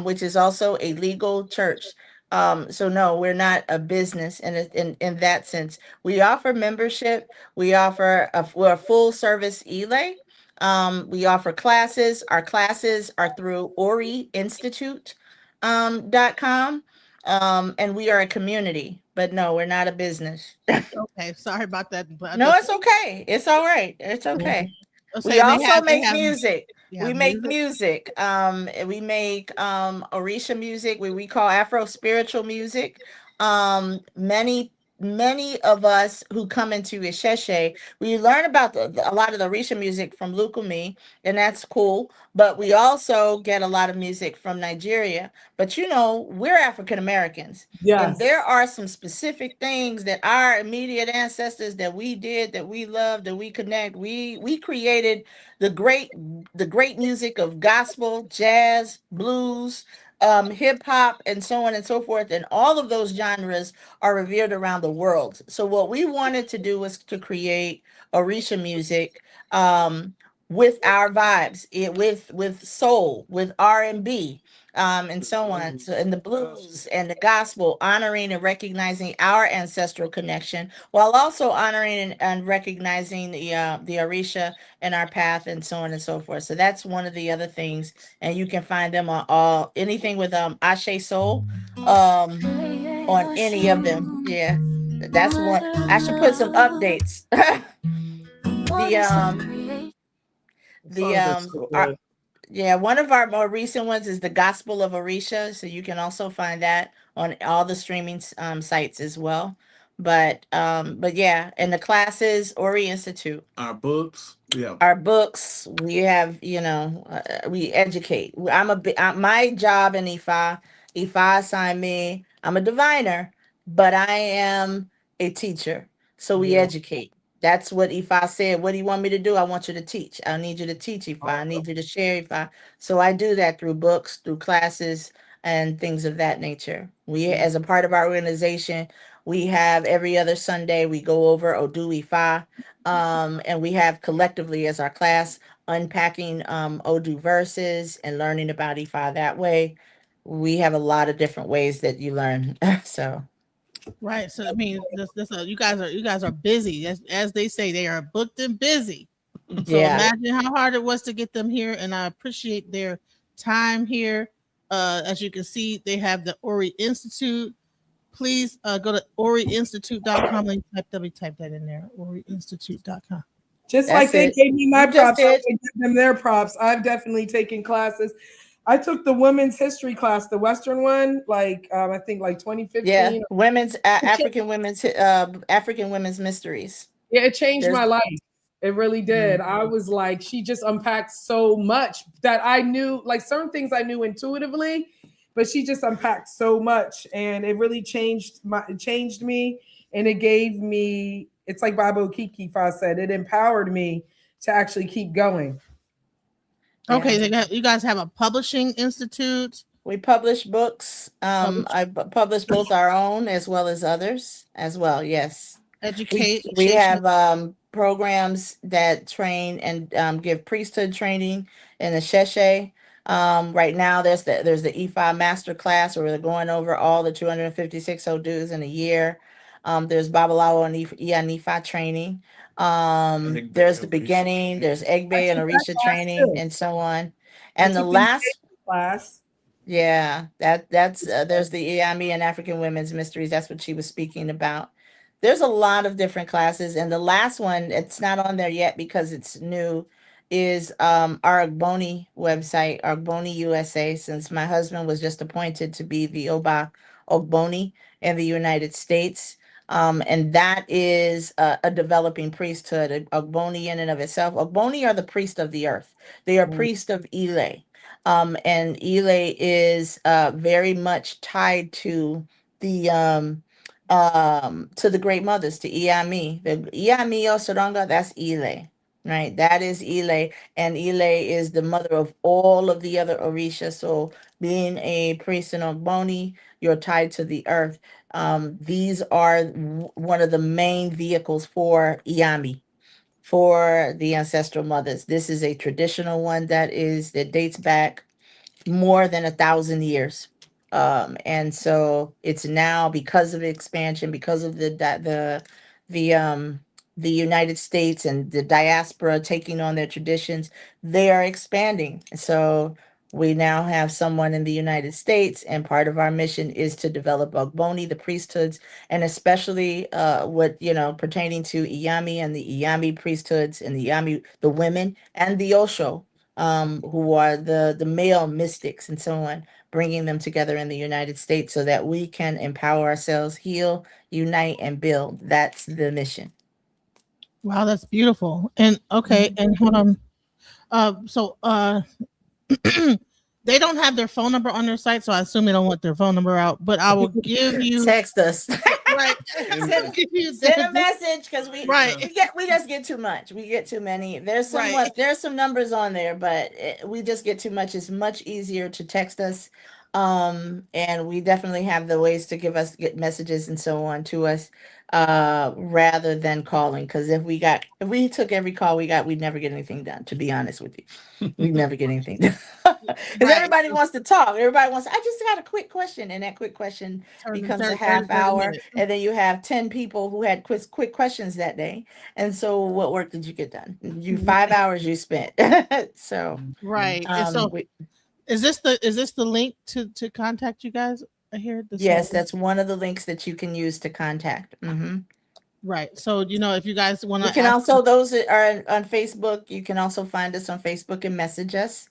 which is also a legal church. So no, we're not a business in that sense. We offer membership. We're a full service Ile. We offer classes. Our classes are through Ori Institute .com. And we are a community, but no, we're not a business. Okay. Sorry about that. But No, it's okay. It's all right. It's okay. I'm We saying also they make have music. We make music. music. We make Orisha music, we call Afro spiritual music. Many of us who come into Isheshe, we learn about a lot of the Orisha music from Lukumi, and that's cool. But we also get a lot of music from Nigeria. But you know, we're African Americans. And there Yes. are some specific things that our immediate ancestors that we did, that we loved, that we connect. We created the great music of gospel, jazz, blues, hip hop, and so on and so forth. And all of those genres are revered around the world. So what we wanted to do was to create Orisha music with our vibes, with soul, with R&B, and so on. So, and the blues and the gospel, honoring and recognizing our ancestral connection, while also honoring and recognizing the Orisha and our path, and so on and so forth. So that's one of the other things, and you can find them on all anything with Ashe Soul, on any of them. Yeah, that's one. I should put some updates. the the Songs are so our, good. Yeah, one of our more recent ones is the Gospel of Orisha, so you can also find that on all the streaming sites as well. But yeah, and the classes, Ori Institute, Our books. Yeah. our books, we have, we educate. My job in IFA assigned me. I'm a diviner, but I am a teacher, so we Yeah. educate. That's what Ifa said. What do you want me to do? I want you to teach. I need you to teach Ifa. I need you to share Ifa. So I do that through books, through classes, and things of that nature. We, as a part of our organization, we have every other Sunday we go over Odu Ifa, and we have collectively as our class unpacking Odu verses and learning about Ifa that way. We have a lot of different ways that you learn. So Right. So I mean, you guys are busy. As they say, they are booked and busy. So yeah. imagine how hard it was to get them here, and I appreciate their time here. As you can see, they have the Ori Institute. Please go to oriinstitute.com. Let me type that in there. Oriinstitute.com. Just That's like they it. gave me my You just props, I did. would give them their props. I've definitely taken classes. I took the women's history class, the Western one, I think like 2015. Yeah, African women's mysteries. Yeah, it changed There's my life. It really did. I was like, she just unpacked so much that I knew, like certain things I knew intuitively, but she just unpacked so much, and it really changed me, and it gave me. It's like Bob Okikifa said, it empowered me to actually keep going. Okay, yeah. you guys have a publishing institute. We publish books. Publish, I publish both our own as well as others as well. Yes, we education. have programs that train and give priesthood training in the Sheshe. Right now, there's the IFA master class where they're going over all the 256 Odus in a year. There's Babalawo and Ifa training. There's the beginning. There's Egbe I and took that Orisha class training, too. and so on. I And the took the last, class. yeah, that's there's the Iami and African Women's Mysteries. That's what she was speaking about. There's a lot of different classes, and the last one, it's not on there yet because it's new, is our Ogboni website, Ogboni USA, since my husband was just appointed to be the Oba Ogboni in the United States. And that is a developing priesthood. Ogboni in and of itself. Ogboni are the priest of the earth. They are priest of Ile. And Ile is very much tied to the great mothers, to Iami. The Iami Osodonga, that's Ile, right? That is Ile, and Ile is the mother of all of the other Orisha. So being a priest in Ogboni, you're tied to the earth. These are one of the main vehicles for Iami, for the ancestral mothers. This is a traditional one that dates back more than 1,000 years. And so it's now, because of expansion, because of the the United States and the diaspora taking on their traditions, they are expanding. So we now have someone in the United States, and part of our mission is to develop Ogboni, the priesthoods, and especially what, pertaining to Iyami and the Iyami priesthoods and the Iyami, the women, and the Osho, who are the male mystics and so on, bringing them together in the United States so that we can empower ourselves, heal, unite, and build. That's the mission. Wow, that's beautiful. And okay, and hold on. They don't have their phone number on their site, so I assume they don't want their phone number out. But I will give you Text us. right. Send a message, because Right. we just get too much. We get too many. There's Right. some numbers on there, but we just get too much. It's much easier to text us. And we definitely have the ways to get messages and so on to us, rather than calling. Because if we took every call we got, we'd never get anything done, to be honest with you. We'd never get anything done. Because Right. everybody wants to talk. Everybody wants, I just got a quick question. And that quick question becomes a half 30 hour. minutes. And then you have 10 people who had quick questions that day. And so what work did you get done? You 5 hours you spent. So Right. And so is this the link to contact you guys here? yes, that's one of the links that you can use to contact. Right. So if you guys want You to can ask, also, those that are on Facebook, you can also find us on Facebook and message us.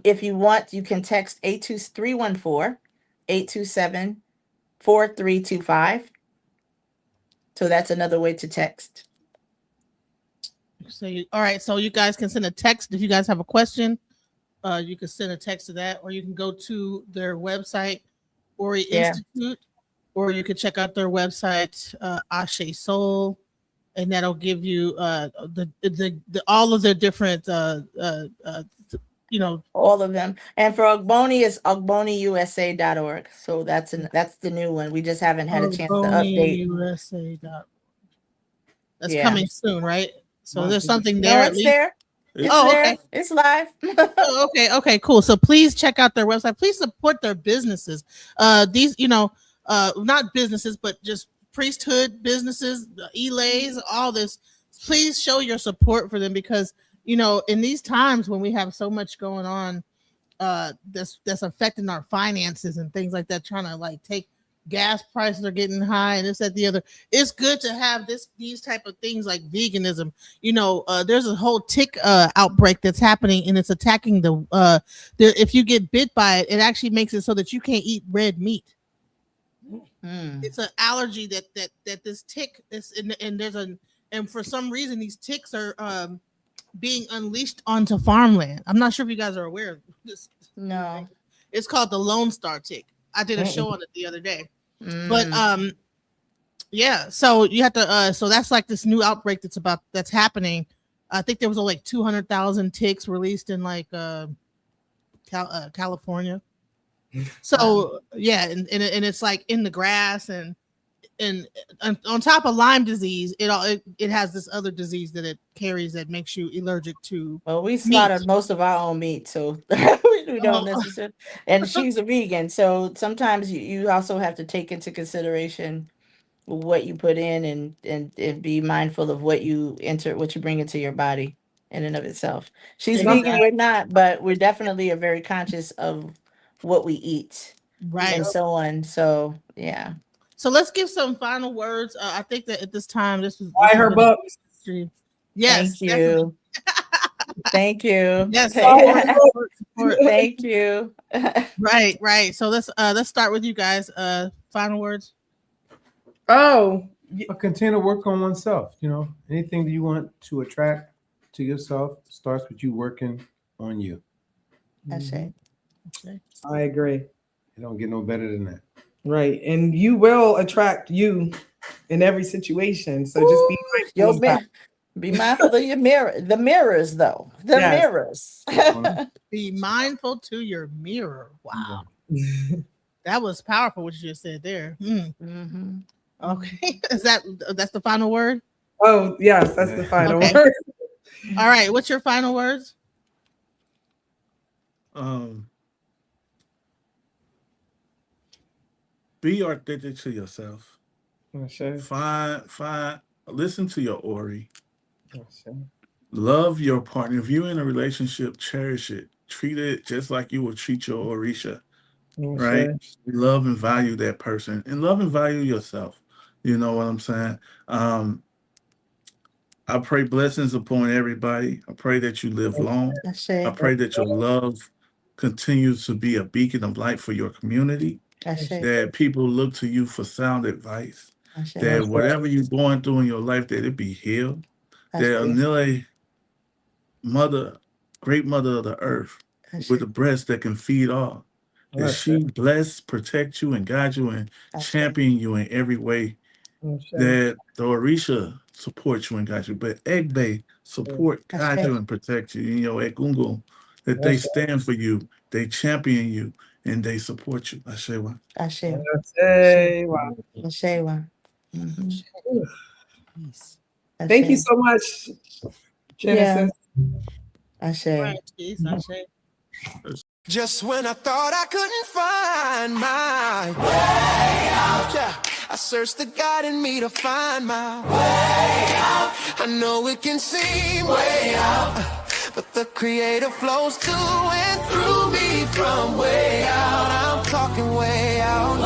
If you want, you can text 82314-827-4325. So that's another way to text. all right, so you guys can send a text if you guys have a question. You can send a text to that, or you can go to their website, Ori Institute, or you can check out their website, Ashe Soul, and that'll give you the all of their different all of them. And for Ogboni, it's ogboniusa.org. So that's the new one. We just haven't had a chance to update. USA. That's coming soon, right? So there's something No, there at it's least. there. It's there. Okay. It's live. Okay, cool. So please check out their website. Please support their businesses. These, not businesses, but just priesthood businesses, elays, all this. Please show your support for them, because in these times when we have so much going on, that's affecting our finances and things like that, trying to take gas prices are getting high and this, that, the other. It's good to have these type of things like veganism. There's a whole tick outbreak that's happening, and it's attacking if you get bit by it, it actually makes it so that you can't eat red meat. It's an allergy that this tick is, and for some reason these ticks are being unleashed onto farmland. I'm not sure if you guys are aware of this. No. It's called the Lone Star tick. I did a show on it the other day. But yeah, so you have to so that's this new outbreak that's happening. I think there was like 200,000 ticks released in California. So yeah, and it's in the grass, and and on top of Lyme disease, it has this other disease that it carries that makes you allergic to. Well, we slaughtered most of our own meat, so we don't necessarily. And she's a vegan, so sometimes you also have to take into consideration what you put in and be mindful of what you bring into your body in and of itself. She's vegan, we're not, but we definitely are very conscious of what we eat, right, and so on. So yeah. So let's give some final words. I think that at this time, this Buy her book. Yes, thank you. Thank you. Yes, thank you. Right. So let's start with you guys. Final words. Oh, Continue to work on oneself. You know, anything that you want to attract to yourself starts with you working on you. Okay. I agree. It don't get no better than that. Right. And you will attract you in every situation. So just be mindful of that. Be mindful of your the mirrors though. The mirrors. Be mindful to your mirror. Wow. That was powerful what you just said there. Mm-hmm. Okay. That's the final word? Oh, yes, that's the final word. All right. What's your final words? Be authentic to yourself. Sure. Listen to your Ori. Sure. Love your partner. If you're in a relationship, cherish it. Treat it just like you would treat your Orisha. Right? Sure. Love and value that person, and love and value yourself. You know what I'm saying? I pray blessings upon everybody. I pray that you live long. I pray that your love continues to be a beacon of light for your community. That people look to you for sound advice. That whatever you're going through in your life, that it be healed. That Ayele, great mother of the earth, with a breast that can feed all. That she bless, protect you, and guide you, and champion you in every way. That the Orisha support you and guide you, but Egbe support, guide you, and protect you. In your Egungun, that they stand for you, they champion you, and they support you. Ashewa. Ashewa. Ashewa. Mm-hmm. Thank you so much, Genesis. Ashe. Just when I thought I couldn't find my way out, yeah, I searched the God in me to find my way out. I know it can seem way out, but the Creator flows to and through me from way out. I'm talking way out,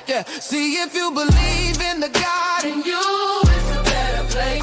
yeah. See if you believe in the God in you, it's a better place.